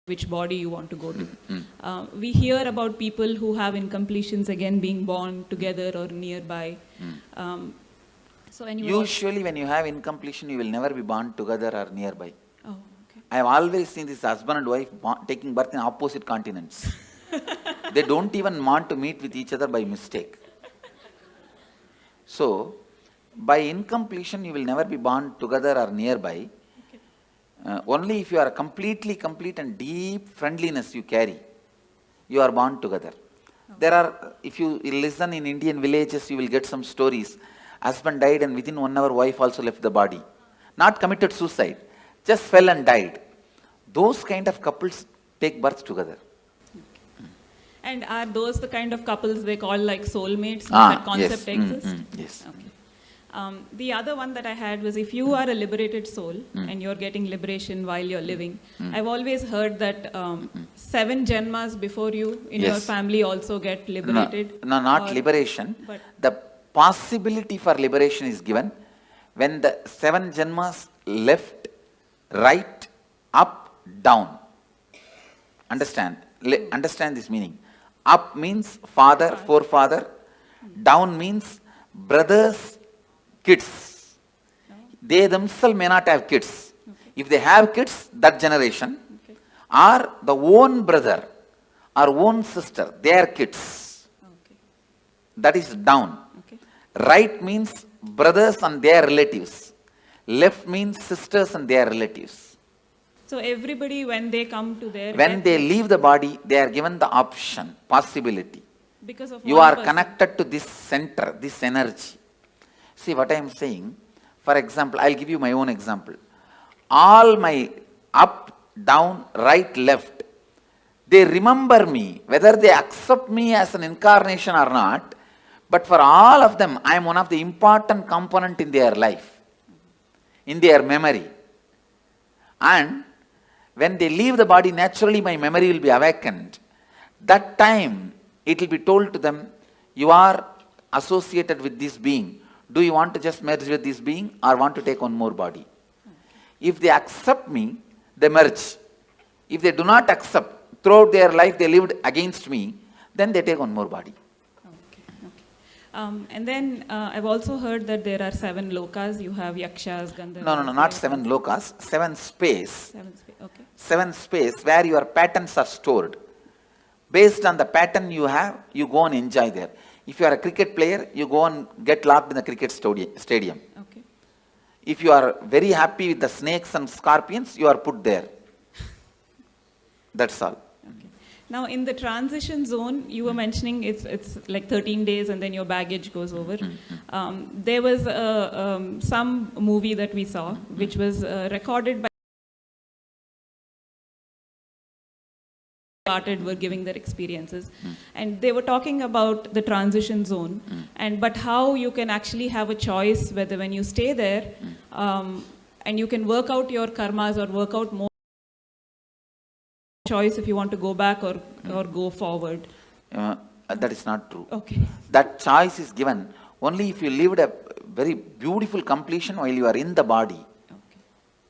which body you want to go to. We hear about people who have incompletions again being born together or nearby. Usually when you have incompletion, you will never be born together or nearby. Oh, okay. I have always seen this husband and wife taking birth in opposite continents. They don't even want to meet with each other by mistake. So, by incompletion, you will never be born together or nearby. Only if you are completely complete and deep friendliness you carry, you are born together. There are, if you listen in Indian villages, you will get some stories. Husband died and within 1 hour wife also left the body. Not committed suicide, just fell and died. Those kind of couples take birth together. And are those the kind of couples they call like soulmates? That concept exists? Yes. Okay. The other one that I had was if you are a liberated soul and you're getting liberation while you're living, I've always heard that 7 janmas before you in your family also get liberated. No, not liberation. The possibility for liberation is given when the 7 janmas left, right, up, down. Understand? Understand this meaning. Up means father, forefather. Down means brothers, kids. They themselves may not have kids. If they have kids, that generation, or the own brother or own sister, their kids. That is down. Right means brothers and their relatives. Left means sisters and their relatives. So everybody, when they come to their when they leave the body, they are given the option, possibility. Because of you are connected to this center, this energy. See what I am saying? For example, I'll give you my own example. All my up, down, right, left, they remember me, whether they accept me as an incarnation or not, but for all of them, I am one of the important component in their life, in their memory. And when they leave the body, naturally my memory will be awakened. That time, it will be told to them, you are associated with this being. Do you want to just merge with this being or want to take one more body? If they accept me, they merge. If they do not accept, throughout their life they lived against me, then they take one more body. And then I've also heard that there are 7 lokas. You have yakshas, gandharvas. No, not 7 lokas. 7 space. 7 space, okay. 7 space where your patterns are stored. Based on the pattern you have, you go and enjoy there. If you are a cricket player, you go and get locked in the cricket stadium. Okay. If you are very happy with the snakes and scorpions, you are put there. That's all. Now, in the transition zone, you were mentioning it's like 13 days and then your baggage goes over. There was some movie that we saw, which was recorded by were giving their experiences. And they were talking about the transition zone, but how you can actually have a choice whether when you stay there, and you can work out your karmas or work out more choice if you want to go back or go forward. That is not true. Okay. That choice is given only if you lived a very beautiful completion while you are in the body.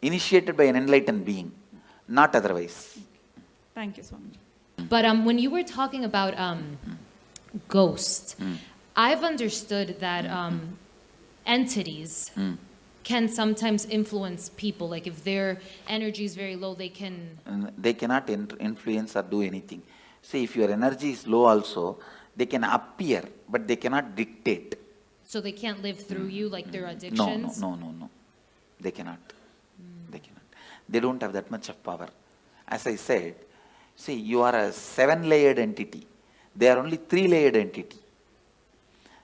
initiated by an enlightened being, not otherwise. Thank you, Swamiji. But when you were talking about ghosts, I've understood that entities can sometimes influence people. Like if their energy is very low, they can... They cannot influence or do anything. See, if your energy is low also, they can appear, but they cannot dictate. So they can't live through you like their addictions? No. They cannot. They cannot. They don't have that much of power. As I said, see, you are a 7-layered entity. They are only 3-layered entity.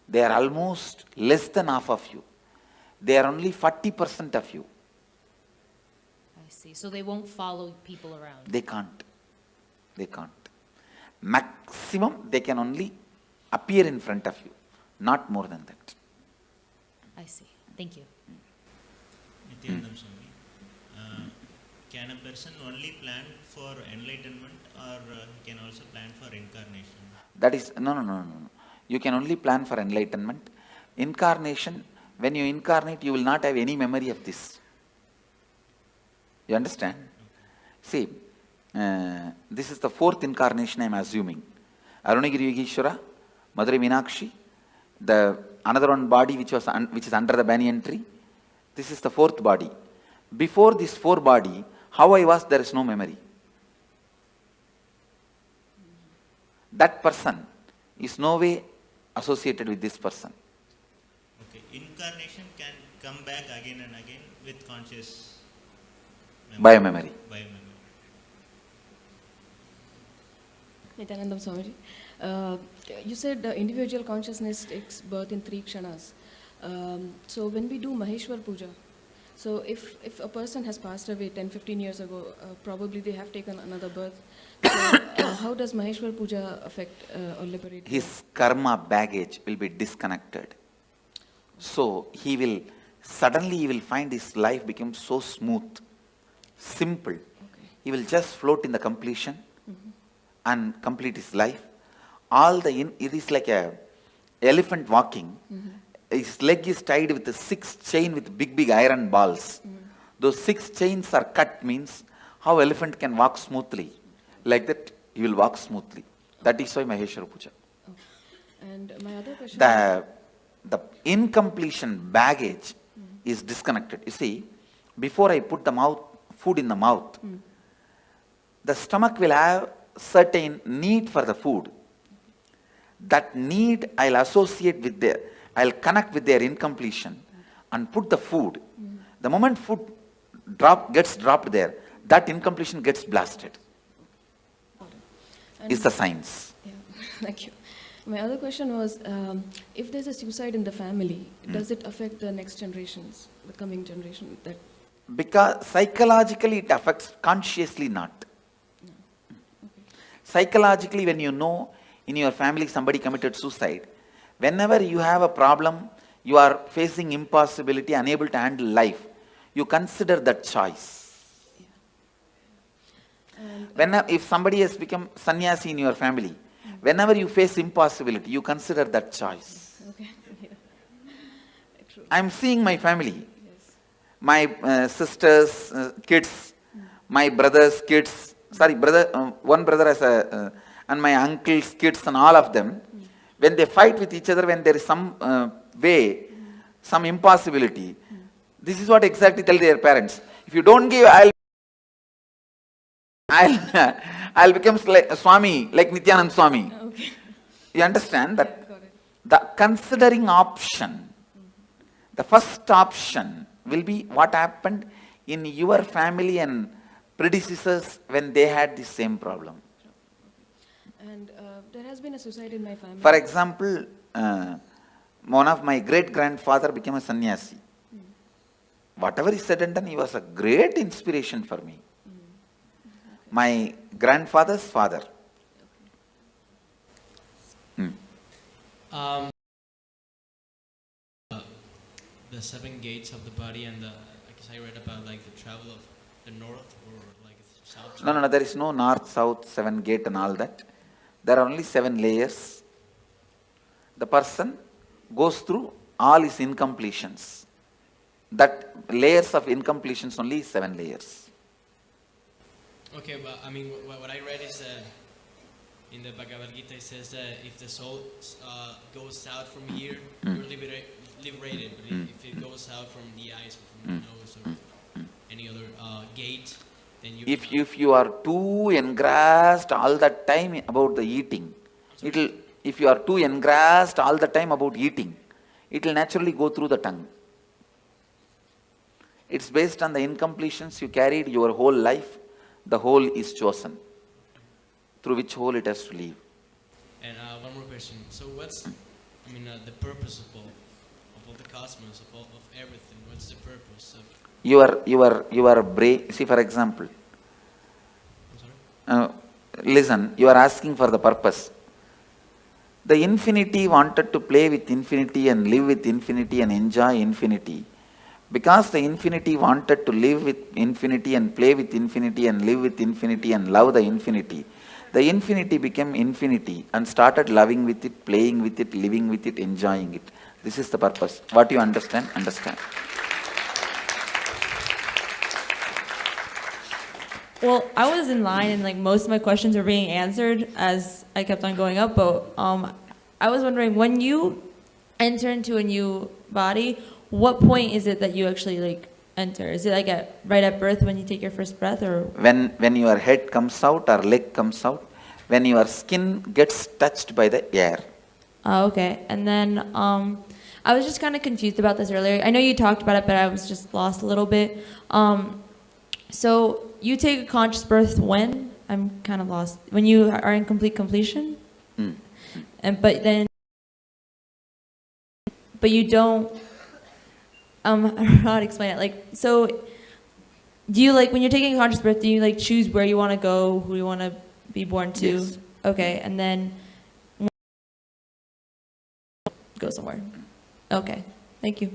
They are almost less than half of you. They are only 40% of you. I see. So they won't follow people around? They can't. They can't. Maximum, they can only appear in front of you. Not more than that. I see. Thank you. Nityanandam Swami, can a person only plan for enlightenment or he can also plan for incarnation? That is, no. You can only plan for enlightenment. Incarnation, when you incarnate, you will not have any memory of this. You understand? See, this is the 4th incarnation I am assuming. Arunagiri Yogeshwara, Madurai Meenakshi, the another one body which is under the banyan tree. This is the 4th body. Before this 4 body, how I was, there is no memory. That person is no way associated with this person. Okay, incarnation can come back again and again with conscious memory. Biomemory. Nityanandam Swamiji, you said individual consciousness takes birth in 3 kshanas. So when we do Maheshwar Puja, so if a person has passed away 10-15 years ago, probably they have taken another birth. So how does Maheshwar Puja affect or liberate? His karma baggage will be disconnected. So he will find his life become so smooth, simple. Okay. He will just float in the completion and complete his life. It is like a elephant walking. His leg is tied with a 6 chain with big iron balls. Those 6 chains are cut, means how elephant can walk smoothly. Like that, he will walk smoothly. That is why Maheshwara Puja. Okay. And my other question... The incompletion baggage is disconnected. You see, before I put the food in the mouth, the stomach will have certain need for the food. That need I'll associate with I'll connect with their incompletion and put the food. The moment food gets dropped there, that incompletion gets blasted. It's the science. Yeah, thank you. My other question was, if there's a suicide in the family, does it affect the next generations, the coming generation? Because psychologically it affects, consciously not. No. Okay. Psychologically, when you know in your family somebody committed suicide, whenever you have a problem, you are facing impossibility, unable to handle life, you consider that choice. Yeah. If somebody has become sannyasi in your family, whenever you face impossibility, you consider that choice. Okay. Yeah. I am seeing my family, my sisters' kids, my brother's kids, one brother has and my uncle's kids and all of them, when they fight with each other, when there is some some impossibility, this is what exactly tell their parents. If you don't give, I'll become Swami, like Nityanand Swami. Okay. You understand that? The considering option, the first option will be what happened in your family and predecessors when they had the same problem. And there has been a suicide in my family. For example, one of my great-grandfather became a sannyasi. Whatever he said and done, he was a great inspiration for me. My grandfather's father. The 7 gates of the body and I guess I read about like the travel of the north or like south. No, there is no north, south, 7 gate and all that. There are only 7 layers. The person goes through all his incompletions. That layers of incompletions only is 7 layers. Okay, but I mean, what I read is in the Bhagavad Gita, it says that if the soul goes out from here, you're liberated. But if it goes out from the eyes, or from the nose, or any other gate, then you. If you are too engrossed all the time about the eating, if you are too engrossed all the time about eating, it will naturally go through the tongue. It's based on the incompletions you carried your whole life. The whole is chosen, through which whole it has to leave. And one more question. So what's, I mean, the purpose of all the cosmos, of everything? What's the purpose of? Your brain. See, for example, listen. You are asking for the purpose. The infinity wanted to play with infinity and live with infinity and enjoy infinity. Because the infinity wanted to live with infinity and play with infinity and live with infinity and love the infinity became infinity and started loving with it, playing with it, living with it, enjoying it. This is the purpose. What you understand, understand. Well, I was in line and like most of my questions were being answered as I kept on going up, but I was wondering, when you enter into a new body, what point is it that you actually like enter? Is it like right at birth when you take your first breath, or? When your head comes out or leg comes out, when your skin gets touched by the air. Oh, okay. And then I was just kind of confused about this earlier. I know you talked about it, but I was just lost a little bit. So you take a conscious birth when? I'm kind of lost. When you are in complete completion? But you don't. I don't know how to explain it. Like, so, do you like when you're taking a conscious birth? Do you like choose where you want to go, who you want to be born to? Yes. Okay, and then go somewhere. Okay, thank you.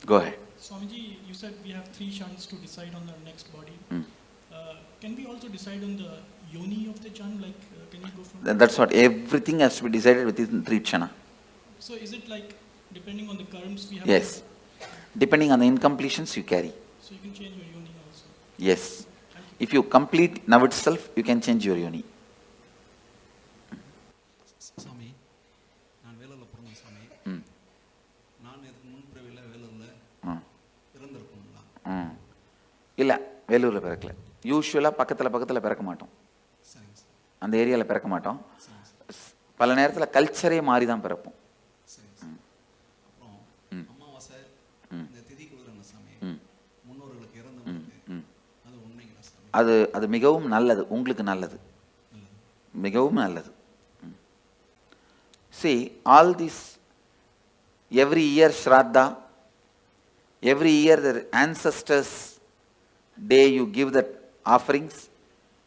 Go ahead. Swamiji, you said we have 3 kshanas to decide on our next body. Can we also decide on the yoni of the kshan? Like, can you go from? That's what everything has to be decided within 3 kshana. So is it like depending on the karms we have? Yes. Depending on the incompletions you carry. So you can change your yoni also? Yes. If you complete now itself, you can change your yoni. Swami, நான் வேலூர்ல பிறந்தேன் Swami. நான் இதுக்கு முன்பிறவில வேலூர்ல இருந்திருப்போம்ல. இல்ல, வேலூர்ல பிறக்கல. யூசுவலா பக்கத்துல பிறக்க மாட்டோம். அந்த ஏரியால பிறக்க மாட்டோம். பல நேரத்துல கல்ச்சரே மாறி தான் பிறப்போம். அது மிகவும் நல்லது, உங்களுக்கு நல்லது, மிகவும் நல்லது. See, all this, every year Shraddha, every year the ancestors' day you give that offerings,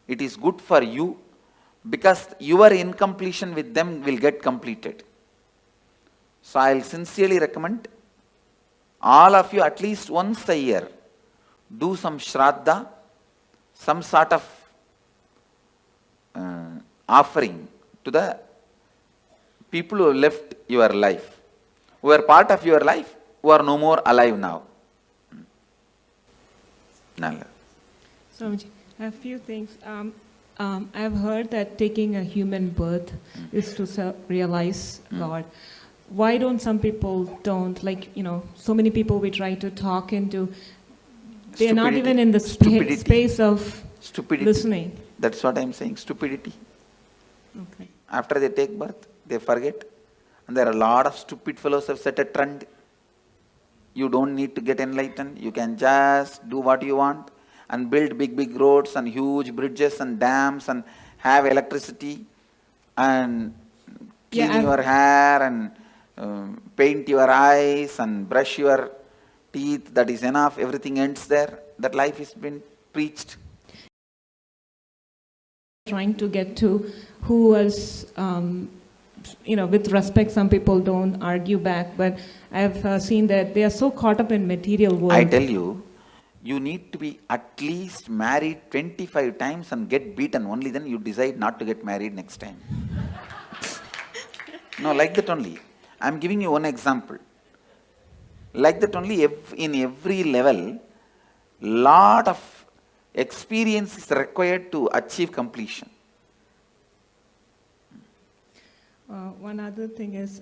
it is good for you because your incompletion with them will get completed. So I will sincerely recommend all of you at least once a year do some Shraddha, some sort of offering to the people who have left your life, who are part of your life, who are no more alive now. Nalla. Swamiji, I have a few things. I've heard that taking a human birth is to realize God. Why don't some people don't? Like, so many people we try to talk into, they're not even in the space of listening. That's what I'm saying, stupidity. Okay. After they take birth, they forget. And there are a lot of stupid fellows who have set a trend. You don't need to get enlightened. You can just do what you want and build big roads and huge bridges and dams and have electricity and clean your hair and paint your eyes and brush your teeth. That is enough. Everything ends there. That life has been preached. Trying to get to who was, with respect, some people don't argue back, but I've seen that they are so caught up in material world. I tell you, you need to be at least married 25 times and get beaten. Only then you decide not to get married next time. No, like that only. I'm giving you one example. Like that only in every level, lot of experience is required to achieve completion. One other thing is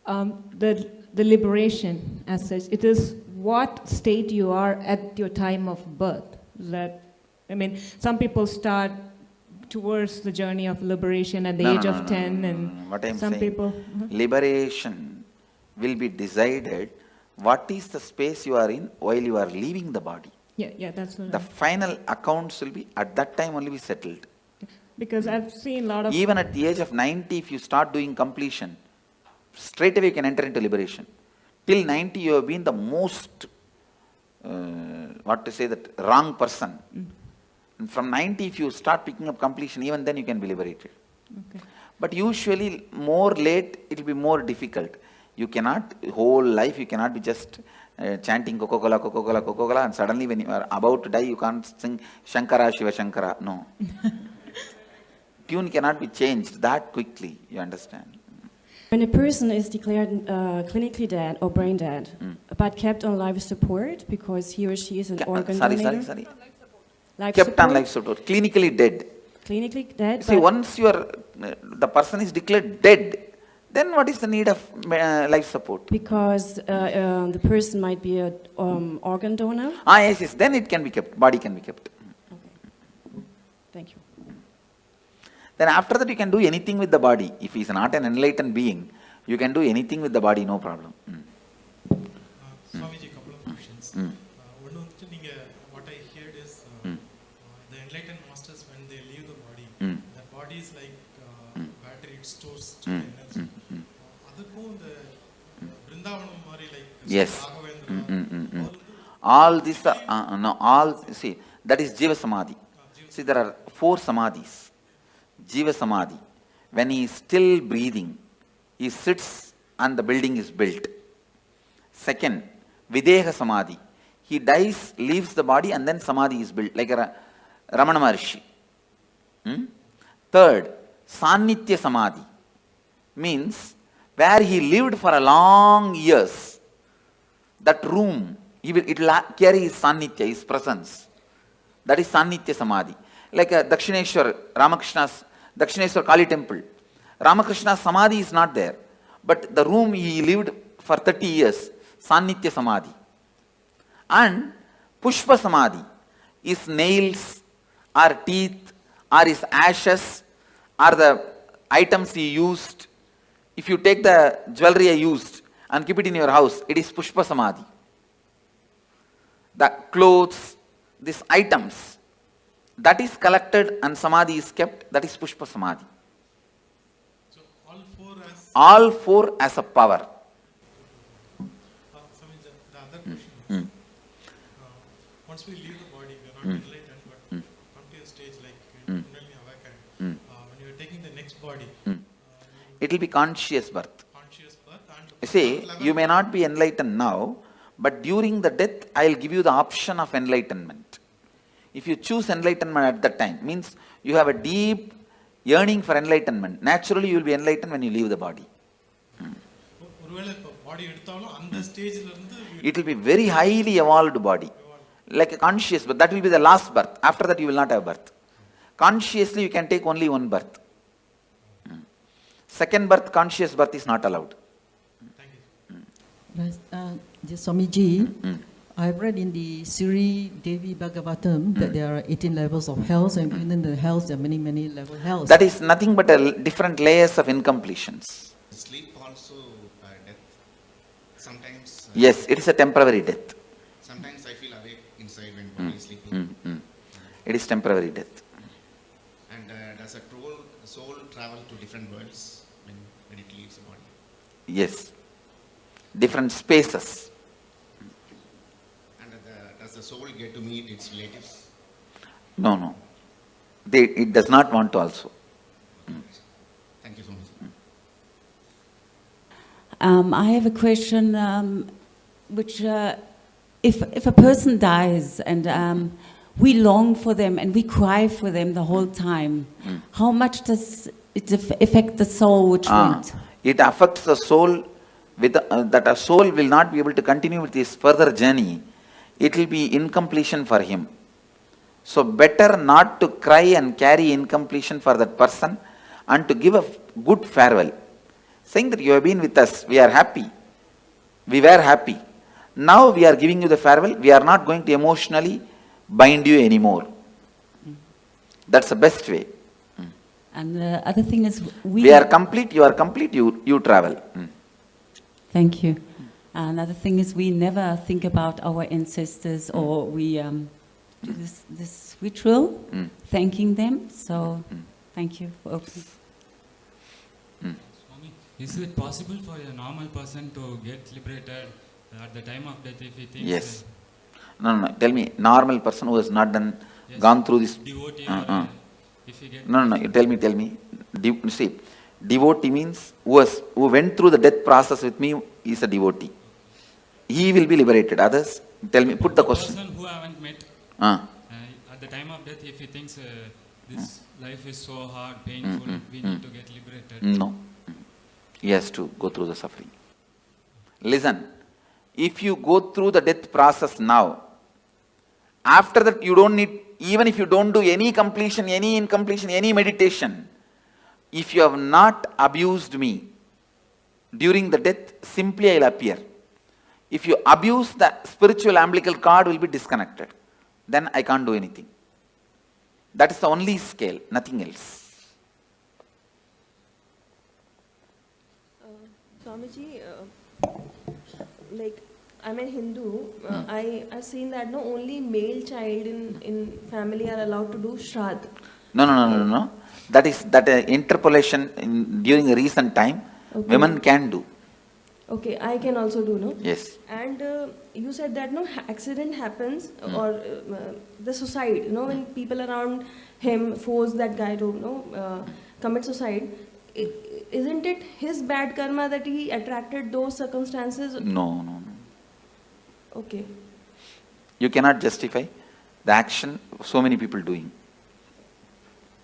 the liberation as such. It is what state you are at your time of birth. That, I mean, some people start towards the journey of liberation at the age of 10, and what I'm some saying, people. Liberation will be decided what is the space you are in while you are leaving the body. Yeah, that's what the final accounts will be at that time only be settled. Because I've seen a lot of... Even at the age of 90, if you start doing completion, straight away you can enter into liberation. Till 90, you have been the most, wrong person. And from 90, if you start picking up completion, even then you can be liberated. Okay. But usually, more late, it will be more difficult. You cannot, whole life, you cannot be just chanting Coca-Cola, Coca-Cola, Coca-Cola, and suddenly when you are about to die, you can't sing Shankara, Shiva Shankara. No. Tune cannot be changed that quickly, you understand. When a person is declared clinically dead or brain dead, but kept on life support because he or she is an organ donator. Sorry. Life kept support? on life support, clinically dead. Clinically dead. See, once you are, the person is declared dead, then what is the need of life support? Because the person might be an organ donor. Yes, then it can be kept, body can be kept. Okay. Thank you. Then after that you can do anything with the body. If he is not an enlightened being, you can do anything with the body, no problem. Swamiji, couple of questions. What I heard is the enlightened masters, when they leave the body, the body is like battery, it stores energy. Yes. All this, see, that is Jiva Samadhi. See, there are 4 Samadhis. Jiva Samadhi, when he is still breathing, he sits and the building is built. Second, Videha Samadhi, he dies, leaves the body, and then Samadhi is built, like a Ramana Maharshi. Third, Sannitya Samadhi, means where he lived for a long years, that room, it will carry his Sannitya, his presence. That is Sannitya Samadhi. Like a Dakshineshwar, Ramakrishna's Dakshineshwar Kali temple. Ramakrishna's Samadhi is not there, but the room he lived for 30 years, Sannitya Samadhi. And Pushpa Samadhi is nails, or teeth, or his ashes, or the items he used. If you take the jewelry I used and keep it in your house, it is Pushpa Samadhi. The clothes, these items, that is collected and Samadhi is kept, that is Pushpa Samadhi. So all four as a power. The other question is, once we leave the body, we are not enlightened, but come to a stage like Kundalini awakened. When you are taking the next body, it will be conscious birth. And see, you may not be enlightened now, but during the death, I will give you the option of enlightenment. If you choose enlightenment at that time, means you have a deep yearning for enlightenment. Naturally, you will be enlightened when you leave the body. It will be very highly evolved body, like a conscious birth. That will be the last birth. After that, you will not have birth. Consciously, you can take only one birth. Second birth, conscious birth is not allowed. Swamiji, I've read in the Sri Devi Bhagavatam that there are 18 levels of hells, and within the hells there are many, many level hells. That is nothing but different layers of incompletions. Sleep also death. Sometimes. Yes, it is a temporary death. Sometimes I feel awake inside when body is sleeping. It is temporary death. And does a soul travel to different worlds when it leaves the body? Yes. Different spaces. And does the soul get to meet its relatives? No. It does not want to also. Thank you so much. I have a question, which if a person dies and we long for them and we cry for them the whole time, how much does it affect the soul which went? It affects the soul that a soul will not be able to continue with his further journey, it will be incompletion for him. So better not to cry and carry incompletion for that person and to give a good farewell. Saying that you have been with us, we are happy. We were happy. Now we are giving you the farewell. We are not going to emotionally bind you anymore. That's the best way. And the other thing is we are complete, you are complete, you travel. Thank you. Another thing is we never think about our ancestors or we do this ritual, thanking them. So thank you for opening. Swami, is it possible for a normal person to get liberated at the time of death if he thinks? Yes. No. Tell me, normal person who has not gone through this. Devotee if he gets. No. Tell me. See, devotee means who went through the death process with me is a devotee. He will be liberated. Others, tell me, put the question. Person who I haven't met, at the time of death, if he thinks this life is so hard, painful, we need to get liberated. No. He has to go through the suffering. Listen, if you go through the death process now, after that you don't need, even if you don't do any completion, any incompletion, any meditation, if you have not abused me during the death, simply I will appear. If you abuse, the spiritual umbilical cord will be disconnected. Then I can't do anything. That is the only scale, nothing else. Swamiji, like I'm a Hindu, I've seen that no only male child in family are allowed to do Shraddh. No. That interpolation during a recent time, women can do. Okay, I can also do, no? Yes. And you said that no accident happens or the suicide, when people around him force that guy to commit suicide, isn't it his bad karma that he attracted those circumstances? No. Okay. You cannot justify the action so many people doing.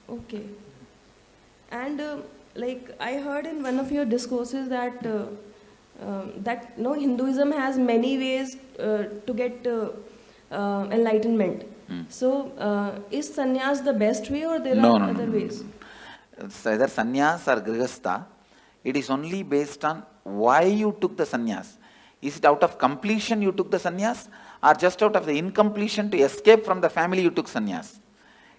Okay. And like I heard in one of your discourses that Hinduism has many ways to get enlightenment. So is sannyas the best way or there are other ways? It's either sannyas or grihastha. It is only based on why you took the sannyas. Is it out of completion you took the sannyas or just out of the incompletion to escape from the family you took sannyas?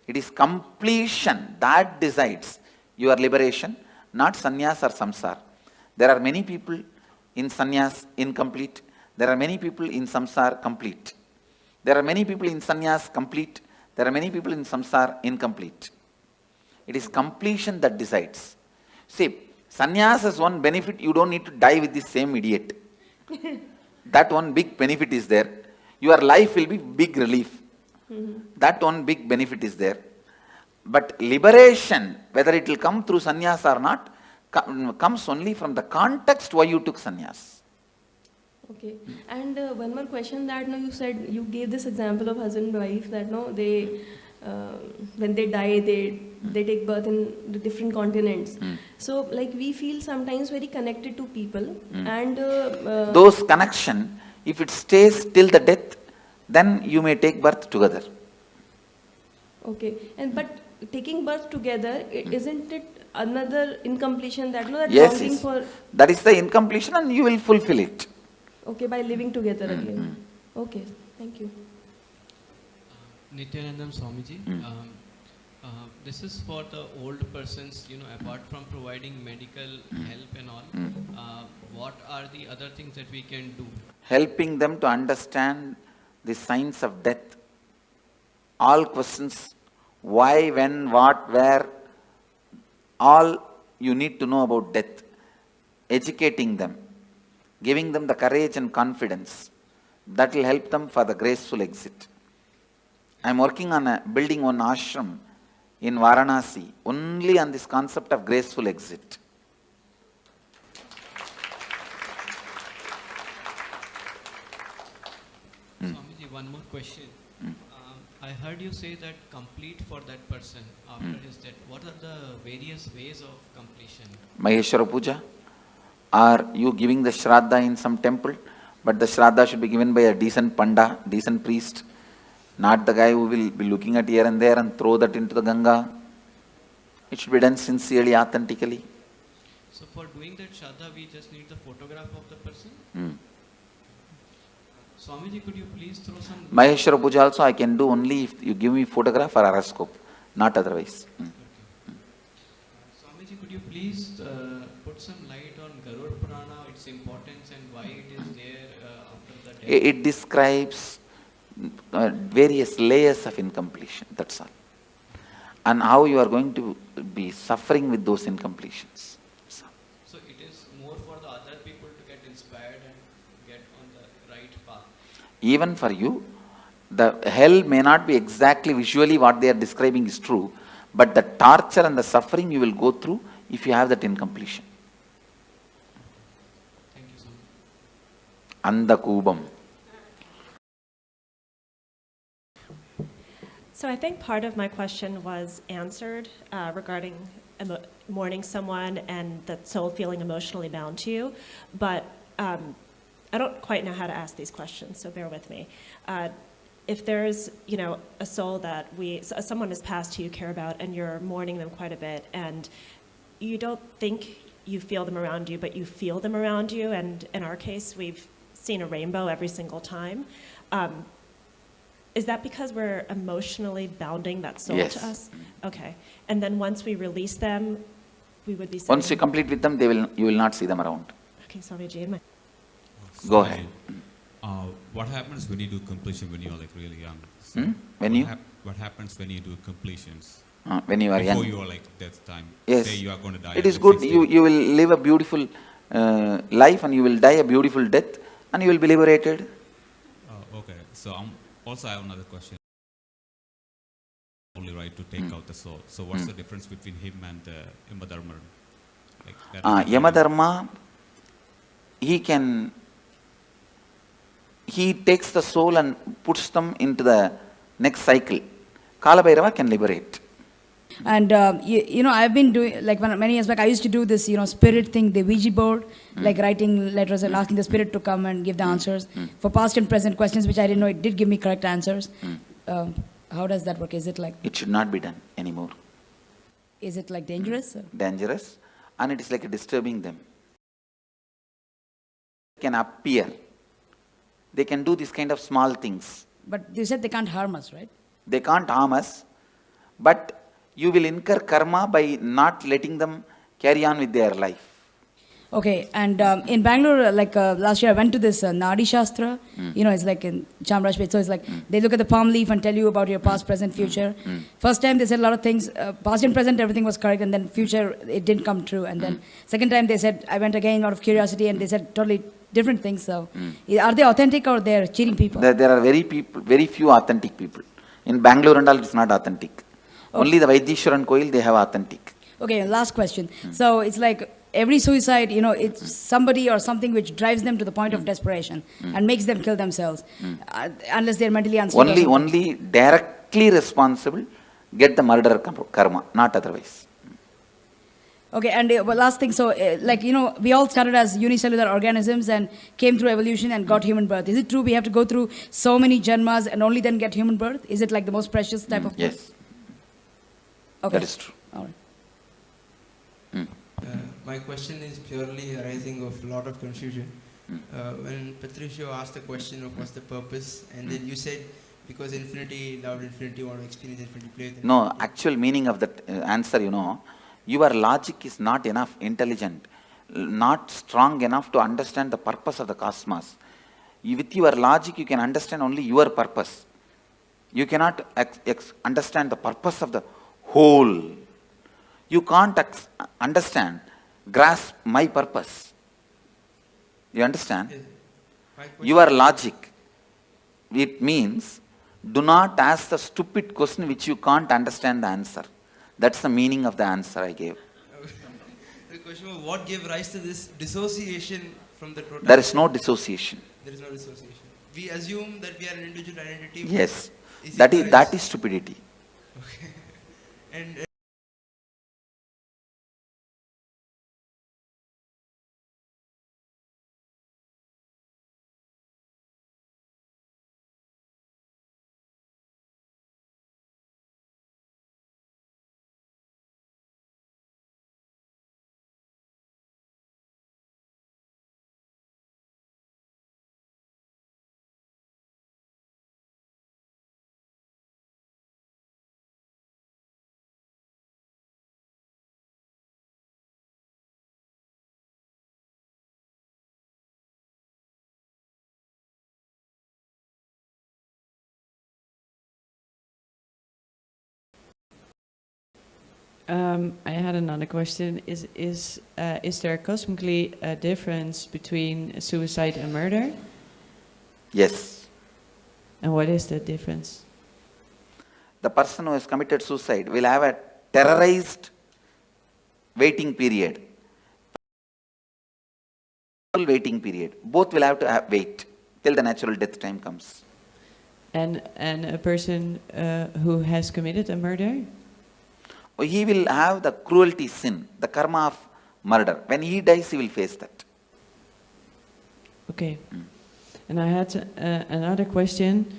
It is completion that decides your liberation, not sannyas or samsara. There are many people in sannyas incomplete. There are many people in samsara complete. There are many people in sannyas complete. There are many people in samsara incomplete. It is completion that decides. See, sannyas has one benefit, you don't need to die with the same idiot. That one big benefit is there. Your life will be big relief. That one big benefit is there. But liberation, whether it will come through sannyas or not, comes only from the context why you took sannyas. Okay. And one more question that you said, you gave this example of husband and wife that they when they die, they take birth in the different continents. So like we feel sometimes very connected to people and those connection, if it stays till the death, then you may take birth together. Okay. And but taking birth together, isn't it another incompletion that that yes, longing for? That is the incompletion and you will fulfill it. Okay, by living together again. Okay, thank you. Nityanandam Swamiji, this is for the old persons, apart from providing medical help and all, what are the other things that we can do? Helping them to understand the signs of death. All questions, why, when, what, where, all you need to know about death. Educating them, giving them the courage and confidence. That will help them for the graceful exit. I am working on building one ashram in Varanasi, only on this concept of graceful exit. Swamiji, one more question. I heard you say that complete for that person after his death. What are the various ways of completion? Maheshwara Puja. Are you giving the Shraddha in some temple? But the Shraddha should be given by a decent Panda, decent priest, not the guy who will be looking at here and there and throw that into the Ganga. It should be done sincerely, authentically. So for doing that Shraddha, we just need the photograph of the person? Swamiji, could you please throw some... Maheshwara Puja also I can do only if you give me photograph or horoscope, not otherwise. Swamiji, could you please put some light on Garud Purana, its importance and why it is there after the death? It describes various layers of incompletion, that's all. And how you are going to be suffering with those incompletions. So it is more for the other people to get inspired and get on the right path. Even for you, the hell may not be exactly visually what they are describing is true, but the torture and the suffering you will go through if you have that incompletion. Thank you so Anda much. Kubam. So I think part of my question was answered regarding mourning someone and the soul feeling emotionally bound to you, but I don't quite know how to ask these questions, so bear with me. If there's, a soul that someone has passed who you care about and you're mourning them quite a bit, and you don't think you feel them around you, but you feel them around you, and in our case, we've seen a rainbow every single time. Is that because we're emotionally bounding that soul Yes. to us? Okay. And then once we release them, we would be Once you complete with them, you will not see them around. Okay, Swamiji. Go ahead. What happens when you do completion when you're like really young? When you? What happens when you do completions? When you are young. Before you are like death time. Yes. Say you are going to die. It is at good. 60. You will live a beautiful life and you will die a beautiful death and you will be liberated. Okay. So also I have another question. Only right to take out the soul. So what's the difference between him and Yamadharma? Like Yamadharma, he takes the soul and puts them into the next cycle. Kalabhairava can liberate. And I've been doing, like many years back, I used to do this, spirit thing, the Ouija board, like writing letters and asking the spirit to come and give the answers for past and present questions, which I didn't know it did give me correct answers. How does that work? Is it like? It should not be done anymore. Is it like dangerous? Dangerous, and it is like disturbing them. They can appear. They can do this kind of small things. But you said they can't harm us, right? They can't harm us, but you will incur karma by not letting them carry on with their life. Okay, and in Bangalore, last year I went to this Nadi Shastra, it's like in Chamrajpet, so it's like they look at the palm leaf and tell you about your past, present, future. First time they said a lot of things, past and present everything was correct, and then future it didn't come true, and then second time they said, I went again out of curiosity and they said totally different things, so are they authentic or they're cheating people? There are very few authentic people. In Bangalore and all it's not authentic. Okay. Only the Vaidishwaran Koil they have authentic. Okay, last question. So it's like every suicide, it's somebody or something which drives them to the point of desperation and makes them kill themselves, unless they're mentally unstable. Only directly responsible get the murder karma, not otherwise. Okay, and last thing, so we all started as unicellular organisms and came through evolution and got human birth. Is it true we have to go through so many janmas and only then get human birth? Is it like the most precious type of birth? Yes. Okay. That is true. All right. My question is purely arising of a lot of confusion. When Patricio asked the question of what's the purpose, and then you said because infinity loved infinity, want to experience infinity, play with infinity. No, actual meaning of that answer, your logic is not enough intelligent, not strong enough to understand the purpose of the cosmos. With your logic, you can understand only your purpose. You cannot understand the purpose of the whole. You can't grasp my purpose. You understand? Your logic, it means do not ask the stupid question which you can't understand the answer. That's the meaning of the answer I gave. The question was, what gave rise to this dissociation from the totality? There is no dissociation. There is no dissociation. We assume that we are an individual identity. Yes. That is stupidity. Okay. And I had another question. Is there cosmically a difference between suicide and murder? Yes. And what is the difference? The person who has committed suicide will have a terrorized waiting period. Waiting period. Both will have to wait till the natural death time comes. And a person who has committed a murder? He will have the cruelty sin, the karma of murder. When he dies, he will face that. Okay. And I had another question,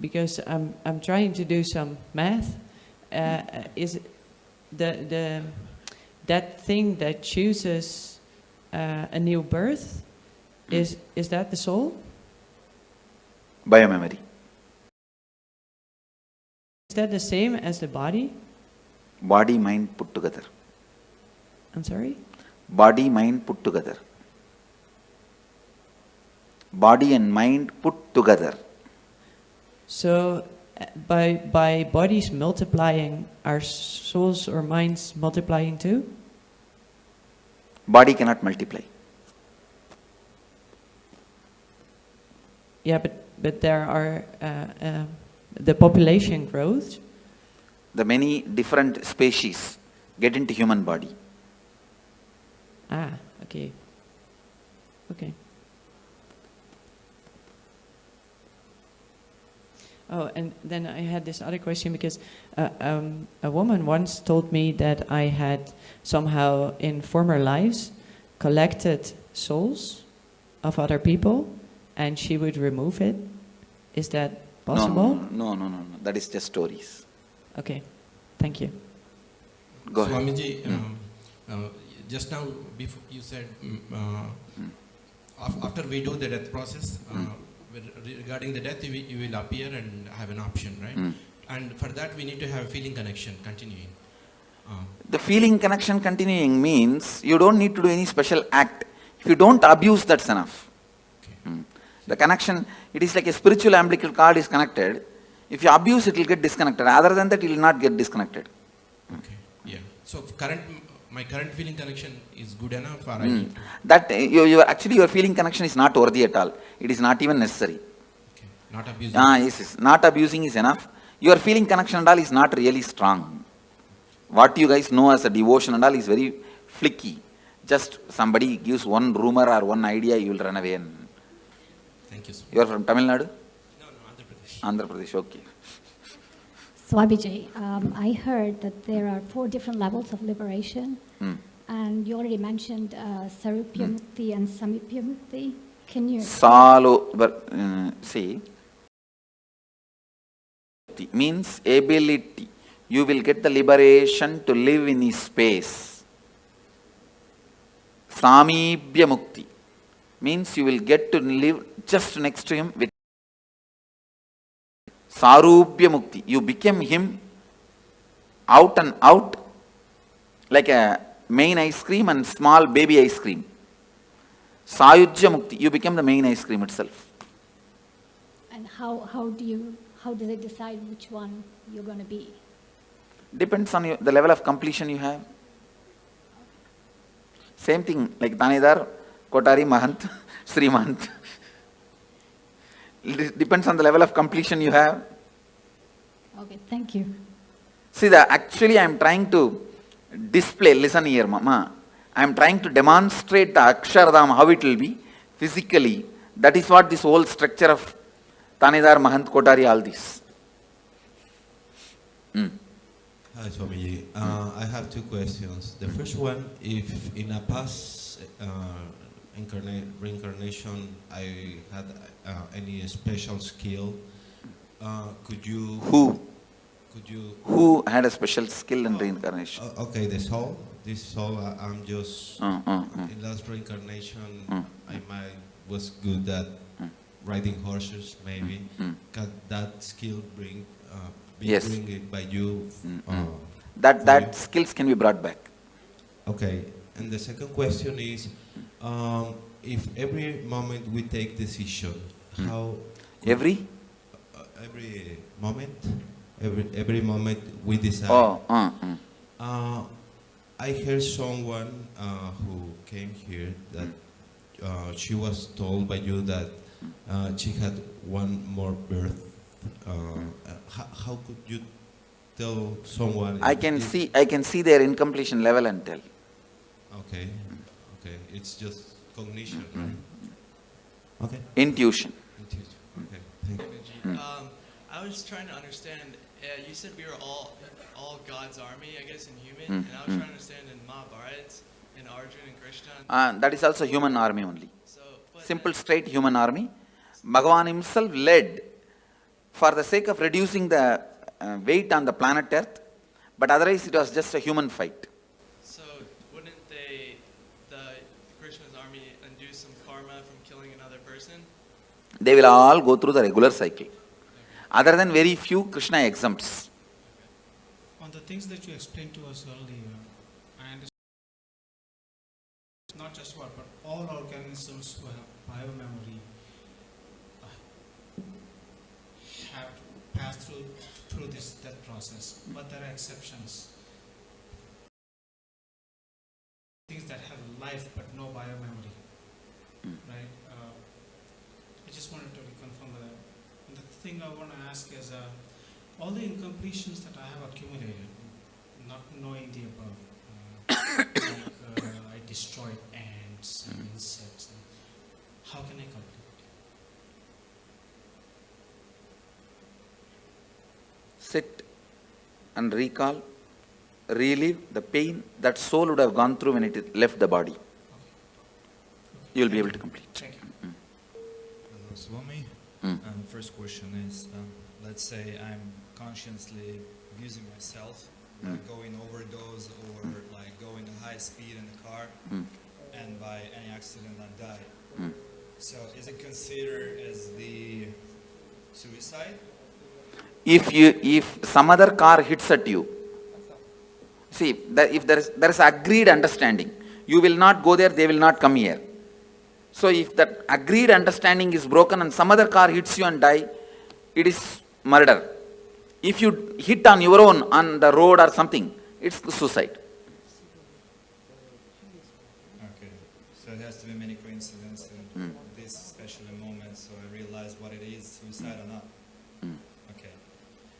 because I'm trying to do some math. Is that thing that chooses a new birth, is that the soul? Biomemory. Is that the same as the body? Body, mind put together. I'm sorry? Body, mind put together. Body and mind put together. So by bodies multiplying, are souls or minds multiplying too? Body cannot multiply. Yeah, but there are the population grows. The many different species get into human body. Ah, okay. Okay. Oh, and then I had this other question because a woman once told me that I had somehow in former lives collected souls of other people and she would remove it. Is that possible? No. That is just stories. Okay, thank you. Go ahead. Swamiji, just now before you said after we do the death process, regarding the death, you will appear and have an option, right? And for that, we need to have a feeling connection continuing. The feeling connection continuing means you don't need to do any special act. If you don't abuse, that's enough. Okay. The connection, it is like a spiritual umbilical cord is connected. If you abuse, it will get disconnected. Other than that, it will not get disconnected. Okay. Yeah. So my current feeling connection is good enough, or I need to... That actually your feeling connection is not worthy at all. It is not even necessary. Okay. Not abusing. Yes. Not abusing is enough. Your feeling connection and all is not really strong. What you guys know as a devotion and all is very flicky. Just somebody gives one rumor or one idea, you will run away. Thank you, sir. You are from Tamil Nadu? No, Andhra Pradesh. Andhra Pradesh, okay. Swamiji, I heard that there are 4 different levels of liberation, and you already mentioned Sarupya Mukti and Samipya Mukti. Can you... See, means ability. You will get the liberation to live in his space. Samibhya Mukti means you will get to live just next to him with Sarubhya Mukti. You become him out and out like a main ice cream and small baby ice cream. Sayujya Mukti. You become the main ice cream itself. And how do they decide which one you're going to be? Depends on the level of completion you have. Same thing like Tanedar, Kotari, Mahant, Srimant. It depends on the level of completion you have. Okay, thank you. See, actually I am trying to display, listen here, Mama. I am trying to demonstrate the Akshardham, how it will be physically. That is what this whole structure of Tanedar, Mahant, Kotari, all this. Hi Swamiji, I have 2 questions. The first one, if in a past reincarnation I had any special skill, could you... Who had a special skill in reincarnation? Okay, this soul, I'm just... In last reincarnation, I was good at riding horses, maybe. Can that skill bring it by you? That skills can be brought back. Okay, and the second question is, if every moment we take decision, how... Every moment every moment we decide. I heard someone who came here that she was told by you that she had one more birth. How could you tell someone? I can see their incompletion level and tell. Okay, okay, it's just cognition, right? Okay. Intuition. Okay, thank you. I was trying to understand. You said we were all God's army, I guess, in human, and I was trying to understand in Mahabharata, in Arjuna and Krishna. That is also human army only. Simple, straight human army. Bhagavan himself led for the sake of reducing the weight on the planet Earth, but otherwise it was just a human fight. So wouldn't the Krishna's army undo some karma from killing another person? They will all go through the regular cycle. Other than very few, Krishna exempts. On the things that you explained to us earlier, I understand not just what, but all organisms who have biomemory have to pass through this death process, but there are exceptions. Things that have life but no biomemory, right? I just wanted to reconfirm that. And the thing I want to ask is, all the incompletions that I have accumulated, not knowing the above, I destroyed ants and insects. And how can I complete? Sit and recall, relive the pain that soul would have gone through when it left the body. You will be able to complete. Thank you. Hello, Swami. First question is, let's say I'm consciously abusing myself, like going overdose or like going at high speed in the car, and by any accident I die. So is it considered as the suicide? If some other car hits at you, see, if there is agreed understanding, you will not go there, they will not come here. So if that agreed understanding is broken and some other car hits you and die, it is murder. If you hit on your own on the road or something, it's suicide. Okay, so it has to be many coincidences in this special moment, so I realize what it is, suicide or not. Okay.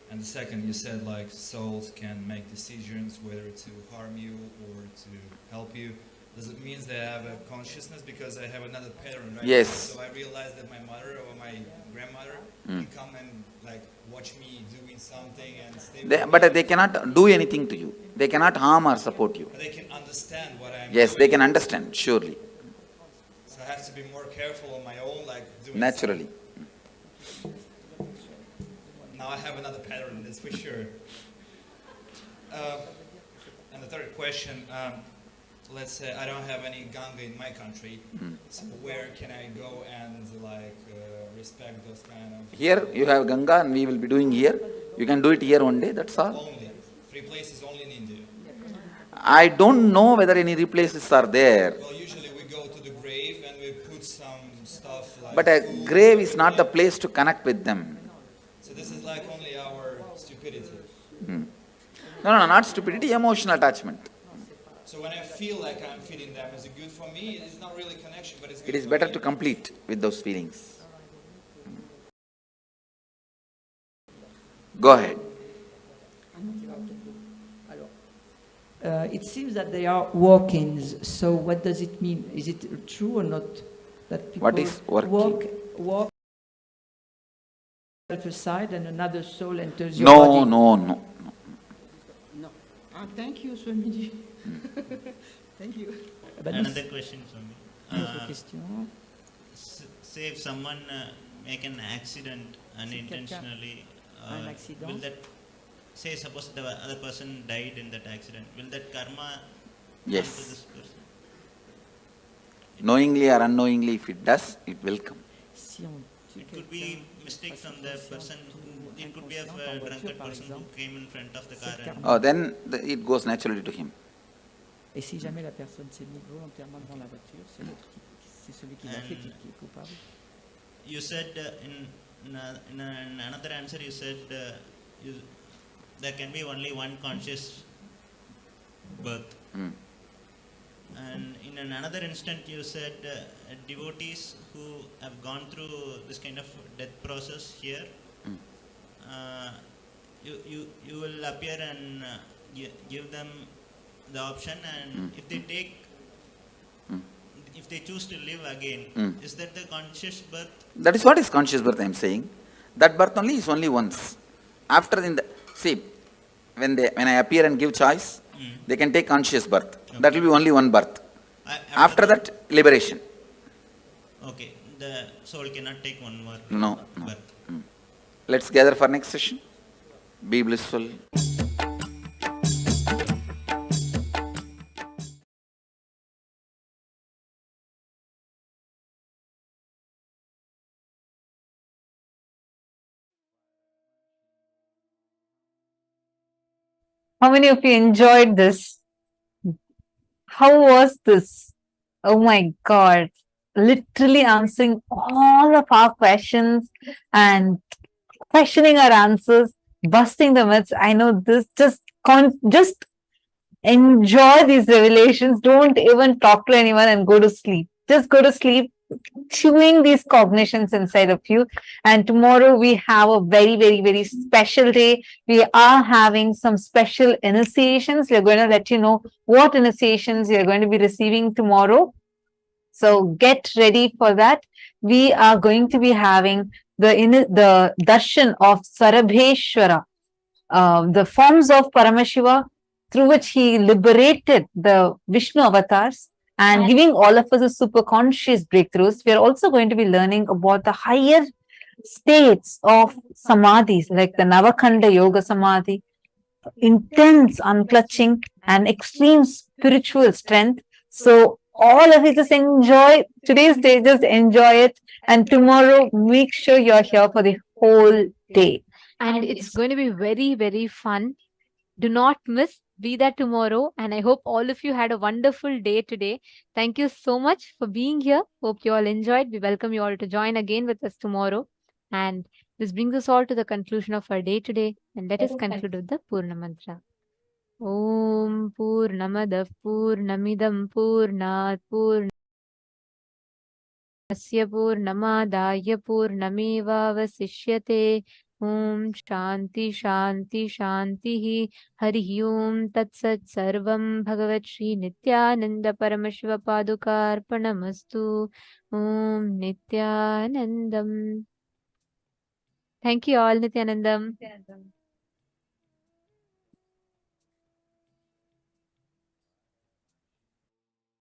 And the second, you said like souls can make decisions whether to harm you or to help you. Does it mean they have a consciousness? Because I have another pattern, right? Yes. So I realize that my mother or my grandmother can come and like watch me doing something and stay with me. But they cannot do anything to you. They cannot harm or support you. But they can understand what I'm Yes, doing. they can understand, surely. So I have to be more careful on my own, like doing Naturally. something. Now I have another pattern, that's for sure. And the third question, let's say I don't have any Ganga in my country, so where can I go and like respect those kind of... Here you have Ganga and we will be doing here. You can do it here one day, that's all. Only. 3 places only in India. I don't know whether any places are there. Well, usually we go to the grave and we put some stuff like... But a grave is not the place to connect with them. So this is like only our stupidity. No, not stupidity, emotional attachment. So when I feel like I'm feeding them, is it good for me? It's not really connection, but it's good It is for better me. to complete with those feelings. Go ahead. It seems that they are walk-ins. So what does it mean? Is it true or not that people What is walk-in? walk aside and another soul enters your body? No. Thank you, Swamiji. Thank you. Another question, Swami. Say if someone make an accident unintentionally, will that, say suppose the other person died in that accident, will that karma Yes. come to this person? Knowingly or unknowingly, if it does, it will come. It could be mistake from the person, it could be a drunkard person who came in front of the car and... Then it goes naturally to him. Et si jamais la personne s'est mise volontairement devant la voiture, c'est celui qui l'a fait qui est coupable. You said in another answer you said there can be only one conscious birth. And in another instant, you said devotees who have gone through this kind of death process here, you will appear and give them the option, and if they take, if they choose to live again, is that the conscious birth? That is what is conscious birth I am saying. That birth only is only once. After see, when I appear and give choice, they can take conscious birth. Okay. That will be only one birth. After that, liberation. Okay, the soul cannot take one more birth. Let's gather for next session. Be blissful. How many of you enjoyed this? How was this? Oh my God. Literally answering all of our questions and questioning our answers, busting the myths. I know this, just enjoy these revelations. Don't even talk to anyone and go to sleep. Just go to sleep, chewing these cognitions inside of you. And tomorrow we have a very, very, very special day. We are having some special initiations. We're going to let you know what initiations you're going to be receiving tomorrow. So get ready for that. We are going to be having the darshan of Sarabheshwara, the forms of Paramashiva through which he liberated the Vishnu avatars and giving all of us a super conscious breakthroughs. We are also going to be learning about the higher states of samadhis, like the Navakhanda Yoga Samadhi, intense unclutching and extreme spiritual strength. So all of you just enjoy today's day, just enjoy it. And tomorrow, make sure you're here for the whole day. And it's going to be very, very fun. Do not miss. Be there tomorrow. And I hope all of you had a wonderful day today. Thank you so much for being here. Hope you all enjoyed. We welcome you all to join again with us tomorrow. And this brings us all to the conclusion of our day today. And let us conclude with the Purna Mantra. Om Purnamadav Purnamidam Purnat Purnasya Purnamadaya Purnameva Vasishyate. Om Shanti Shanti Shanti Hari Om Tat Sat Sarvam Bhagavat Shri Nityananda Paramashiva Padukarpanamastu. Om Nityanandam. Thank you all, Nityanandam.